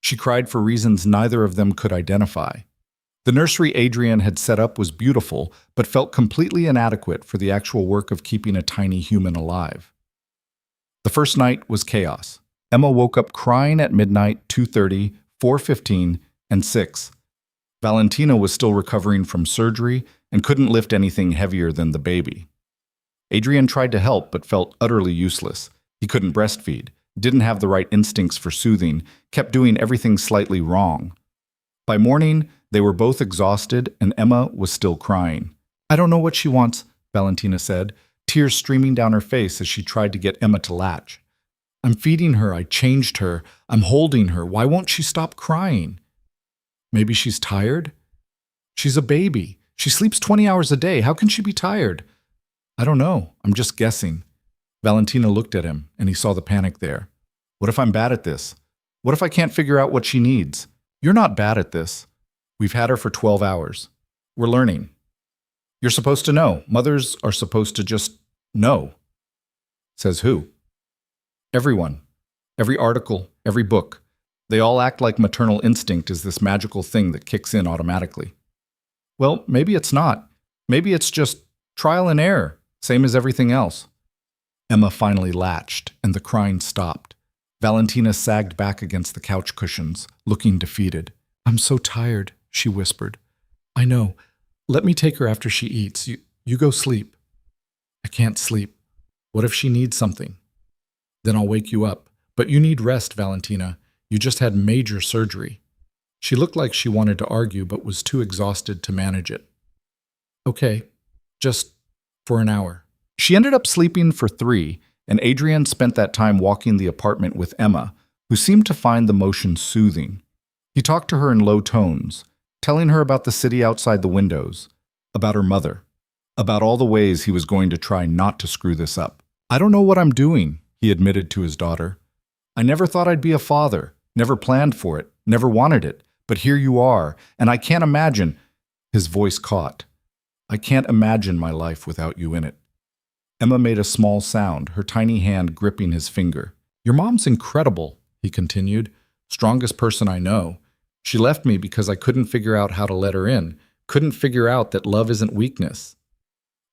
She cried for reasons neither of them could identify. The nursery Adrian had set up was beautiful, but felt completely inadequate for the actual work of keeping a tiny human alive. The first night was chaos. Emma woke up crying at midnight, 2:30, 4:15, and 6. Valentina was still recovering from surgery and couldn't lift anything heavier than the baby. Adrian tried to help but felt utterly useless. He couldn't breastfeed, didn't have the right instincts for soothing, kept doing everything slightly wrong. By morning, they were both exhausted and Emma was still crying. "I don't know what she wants," Valentina said, tears streaming down her face as she tried to get Emma to latch. "I'm feeding her, I changed her, I'm holding her, why won't she stop crying?" "Maybe she's tired?" "She's a baby. She sleeps 20 hours a day. How can she be tired?" "I don't know. I'm just guessing." Valentina looked at him, and he saw the panic there. "What if I'm bad at this? What if I can't figure out what she needs?" "You're not bad at this. We've had her for 12 hours. We're learning. You're supposed to know. Mothers are supposed to just know." Says who? Everyone. Every article, every book. They all act like maternal instinct is this magical thing that kicks in automatically. Well, maybe it's not. Maybe it's just trial and error, same as everything else. Emma finally latched, and the crying stopped. Valentina sagged back against the couch cushions, looking defeated. "I'm so tired," she whispered. "I know. Let me take her after she eats. You go sleep." "I can't sleep. What if she needs something?" "Then I'll wake you up. But you need rest, Valentina. You just had major surgery." She looked like she wanted to argue but was too exhausted to manage it. "Okay, just for an hour." She ended up sleeping for 3, and Adrian spent that time walking the apartment with Emma, who seemed to find the motion soothing. He talked to her in low tones, telling her about the city outside the windows, about her mother, about all the ways he was going to try not to screw this up. "I don't know what I'm doing," he admitted to his daughter. "I never thought I'd be a father, never planned for it, never wanted it, but here you are, and I can't imagine—" His voice caught. "I can't imagine my life without you in it." Emma made a small sound, her tiny hand gripping his finger. "Your mom's incredible," he continued. "Strongest person I know. She left me because I couldn't figure out how to let her in, couldn't figure out that love isn't weakness.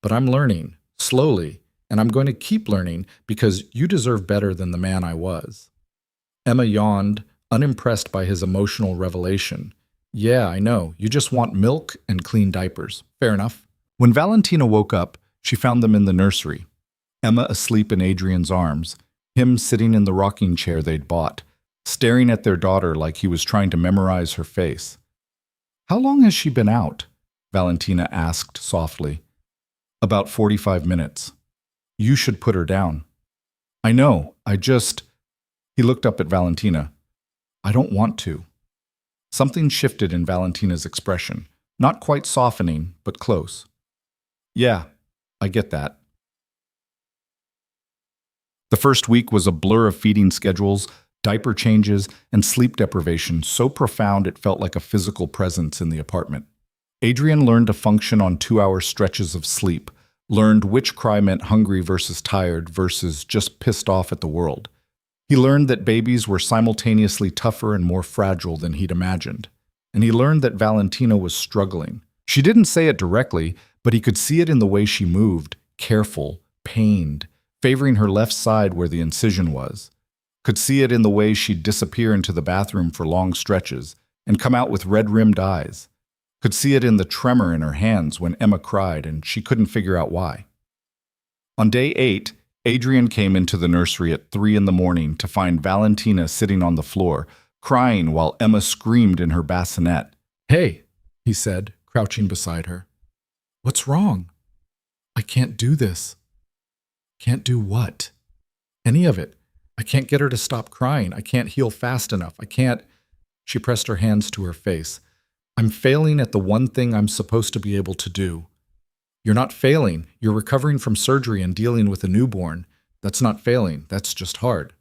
But I'm learning, slowly, and I'm going to keep learning because you deserve better than the man I was." Emma yawned, unimpressed by his emotional revelation. "Yeah, I know. You just want milk and clean diapers. Fair enough." When Valentina woke up, she found them in the nursery. Emma asleep in Adrian's arms, him sitting in the rocking chair they'd bought, staring at their daughter like he was trying to memorize her face. "How long has she been out?" Valentina asked softly. "About 45 minutes. You should put her down." "I know, He looked up at Valentina. "I don't want to." Something shifted in Valentina's expression, not quite softening, but close. "Yeah, I get that." The first week was a blur of feeding schedules, diaper changes, and sleep deprivation so profound it felt like a physical presence in the apartment. Adrian learned to function on 2-hour stretches of sleep, learned which cry meant hungry versus tired versus just pissed off at the world. He learned that babies were simultaneously tougher and more fragile than he'd imagined. And he learned that Valentina was struggling. She didn't say it directly, but he could see it in the way she moved, careful, pained, favoring her left side where the incision was. Could see it in the way she'd disappear into the bathroom for long stretches and come out with red-rimmed eyes. Could see it in the tremor in her hands when Emma cried and she couldn't figure out why. On day 8, Adrian came into the nursery at 3 in the morning to find Valentina sitting on the floor, crying while Emma screamed in her bassinet. "Hey," he said, crouching beside her. "What's wrong?" "I can't do this." "Can't do what?" "Any of it. I can't get her to stop crying. I can't heal fast enough. I can't—" She pressed her hands to her face. "I'm failing at the one thing I'm supposed to be able to do." "You're not failing. You're recovering from surgery and dealing with a newborn. That's not failing. That's just hard."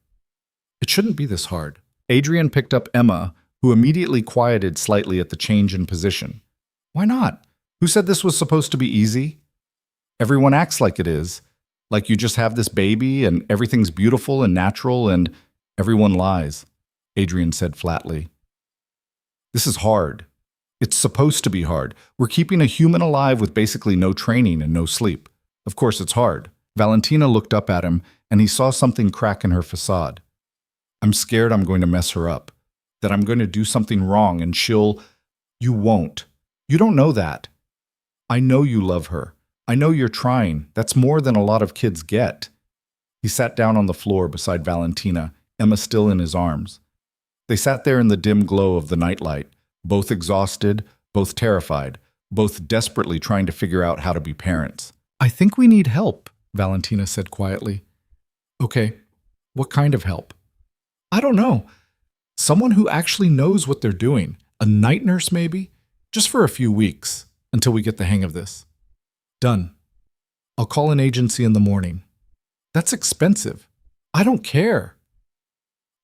"It shouldn't be this hard." Adrian picked up Emma, who immediately quieted slightly at the change in position. "Why not? Who said this was supposed to be easy?" "Everyone acts like it is. Like you just have this baby and everything's beautiful and natural and—" "Everyone lies," Adrian said flatly. This is hard. It's supposed to be hard. We're keeping a human alive with basically no training and no sleep. Of course it's hard. Valentina looked up at him, and he saw something crack in her facade. I'm scared I'm going to mess her up, that I'm going to do something wrong and she'll... You won't. You don't know that. I know you love her. I know you're trying. That's more than a lot of kids get. He sat down on the floor beside Valentina, Emma still in his arms. They sat there in the dim glow of the nightlight, both exhausted, both terrified, both desperately trying to figure out how to be parents. I think we need help, Valentina said quietly. Okay, what kind of help? I don't know. Someone who actually knows what they're doing. A night nurse, maybe? Just for a few weeks, until we get the hang of this. Done. I'll call an agency in the morning. That's expensive. I don't care.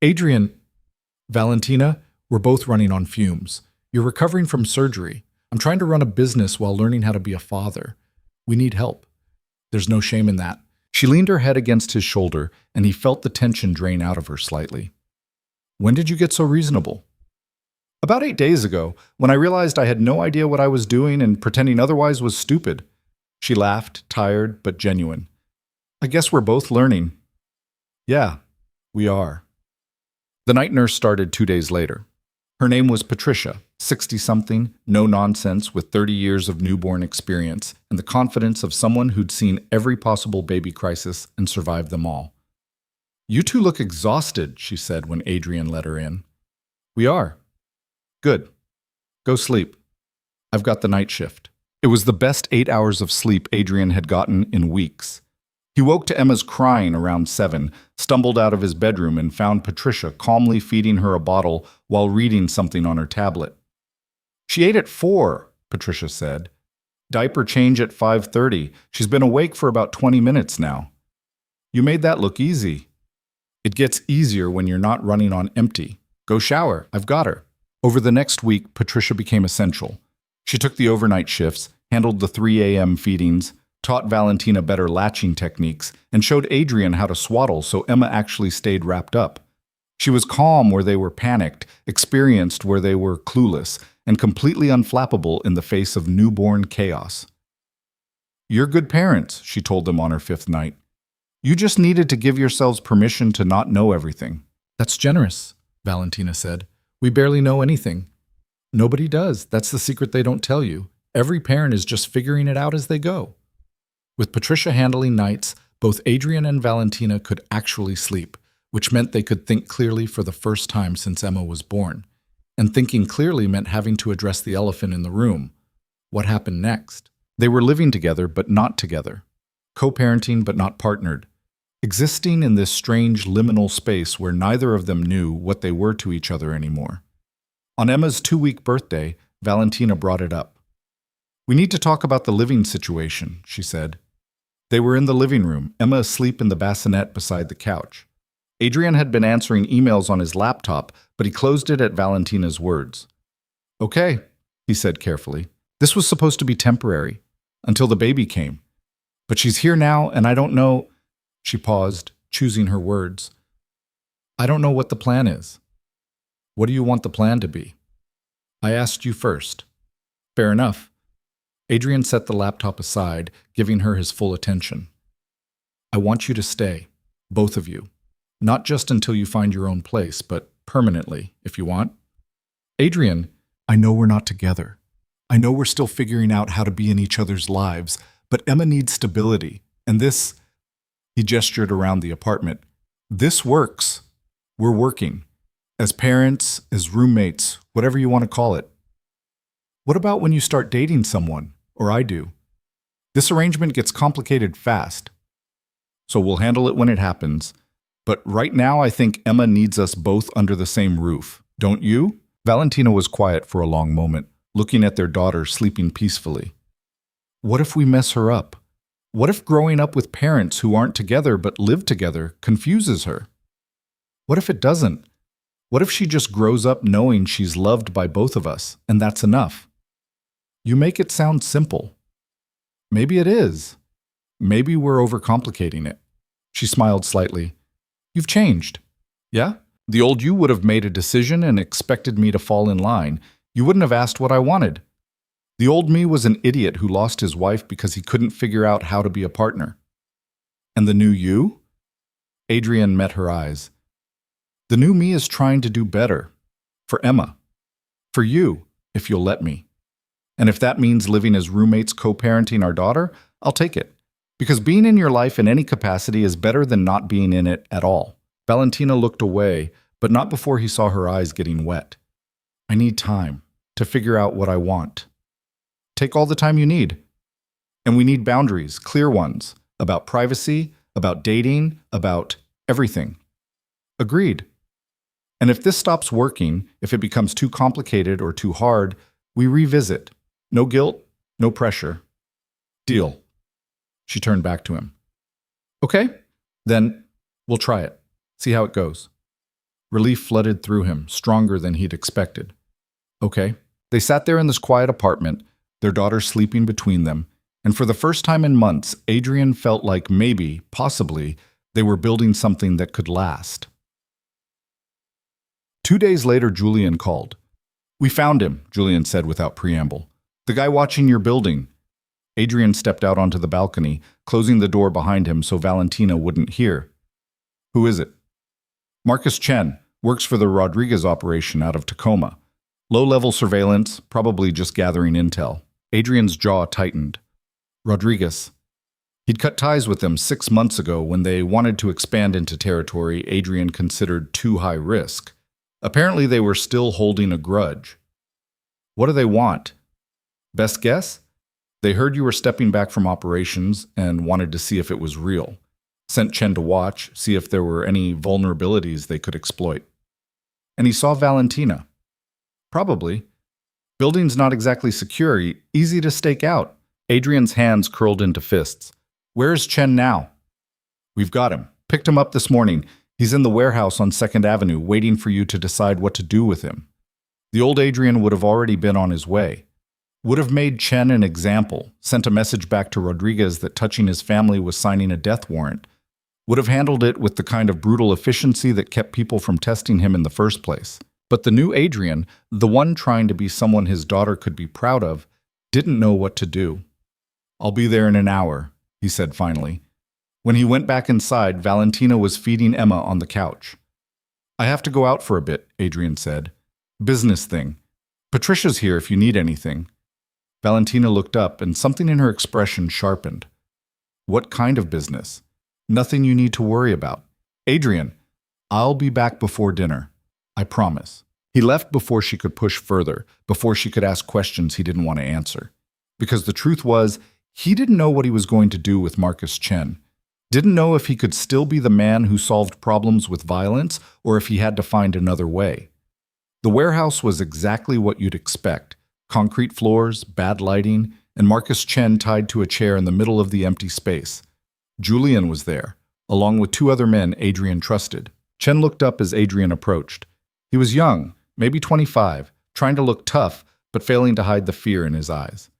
Adrian, Valentina, we're both running on fumes. You're recovering from surgery. I'm trying to run a business while learning how to be a father. We need help. There's no shame in that. She leaned her head against his shoulder, and he felt the tension drain out of her slightly. When did you get so reasonable? About 8 days ago, when I realized I had no idea what I was doing and pretending otherwise was stupid. She laughed, tired but genuine. I guess we're both learning. Yeah, we are. The night nurse started 2 days later. Her name was Patricia, 60-something, no nonsense, with 30 years of newborn experience and the confidence of someone who'd seen every possible baby crisis and survived them all. You two look exhausted, she said when Adrian let her in. We are. Good. Go sleep. I've got the night shift. It was the best 8 hours of sleep Adrian had gotten in weeks. He woke to Emma's crying around 7, stumbled out of his bedroom and found Patricia calmly feeding her a bottle while reading something on her tablet. She ate at 4, Patricia said. Diaper change at 5:30. She's been awake for about 20 minutes now. You made that look easy. It gets easier when you're not running on empty. Go shower. I've got her. Over the next week, Patricia became essential. She took the overnight shifts, handled the 3 a.m. feedings, taught Valentina better latching techniques, and showed Adrian how to swaddle so Emma actually stayed wrapped up. She was calm where they were panicked, experienced where they were clueless, and completely unflappable in the face of newborn chaos. You're good parents, she told them on her 5th night. You just needed to give yourselves permission to not know everything. That's generous, Valentina said. We barely know anything. Nobody does. That's the secret they don't tell you. Every parent is just figuring it out as they go. With Patricia handling nights, both Adrian and Valentina could actually sleep, which meant they could think clearly for the first time since Emma was born. And thinking clearly meant having to address the elephant in the room. What happened next? They were living together but not together. Co-parenting but not partnered. Existing in this strange liminal space where neither of them knew what they were to each other anymore. On Emma's 2-week birthday, Valentina brought it up. We need to talk about the living situation, she said. They were in the living room, Emma asleep in the bassinet beside the couch. Adrian had been answering emails on his laptop, but he closed it at Valentina's words. Okay, he said carefully. This was supposed to be temporary, until the baby came. But she's here now, and I don't know... She paused, choosing her words. I don't know what the plan is. What do you want the plan to be? I asked you first. Fair enough. Adrian set the laptop aside, giving her his full attention. I want you to stay, both of you. Not just until you find your own place, but permanently, if you want. Adrian, I know we're not together. I know we're still figuring out how to be in each other's lives, but Emma needs stability, and this... He gestured around the apartment. This works. We're working. As parents, as roommates, whatever you want to call it. What about when you start dating someone, or I do? This arrangement gets complicated fast. So we'll handle it when it happens. But right now I think Emma needs us both under the same roof. Don't you? Valentina was quiet for a long moment, looking at their daughter sleeping peacefully. What if we mess her up? What if growing up with parents who aren't together but live together confuses her? What if it doesn't? What if she just grows up knowing she's loved by both of us, and that's enough? You make it sound simple. Maybe it is. Maybe we're overcomplicating it. She smiled slightly. You've changed. Yeah? The old you would have made a decision and expected me to fall in line. You wouldn't have asked what I wanted. The old me was an idiot who lost his wife because he couldn't figure out how to be a partner. And the new you? Adrian met her eyes. The new me is trying to do better. For Emma. For you, if you'll let me. And if that means living as roommates co-parenting our daughter, I'll take it. Because being in your life in any capacity is better than not being in it at all. Valentina looked away, but not before he saw her eyes getting wet. I need time to figure out what I want. Take all the time you need. And we need boundaries, clear ones, about privacy, about dating, about everything. Agreed. And if this stops working, if it becomes too complicated or too hard, we revisit. No guilt, no pressure. Deal. She turned back to him. Okay, then we'll try it. See how it goes. Relief flooded through him, stronger than he'd expected. Okay. They sat there in this quiet apartment, their daughter sleeping between them, and for the first time in months, Adrian felt like maybe, possibly, they were building something that could last. 2 days later, Julian called. We found him, Julian said without preamble. The guy watching your building. Adrian stepped out onto the balcony, closing the door behind him so Valentina wouldn't hear. Who is it? Marcus Chen, works for the Rodriguez operation out of Tacoma. Low-level surveillance, probably just gathering intel. Adrian's jaw tightened. Rodriguez. He'd cut ties with them 6 months ago when they wanted to expand into territory Adrian considered too high risk. Apparently they were still holding a grudge. What do they want? Best guess? They heard you were stepping back from operations and wanted to see if it was real. Sent Chen to watch, see if there were any vulnerabilities they could exploit. And he saw Valentina. Probably. Building's not exactly secure, easy to stake out. Adrian's hands curled into fists. Where's Chen now? We've got him. Picked him up this morning. He's in the warehouse on 2nd Avenue, waiting for you to decide what to do with him. The old Adrian would have already been on his way. Would have made Chen an example, sent a message back to Rodriguez that touching his family was signing a death warrant. Would have handled it with the kind of brutal efficiency that kept people from testing him in the first place. But the new Adrian, the one trying to be someone his daughter could be proud of, didn't know what to do. I'll be there in an hour, he said finally. When he went back inside, Valentina was feeding Emma on the couch. I have to go out for a bit, Adrian said. Business thing. Patricia's here if you need anything. Valentina looked up, and something in her expression sharpened. What kind of business? Nothing you need to worry about. Adrian, I'll be back before dinner. I promise. He left before she could push further, before she could ask questions he didn't want to answer. Because the truth was, he didn't know what he was going to do with Marcus Chen. Didn't know if he could still be the man who solved problems with violence or if he had to find another way. The warehouse was exactly what you'd expect. Concrete floors, bad lighting, and Marcus Chen tied to a chair in the middle of the empty space. Julian was there, along with 2 other men Adrian trusted. Chen looked up as Adrian approached. He was young, maybe 25, trying to look tough, but failing to hide the fear in his eyes.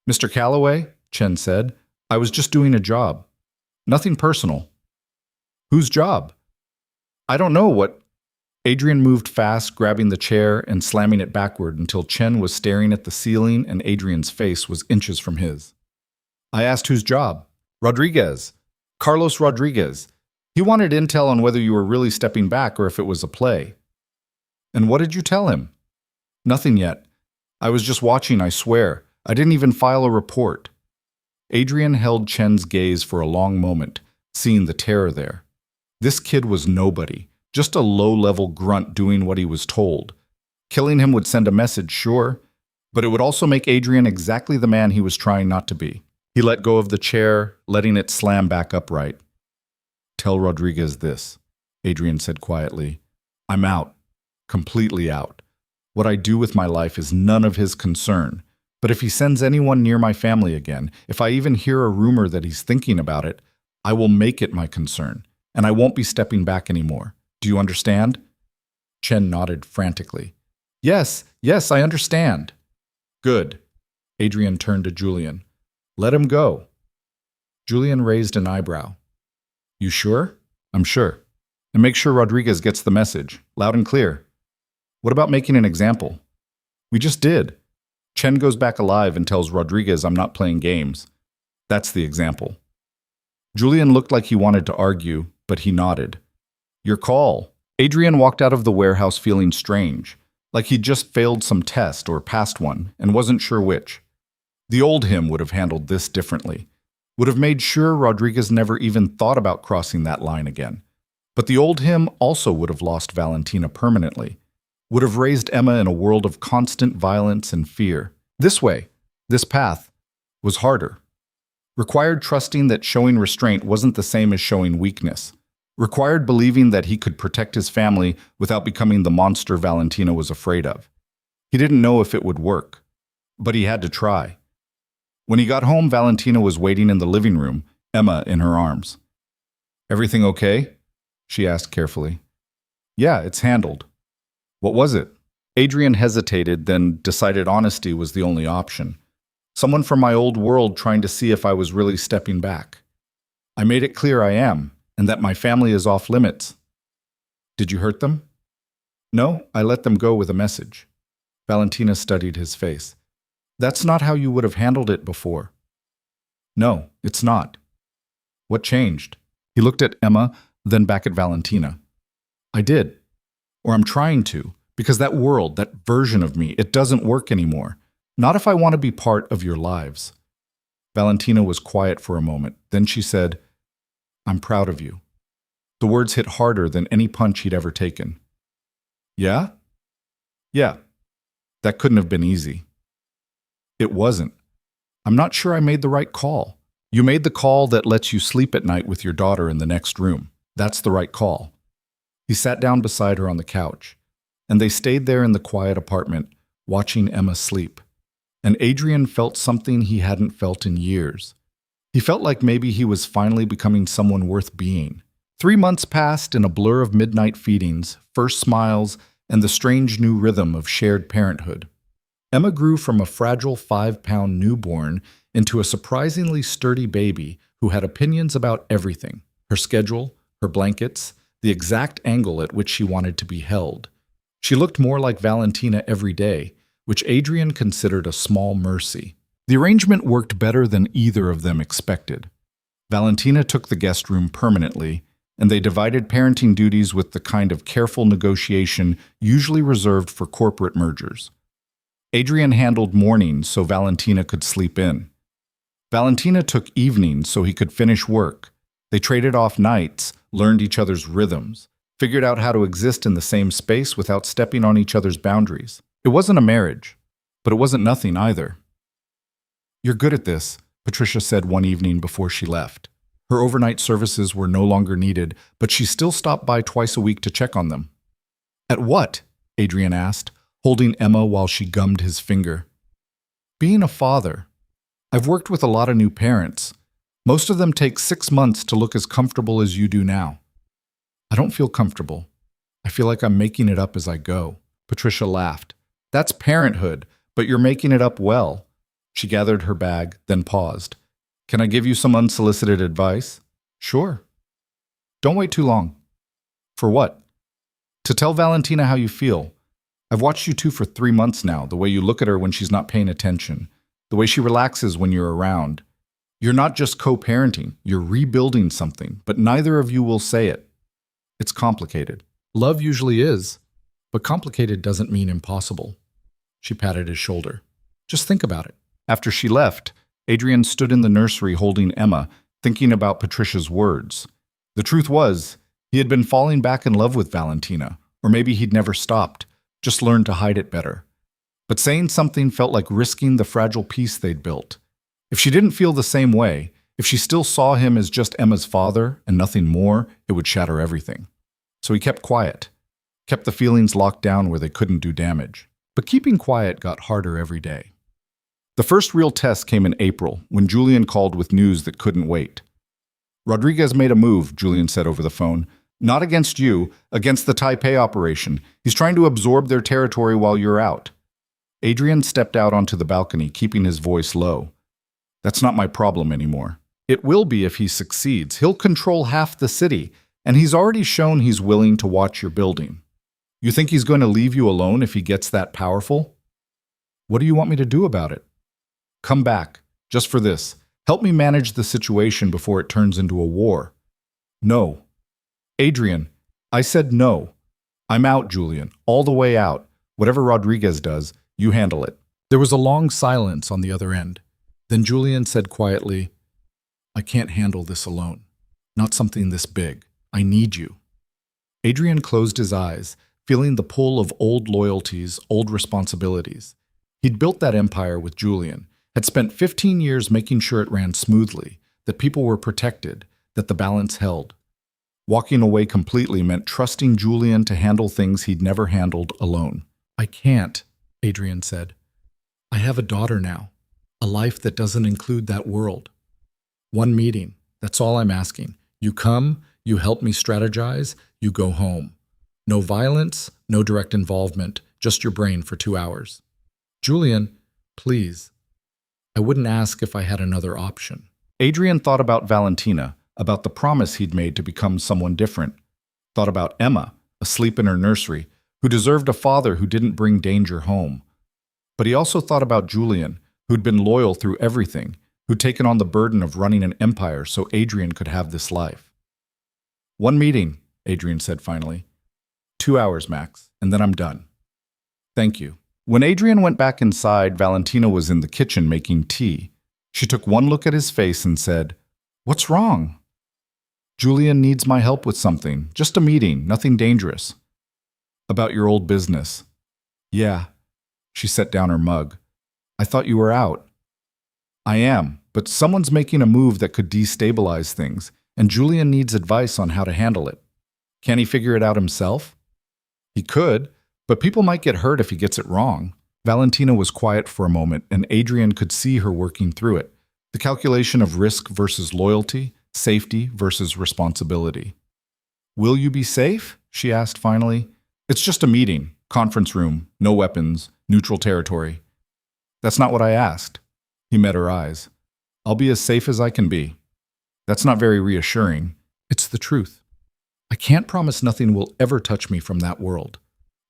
Mr. Calloway, Chen said, I was just doing a job. Nothing personal. Whose job? I don't know what... Adrian moved fast, grabbing the chair and slamming it backward until Chen was staring at the ceiling and Adrian's face was inches from his. I asked whose job? Rodriguez. Carlos Rodriguez. He wanted intel on whether you were really stepping back or if it was a play. And what did you tell him? Nothing yet. I was just watching, I swear. I didn't even file a report. Adrian held Chen's gaze for a long moment, seeing the terror there. This kid was nobody, just a low-level grunt doing what he was told. Killing him would send a message, sure, but it would also make Adrian exactly the man he was trying not to be. He let go of the chair, letting it slam back upright. Tell Rodriguez this, Adrian said quietly. I'm out. Completely out. What I do with my life is none of his concern. But if he sends anyone near my family again, if I even hear a rumor that he's thinking about it, I will make it my concern, and I won't be stepping back anymore. Do you understand? Chen nodded frantically. Yes, I understand. Good. Adrian turned to Julian. Let him go. Julian raised an eyebrow. You sure? I'm sure. And make sure Rodriguez gets the message, loud and clear. What about making an example? We just did. Chen goes back alive and tells Rodriguez I'm not playing games. That's the example. Julian looked like he wanted to argue, but he nodded. Your call. Adrian walked out of the warehouse feeling strange, like he'd just failed some test or passed one and wasn't sure which. The old him would have handled this differently, would have made sure Rodriguez never even thought about crossing that line again. But the old him also would have lost Valentina permanently, would have raised Emma in a world of constant violence and fear. This way, this path, was harder. Required trusting that showing restraint wasn't the same as showing weakness. Required believing that he could protect his family without becoming the monster Valentina was afraid of. He didn't know if it would work, but he had to try. When he got home, Valentina was waiting in the living room, Emma in her arms. Everything okay? She asked carefully. Yeah, it's handled. What was it? Adrian hesitated, then decided honesty was the only option. Someone from my old world trying to see if I was really stepping back. I made it clear I am, and that my family is off limits. Did you hurt them? No, I let them go with a message. Valentina studied his face. That's not how you would have handled it before. No, it's not. What changed? He looked at Emma, then back at Valentina. I did. Or I'm trying to, because that world, that version of me, it doesn't work anymore. Not if I want to be part of your lives. Valentina was quiet for a moment. Then she said, I'm proud of you. The words hit harder than any punch he'd ever taken. Yeah? Yeah. That couldn't have been easy. It wasn't. I'm not sure I made the right call. You made the call that lets you sleep at night with your daughter in the next room. That's the right call. He sat down beside her on the couch, and they stayed there in the quiet apartment, watching Emma sleep. And Adrian felt something he hadn't felt in years. He felt like maybe he was finally becoming someone worth being. 3 months passed in a blur of midnight feedings, first smiles, and the strange new rhythm of shared parenthood. Emma grew from a fragile 5-pound newborn into a surprisingly sturdy baby who had opinions about everything: her schedule, her blankets, the exact angle at which she wanted to be held. She looked more like Valentina every day, which Adrian considered a small mercy. The arrangement worked better than either of them expected. Valentina took the guest room permanently, and they divided parenting duties with the kind of careful negotiation usually reserved for corporate mergers. Adrian handled mornings so Valentina could sleep in. Valentina took evenings so he could finish work. They traded off nights, learned each other's rhythms, figured out how to exist in the same space without stepping on each other's boundaries. It wasn't a marriage, but it wasn't nothing either. You're good at this, Patricia said one evening before she left. Her overnight services were no longer needed, but she still stopped by twice a week to check on them. At what? Adrian asked, holding Emma while she gummed his finger. Being a father. I've worked with a lot of new parents. Most of them take 6 months to look as comfortable as you do now. I don't feel comfortable. I feel like I'm making it up as I go. Patricia laughed. That's parenthood, but you're making it up well. She gathered her bag, then paused. Can I give you some unsolicited advice? Sure. Don't wait too long. For what? To tell Valentina how you feel. I've watched you two for 3 months now, the way you look at her when she's not paying attention, the way she relaxes when you're around. You're not just co-parenting, you're rebuilding something, but neither of you will say it. It's complicated. Love usually is, but complicated doesn't mean impossible. She patted his shoulder. Just think about it. After she left, Adrian stood in the nursery holding Emma, thinking about Patricia's words. The truth was, he had been falling back in love with Valentina, or maybe he'd never stopped, just learned to hide it better. But saying something felt like risking the fragile peace they'd built. If she didn't feel the same way, if she still saw him as just Emma's father and nothing more, it would shatter everything. So he kept quiet, kept the feelings locked down where they couldn't do damage. But keeping quiet got harder every day. The first real test came in April, when Julian called with news that couldn't wait. Rodriguez made a move, Julian said over the phone. Not against you, against the Taipei operation. He's trying to absorb their territory while you're out. Adrian stepped out onto the balcony, keeping his voice low. That's not my problem anymore. It will be if he succeeds. He'll control half the city, and he's already shown he's willing to watch your building. You think he's going to leave you alone if he gets that powerful? What do you want me to do about it? Come back, just for this. Help me manage the situation before it turns into a war. No. Adrian, I said no. I'm out, Julian, all the way out. Whatever Rodriguez does, you handle it. There was a long silence on the other end. Then Julian said quietly, I can't handle this alone. Not something this big. I need you. Adrian closed his eyes, feeling the pull of old loyalties, old responsibilities. He'd built that empire with Julian, had spent 15 years making sure it ran smoothly, that people were protected, that the balance held. Walking away completely meant trusting Julian to handle things he'd never handled alone. I can't, Adrian said. I have a daughter now, a life that doesn't include that world. One meeting, that's all I'm asking. You come, you help me strategize, you go home. No violence, no direct involvement, just your brain for 2 hours. Julian, please. I wouldn't ask if I had another option. Adrian thought about Valentina, about the promise he'd made to become someone different. Thought about Emma, asleep in her nursery, who deserved a father who didn't bring danger home. But he also thought about Julian, who'd been loyal through everything, who'd taken on the burden of running an empire so Adrian could have this life. One meeting, Adrian said finally. 2 hours, Max, and then I'm done. Thank you. When Adrian went back inside, Valentina was in the kitchen making tea. She took one look at his face and said, What's wrong? Julian needs my help with something. Just a meeting, nothing dangerous. About your old business. Yeah. She set down her mug. I thought you were out. I am, but someone's making a move that could destabilize things, and Julian needs advice on how to handle it. Can he figure it out himself? He could, but people might get hurt if he gets it wrong. Valentina was quiet for a moment, and Adrian could see her working through it. The calculation of risk versus loyalty, safety versus responsibility. Will you be safe? She asked finally. It's just a meeting, conference room, no weapons, neutral territory. That's not what I asked. He met her eyes. I'll be as safe as I can be. That's not very reassuring. It's the truth. I can't promise nothing will ever touch me from that world.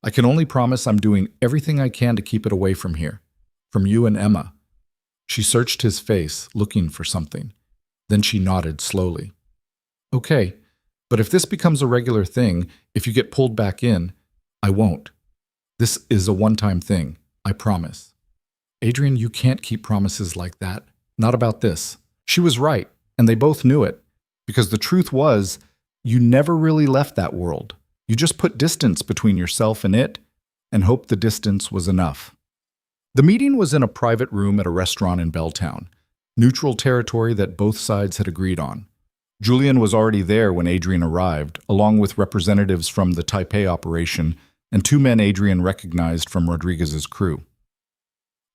I can only promise I'm doing everything I can to keep it away from here, from you and Emma. She searched his face, looking for something. Then she nodded slowly. Okay, but if this becomes a regular thing, if you get pulled back in, I won't. This is a one-time thing, I promise. Adrian, you can't keep promises like that. Not about this. She was right, and they both knew it, because the truth was, you never really left that world. You just put distance between yourself and it, and hoped the distance was enough. The meeting was in a private room at a restaurant in Belltown, neutral territory that both sides had agreed on. Julian was already there when Adrian arrived, along with representatives from the Taipei operation and 2 men Adrian recognized from Rodriguez's crew.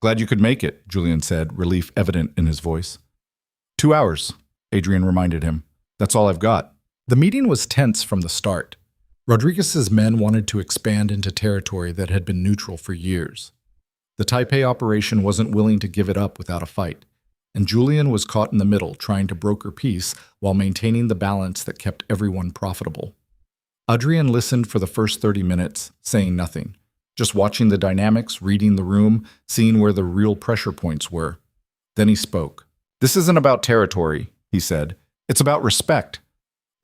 Glad you could make it, Julian said, relief evident in his voice. 2 hours, Adrian reminded him. That's all I've got. The meeting was tense from the start. Rodriguez's men wanted to expand into territory that had been neutral for years. The Taipei operation wasn't willing to give it up without a fight, and Julian was caught in the middle trying to broker peace while maintaining the balance that kept everyone profitable. Adrian listened for the first 30 minutes, saying nothing, just watching the dynamics, reading the room, seeing where the real pressure points were. Then he spoke. This isn't about territory, he said. It's about respect.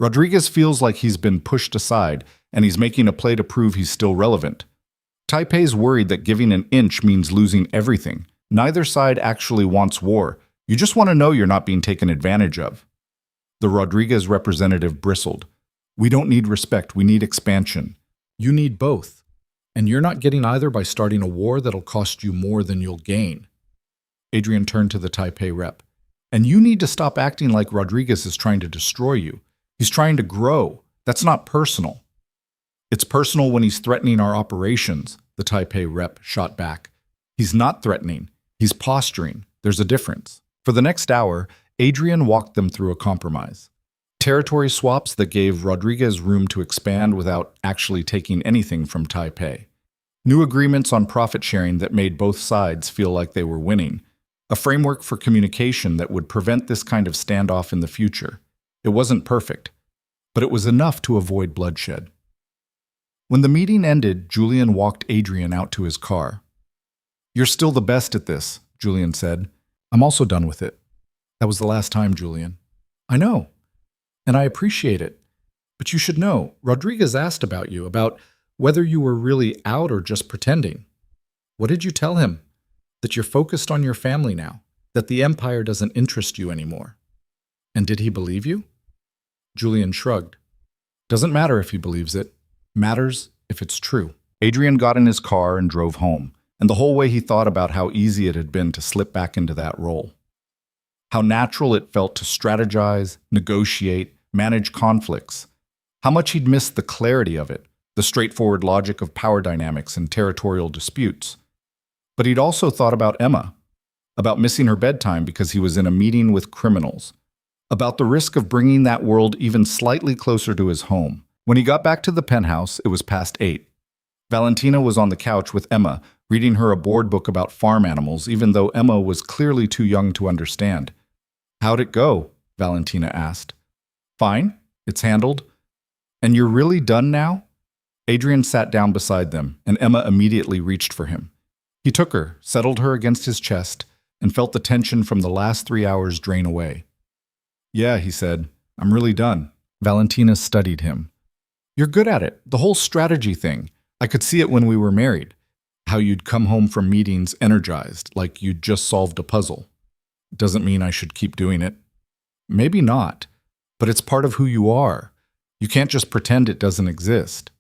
Rodriguez feels like he's been pushed aside, and he's making a play to prove he's still relevant. Taipei's worried that giving an inch means losing everything. Neither side actually wants war. You just want to know you're not being taken advantage of. The Rodriguez representative bristled. We don't need respect, we need expansion. You need both. And you're not getting either by starting a war that'll cost you more than you'll gain. Adrian turned to the Taipei rep. And you need to stop acting like Rodriguez is trying to destroy you. He's trying to grow. That's not personal. It's personal when he's threatening our operations, the Taipei rep shot back. He's not threatening. He's posturing. There's a difference. For the next hour, Adrian walked them through a compromise. Territory swaps that gave Rodriguez room to expand without actually taking anything from Taipei. New agreements on profit sharing that made both sides feel like they were winning. A framework for communication that would prevent this kind of standoff in the future. It wasn't perfect, but it was enough to avoid bloodshed. When the meeting ended, Julian walked Adrian out to his car. You're still the best at this, Julian said. I'm also done with it. That was the last time, Julian. I know, and I appreciate it. But you should know, Rodriguez asked about you, about whether you were really out or just pretending. What did you tell him? That you're focused on your family now, that the empire doesn't interest you anymore. And did he believe you? Julian shrugged. Doesn't matter if he believes it. Matters if it's true. Adrian got in his car and drove home, and the whole way he thought about how easy it had been to slip back into that role. How natural it felt to strategize, negotiate, manage conflicts. How much he'd missed the clarity of it, the straightforward logic of power dynamics and territorial disputes. But he'd also thought about Emma, about missing her bedtime because he was in a meeting with criminals, about the risk of bringing that world even slightly closer to his home. When he got back to the penthouse, it was past 8. Valentina was on the couch with Emma, reading her a board book about farm animals, even though Emma was clearly too young to understand. How'd it go? Valentina asked. Fine, it's handled. And you're really done now? Adrian sat down beside them, and Emma immediately reached for him. He took her, settled her against his chest, and felt the tension from the last 3 hours drain away. Yeah, he said, I'm really done. Valentina studied him. You're good at it, the whole strategy thing. I could see it when we were married. How you'd come home from meetings energized, like you'd just solved a puzzle. Doesn't mean I should keep doing it. Maybe not, but it's part of who you are. You can't just pretend it doesn't exist.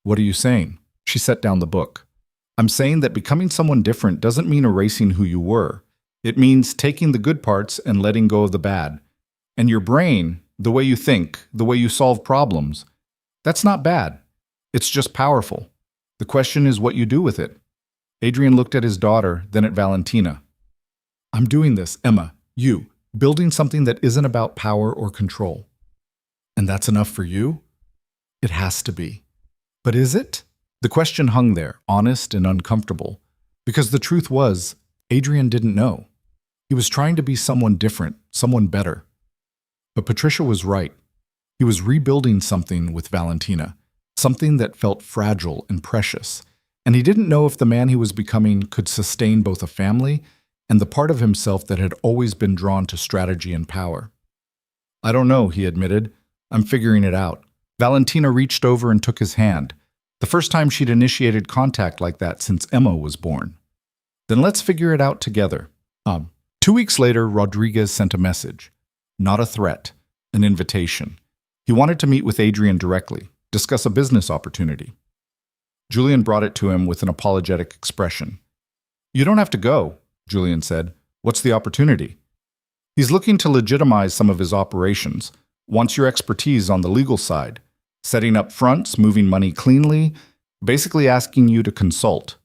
What are you saying? She set down the book. I'm saying that becoming someone different doesn't mean erasing who you were. It means taking the good parts and letting go of the bad. And your brain, the way you think, the way you solve problems, that's not bad. It's just powerful. The question is what you do with it. Adrian looked at his daughter, then at Valentina. I'm doing this, Emma, you, building something that isn't about power or control. And that's enough for you? It has to be. But is it? The question hung there, honest and uncomfortable, because the truth was, Adrian didn't know. He was trying to be someone different, someone better. But Patricia was right. He was rebuilding something with Valentina, something that felt fragile and precious, and he didn't know if the man he was becoming could sustain both a family and the part of himself that had always been drawn to strategy and power. I don't know, he admitted. I'm figuring it out. Valentina reached over and took his hand, the first time she'd initiated contact like that since Emma was born. Then let's figure it out together. 2 weeks later, Rodriguez sent a message. Not a threat, an invitation. He wanted to meet with Adrian directly, discuss a business opportunity. Julian brought it to him with an apologetic expression. You don't have to go, Julian said. What's the opportunity? He's looking to legitimize some of his operations, wants your expertise on the legal side, setting up fronts, moving money cleanly, basically asking you to consult.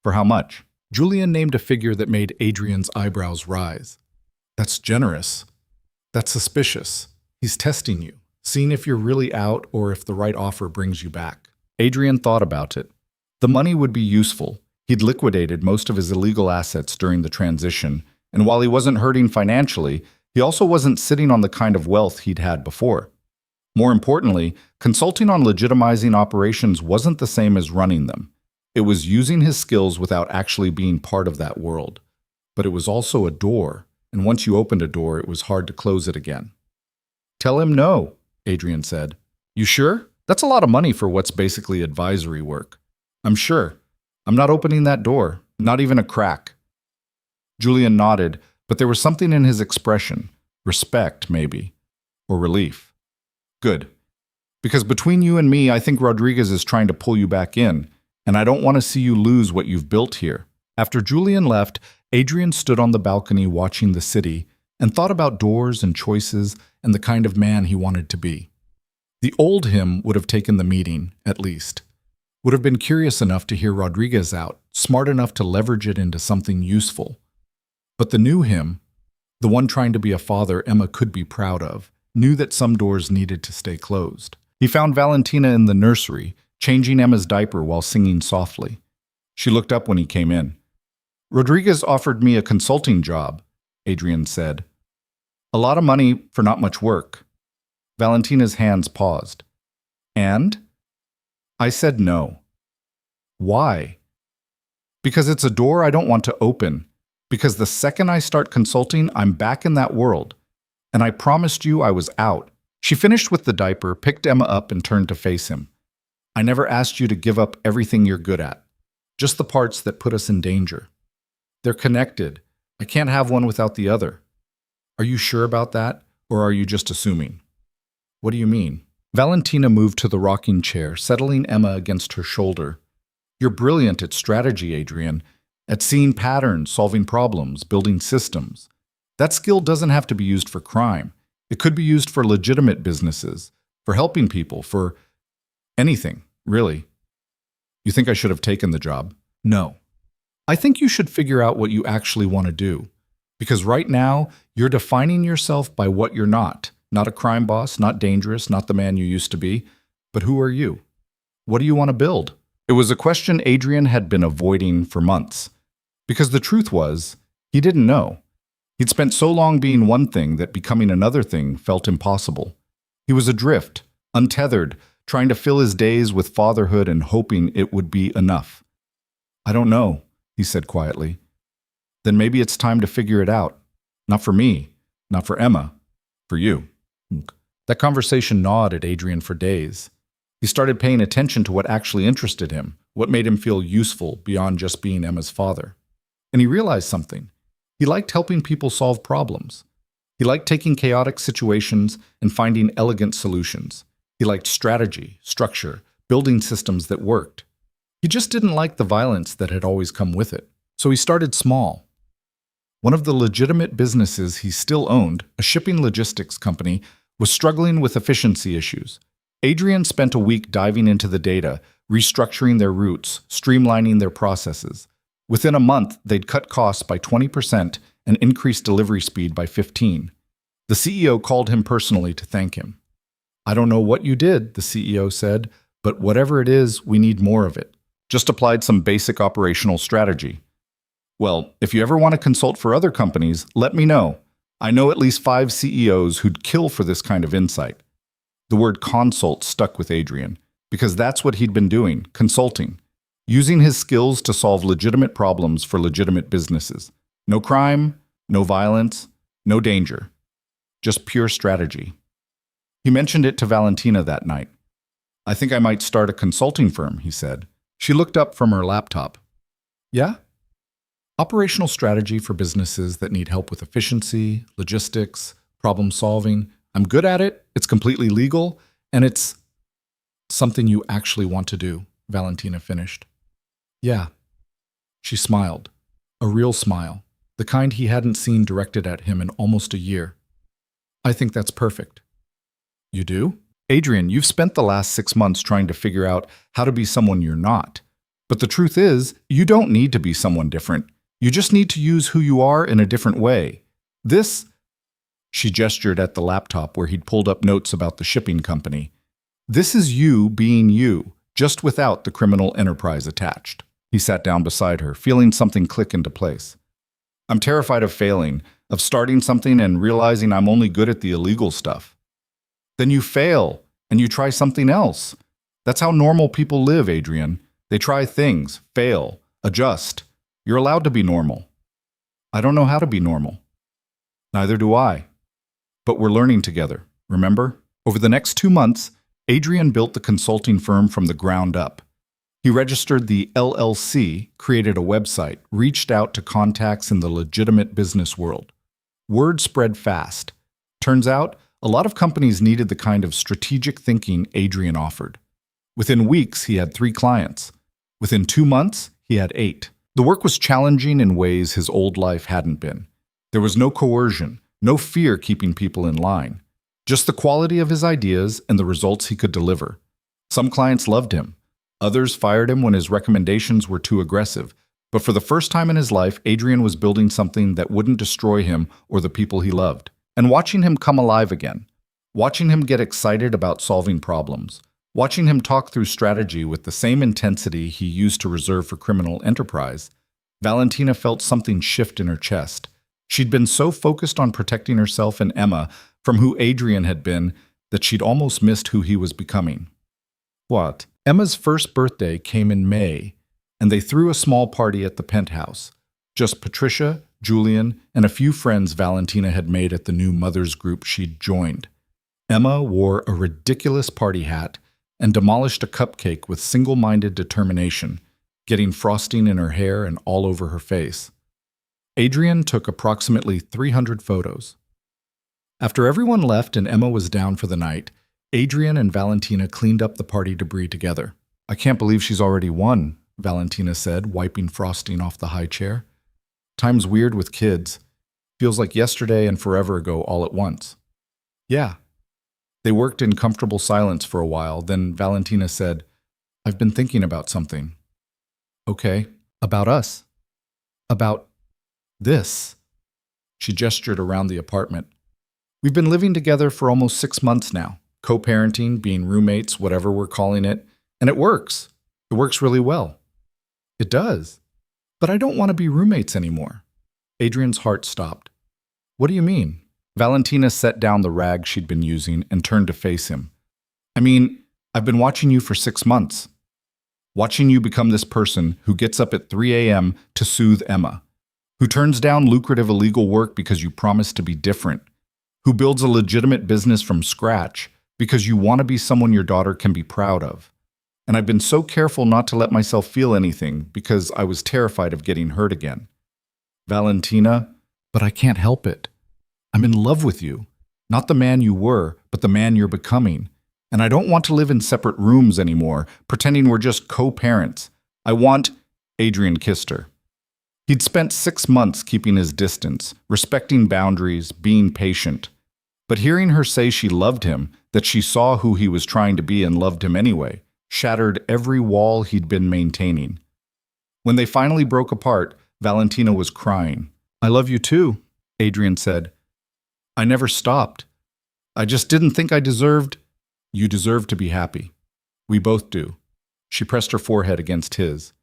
For how much? Julian named a figure that made Adrian's eyebrows rise. That's generous. That's suspicious. He's testing you, seeing if you're really out or if the right offer brings you back. Adrian thought about it. The money would be useful. He'd liquidated most of his illegal assets during the transition, and while he wasn't hurting financially, he also wasn't sitting on the kind of wealth he'd had before. More importantly, consulting on legitimizing operations wasn't the same as running them. It was using his skills without actually being part of that world. But it was also a door, and once you opened a door, it was hard to close it again. Tell him no, Adrian said. You sure? That's a lot of money for what's basically advisory work. I'm sure. I'm not opening that door, not even a crack. Julian nodded, but there was something in his expression, respect maybe, or relief. Good. Because between you and me, I think Rodriguez is trying to pull you back in, and I don't want to see you lose what you've built here. After Julian left, Adrian stood on the balcony watching the city and thought about doors and choices and the kind of man he wanted to be. The old him would have taken the meeting, at least. Would have been curious enough to hear Rodriguez out, smart enough to leverage it into something useful. But the new him, the one trying to be a father Emma could be proud of, knew that some doors needed to stay closed. He found Valentina in the nursery, changing Emma's diaper while singing softly. She looked up when he came in. Rodriguez offered me a consulting job, Adrian said. A lot of money for not much work. Valentina's hands paused. And? I said no. Why? Because it's a door I don't want to open. Because the second I start consulting, I'm back in that world. And I promised you I was out. She finished with the diaper, picked Emma up, and turned to face him. I never asked you to give up everything you're good at. Just the parts that put us in danger. They're connected. I can't have one without the other. Are you sure about that, or are you just assuming? What do you mean? Valentina moved to the rocking chair, settling Emma against her shoulder. You're brilliant at strategy, Adrian, at seeing patterns, solving problems, building systems. That skill doesn't have to be used for crime. It could be used for legitimate businesses, for helping people, for anything, really. You think I should have taken the job? No. I think you should figure out what you actually want to do. Because right now, you're defining yourself by what you're not. Not a crime boss, not dangerous, not the man you used to be. But who are you? What do you want to build? It was a question Adrian had been avoiding for months. Because the truth was, he didn't know. He'd spent so long being one thing that becoming another thing felt impossible. He was adrift, untethered, trying to fill his days with fatherhood and hoping it would be enough. I don't know, he said quietly. Then maybe it's time to figure it out. Not for me, not for Emma, for you. That conversation gnawed at Adrian for days. He started paying attention to what actually interested him, what made him feel useful beyond just being Emma's father. And he realized something. He liked helping people solve problems. He liked taking chaotic situations and finding elegant solutions. He liked strategy, structure, building systems that worked. He just didn't like the violence that had always come with it. So he started small. One of the legitimate businesses he still owned, a shipping logistics company, was struggling with efficiency issues. Adrian spent a week diving into the data, restructuring their routes, streamlining their processes. Within a month, they'd cut costs by 20% and increased delivery speed by 15%. The CEO called him personally to thank him. I don't know what you did, the CEO said, but whatever it is, we need more of it. Just applied some basic operational strategy. Well, if you ever want to consult for other companies, let me know. I know at least 5 CEOs who'd kill for this kind of insight. The word consult stuck with Adrian, because that's what he'd been doing, consulting. Using his skills to solve legitimate problems for legitimate businesses. No crime, no violence, no danger. Just pure strategy. He mentioned it to Valentina that night. I think I might start a consulting firm, he said. She looked up from her laptop. Yeah? Operational strategy for businesses that need help with efficiency, logistics, problem solving. I'm good at it, it's completely legal, and it's something you actually want to do, Valentina finished. Yeah. She smiled. A real smile. The kind he hadn't seen directed at him in almost a year. I think that's perfect. You do? Adrian, you've spent the last 6 months trying to figure out how to be someone you're not. But the truth is, you don't need to be someone different. You just need to use who you are in a different way. She gestured at the laptop where he'd pulled up notes about the shipping company. This is you being you, just without the criminal enterprise attached. He sat down beside her, feeling something click into place. I'm terrified of failing, of starting something and realizing I'm only good at the illegal stuff. Then you fail, and you try something else. That's how normal people live, Adrian. They try things, fail, adjust. You're allowed to be normal. I don't know how to be normal. Neither do I. But we're learning together, remember? Over the next 2 months, Adrian built the consulting firm from the ground up. He registered the LLC, created a website, reached out to contacts in the legitimate business world. Word spread fast. Turns out, a lot of companies needed the kind of strategic thinking Adrian offered. Within weeks, he had 3 clients. Within 2 months, he had 8. The work was challenging in ways his old life hadn't been. There was no coercion, no fear keeping people in line. Just the quality of his ideas and the results he could deliver. Some clients loved him. Others fired him when his recommendations were too aggressive. But for the first time in his life, Adrian was building something that wouldn't destroy him or the people he loved. And watching him come alive again. Watching him get excited about solving problems. Watching him talk through strategy with the same intensity he used to reserve for criminal enterprise, Valentina felt something shift in her chest. She'd been so focused on protecting herself and Emma from who Adrian had been that she'd almost missed who he was becoming. What? Emma's first birthday came in May. and they threw a small party at the penthouse. Just Patricia, Julian, and a few friends Valentina had made at the new mothers group she'd joined. Emma wore a ridiculous party hat and demolished a cupcake with single-minded determination, getting frosting in her hair and all over her face. Adrian took approximately 300 photos. After everyone left and Emma was down for the night, Adrian and Valentina cleaned up the party debris together. "I can't believe she's already won," Valentina said, wiping frosting off the high chair. "Time's weird with kids. Feels like yesterday and forever ago all at once." "Yeah." They worked in comfortable silence for a while, then Valentina said, "I've been thinking about something." "Okay, about us. About this." She gestured around the apartment. "We've been living together for almost 6 months now, co-parenting, being roommates, whatever we're calling it, and it works. It works really well." "It does. But I don't want to be roommates anymore." Adrian's heart stopped. "What do you mean?" Valentina set down the rag she'd been using and turned to face him. "I mean, I've been watching you for 6 months. Watching you become this person who gets up at 3 a.m. to soothe Emma, who turns down lucrative illegal work because you promise to be different, who builds a legitimate business from scratch because you want to be someone your daughter can be proud of. And I've been so careful not to let myself feel anything because I was terrified of getting hurt again. Valentina, but I can't help it. I'm in love with you. Not the man you were, but the man you're becoming. And I don't want to live in separate rooms anymore, pretending we're just co-parents. I want—" Adrian kissed her. He'd spent 6 months keeping his distance, respecting boundaries, being patient. But hearing her say she loved him, that she saw who he was trying to be and loved him anyway, shattered every wall he'd been maintaining. When they finally broke apart, Valentina was crying. "I love you too," Adrian said. "I never stopped. I just didn't think I deserved—" "You deserve to be happy. We both do." She pressed her forehead against his.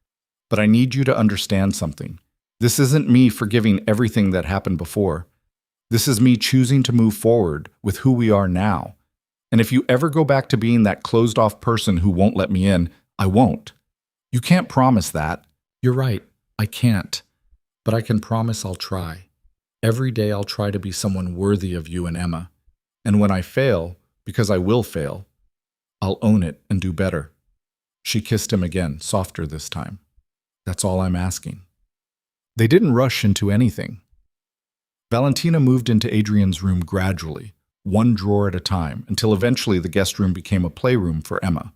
"But I need you to understand something. This isn't me forgiving everything that happened before. This is me choosing to move forward with who we are now. And if you ever go back to being that closed-off person who won't let me in, I won't. You can't promise that." "You're right. I can't. But I can promise I'll try. Every day I'll try to be someone worthy of you and Emma. And when I fail, because I will fail, I'll own it and do better." She kissed him again, softer this time. "That's all I'm asking." They didn't rush into anything. Valentina moved into Adrian's room gradually, one drawer at a time, until eventually the guest room became a playroom for Emma.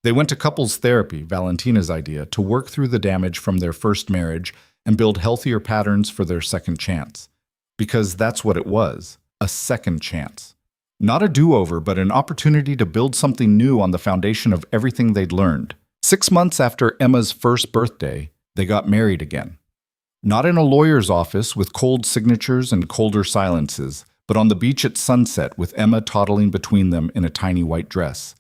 They went to couples therapy, Valentina's idea, to work through the damage from their first marriage and build healthier patterns for their second chance. Because that's what it was, a second chance. Not a do-over, but an opportunity to build something new on the foundation of everything they'd learned. 6 months after Emma's first birthday, they got married again. Not in a lawyer's office with cold signatures and colder silences, but on the beach at sunset with Emma toddling between them in a tiny white dress.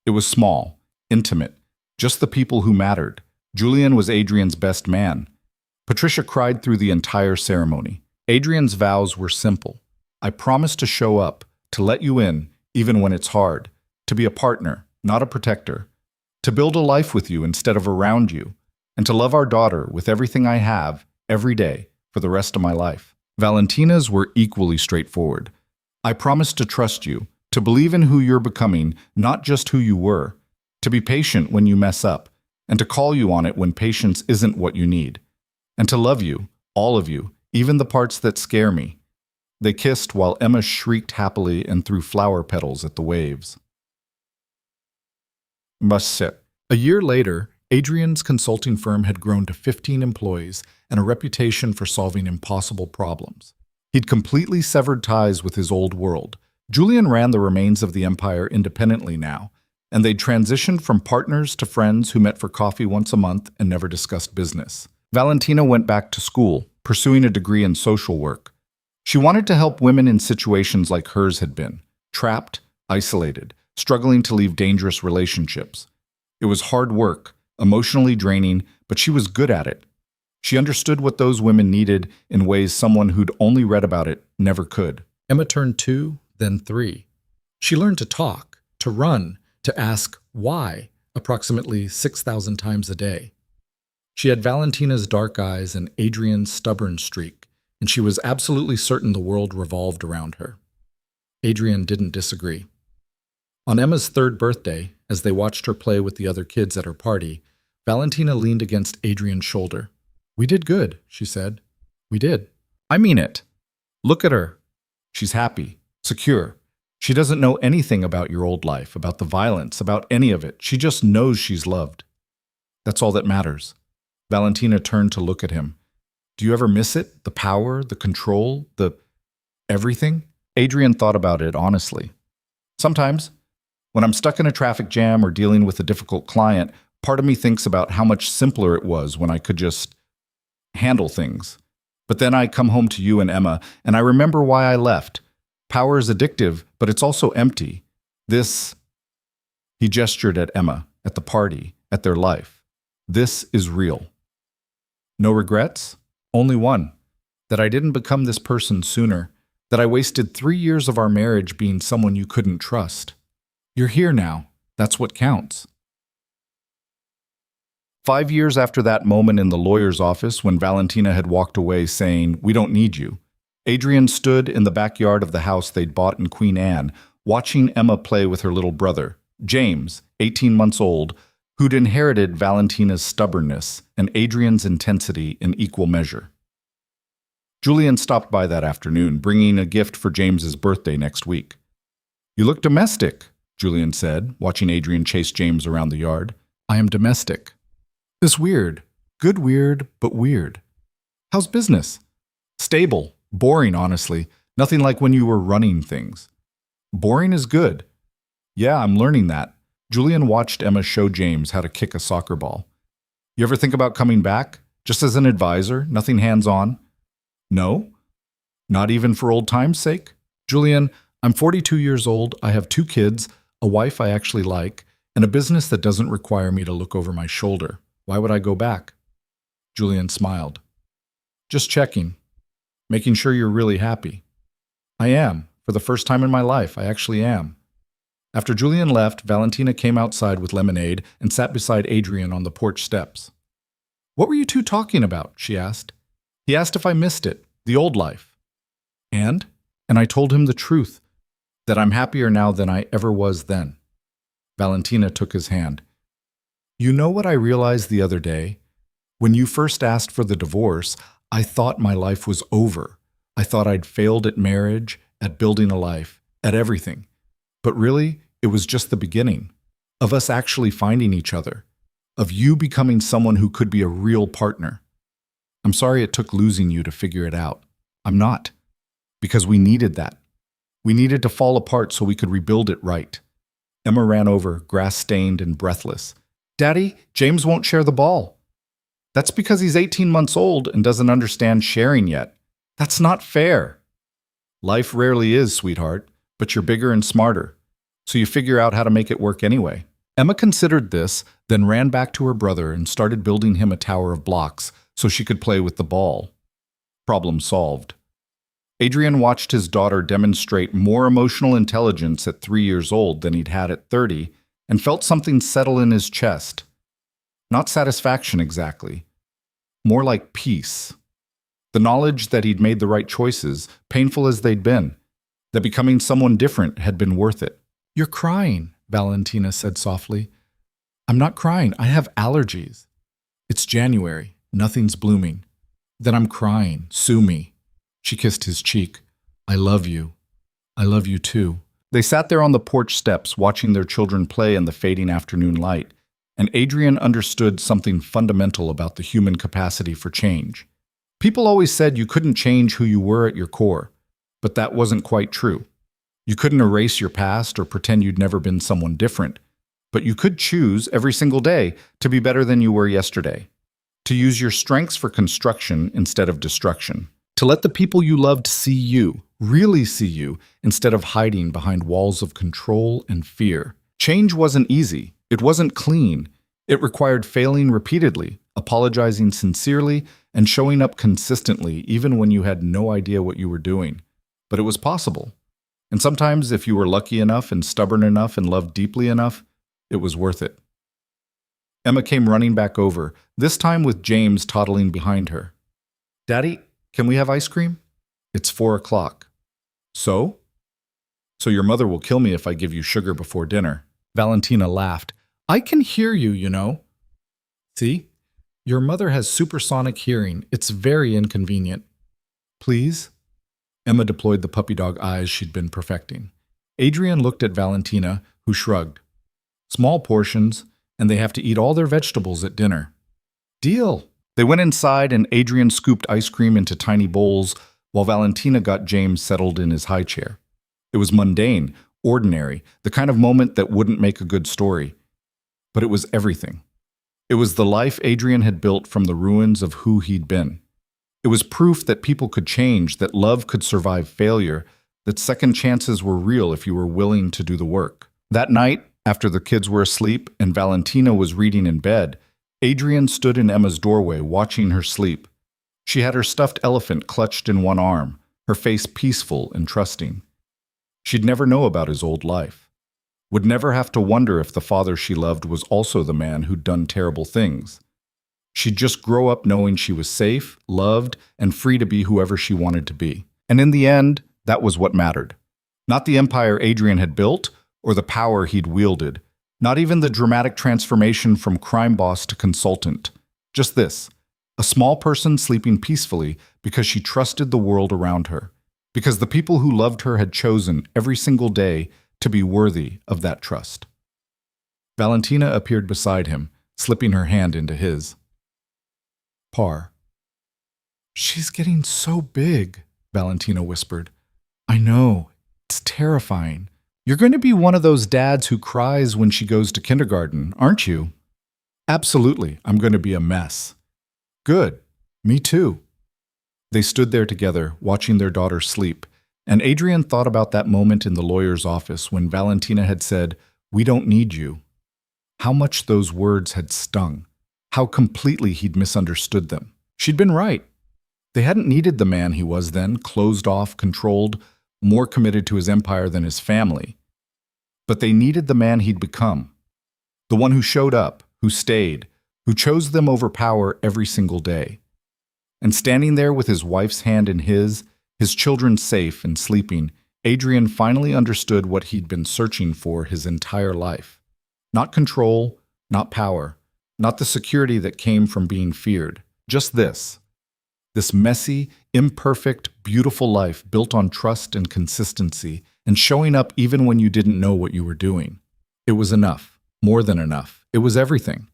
It was small, intimate, just the people who mattered. Julian was Adrian's best man. Patricia cried through the entire ceremony. Adrian's vows were simple. "I promise to show up, to let you in, even when it's hard, to be a partner, not a protector, to build a life with you instead of around you, and to love our daughter with everything I have, every day, for the rest of my life." Valentina's were equally straightforward. "I promise to trust you, to believe in who you're becoming, not just who you were, to be patient when you mess up, and to call you on it when patience isn't what you need, and to love you, all of you, even the parts that scare me." They kissed while Emma shrieked happily and threw flower petals at the waves. Mafia. A year later, Adrian's consulting firm had grown to 15 employees and a reputation for solving impossible problems. He'd completely severed ties with his old world. Julian ran the remains of the empire independently now, and they'd transitioned from partners to friends who met for coffee once a month and never discussed business. Valentina went back to school, pursuing a degree in social work. She wanted to help women in situations like hers had been, trapped, isolated, struggling to leave dangerous relationships. It was hard work, emotionally draining, but she was good at it. She understood what those women needed in ways someone who'd only read about it never could. Emma turned 2, then 3. She learned to talk, to run, to ask why approximately 6,000 times a day. She had Valentina's dark eyes and Adrian's stubborn streak, and she was absolutely certain the world revolved around her. Adrian didn't disagree. On Emma's third birthday, as they watched her play with the other kids at her party, Valentina leaned against Adrian's shoulder. "We did good," she said. "We did." "I mean it. Look at her. She's happy, secure. She doesn't know anything about your old life, about the violence, about any of it. She just knows she's loved. That's all that matters." Valentina turned to look at him. "Do you ever miss it? The power, the control, the everything?" Adrian thought about it honestly. "Sometimes. When I'm stuck in a traffic jam or dealing with a difficult client, part of me thinks about how much simpler it was when I could just handle things. But then I come home to you and Emma, and I remember why I left. Power is addictive, but it's also empty. This," he gestured at Emma, at the party, at their life. "This is real." "No regrets?" "Only one. That I didn't become this person sooner. That I wasted 3 years of our marriage being someone you couldn't trust. You're here now. That's what counts." 5 years after that moment in the lawyer's office when Valentina had walked away saying, "We don't need you," Adrian stood in the backyard of the house they'd bought in Queen Anne, watching Emma play with her little brother, James, 18 months old, who'd inherited Valentina's stubbornness and Adrian's intensity in equal measure. Julian stopped by that afternoon, bringing a gift for James's birthday next week. "You look domestic," Julian said, watching Adrian chase James around the yard. "I am domestic. It's weird. Good weird, but weird. How's business?" "Stable. Boring, honestly. Nothing like when you were running things." "Boring is good." "Yeah, I'm learning that." Julian watched Emma show James how to kick a soccer ball. "You ever think about coming back? Just as an advisor, nothing hands-on?" "No? Not even for old time's sake?" "Julian, I'm 42 years old, I have 2 kids, a wife I actually like, and a business that doesn't require me to look over my shoulder. Why would I go back?" Julian smiled. "Just checking. Making sure you're really happy." "I am. For the first time in my life, I actually am." After Julian left, Valentina came outside with lemonade and sat beside Adrian on the porch steps. "What were you two talking about?" she asked. "He asked if I missed it, the old life." And I told him the truth, that I'm happier now than I ever was then." Valentina took his hand. "You know what I realized the other day? When you first asked for the divorce, I thought my life was over. I thought I'd failed at marriage, at building a life, at everything. But really, it was just the beginning, of us actually finding each other, of you becoming someone who could be a real partner. I'm sorry it took losing you to figure it out. I'm not. Because we needed that. We needed to fall apart so we could rebuild it right." Emma ran over, grass-stained and breathless. "Daddy, James won't share the ball." "That's because he's 18 months old and doesn't understand sharing yet. That's not fair." "Life rarely is, sweetheart, but you're bigger and smarter, so you figure out how to make it work anyway." Emma considered this, then ran back to her brother and started building him a tower of blocks so she could play with the ball. Problem solved. Adrian watched his daughter demonstrate more emotional intelligence at 3 years old than he'd had at 30 and felt something settle in his chest. Not satisfaction exactly, more like peace. The knowledge that he'd made the right choices, painful as they'd been, that becoming someone different had been worth it. "You're crying," Valentina said softly. "I'm not crying. I have allergies. It's January. Nothing's blooming. Then I'm crying. Sue me." She kissed his cheek. "I love you. I love you too." They sat there on the porch steps watching their children play in the fading afternoon light, and Adrian understood something fundamental about the human capacity for change. People always said you couldn't change who you were at your core, but that wasn't quite true. You couldn't erase your past or pretend you'd never been someone different, but you could choose every single day to be better than you were yesterday, to use your strengths for construction instead of destruction, to let the people you loved see you, really see you, instead of hiding behind walls of control and fear. Change wasn't easy. It wasn't clean. It required failing repeatedly, apologizing sincerely, and showing up consistently even when you had no idea what you were doing. But it was possible. And sometimes, if you were lucky enough and stubborn enough and loved deeply enough, it was worth it. Emma came running back over, this time with James toddling behind her. Daddy, can we have ice cream? It's 4 o'clock. So? So your mother will kill me if I give you sugar before dinner. Valentina laughed. I can hear you, you know. See? Your mother has supersonic hearing. It's very inconvenient. Please? Emma deployed the puppy dog eyes she'd been perfecting. Adrian looked at Valentina, who shrugged. Small portions, and they have to eat all their vegetables at dinner. Deal! They went inside and Adrian scooped ice cream into tiny bowls while Valentina got James settled in his high chair. It was mundane, ordinary, the kind of moment that wouldn't make a good story. But it was everything. It was the life Adrian had built from the ruins of who he'd been. It was proof that people could change, that love could survive failure, that second chances were real if you were willing to do the work. That night, after the kids were asleep and Valentina was reading in bed, Adrian stood in Emma's doorway watching her sleep. She had her stuffed elephant clutched in one arm, her face peaceful and trusting. She'd never know about his old life. Would never have to wonder if the father she loved was also the man who'd done terrible things. She'd just grow up knowing she was safe, loved, and free to be whoever she wanted to be. And in the end, that was what mattered. Not the empire Adrian had built, or the power he'd wielded. Not even the dramatic transformation from crime boss to consultant. Just this, a small person sleeping peacefully because she trusted the world around her. Because the people who loved her had chosen every single day to be worthy of that trust. Valentina appeared beside him, slipping her hand into his. Par. She's getting so big, Valentina whispered. I know. It's terrifying. You're going to be one of those dads who cries when she goes to kindergarten, aren't you? Absolutely. I'm going to be a mess. Good. Me too. They stood there together, watching their daughter sleep, and Adrian thought about that moment in the lawyer's office when Valentina had said, "We don't need you." How much those words had stung. How completely he'd misunderstood them. She'd been right. They hadn't needed the man he was then, closed off, controlled, more committed to his empire than his family. But they needed the man he'd become. The one who showed up, who stayed, who chose them over power every single day. And standing there with his wife's hand in his children safe and sleeping, Adrian finally understood what he'd been searching for his entire life. Not control, not power, not the security that came from being feared. Just this messy, imperfect, beautiful life built on trust and consistency and showing up even when you didn't know what you were doing. It was enough, more than enough. It was everything.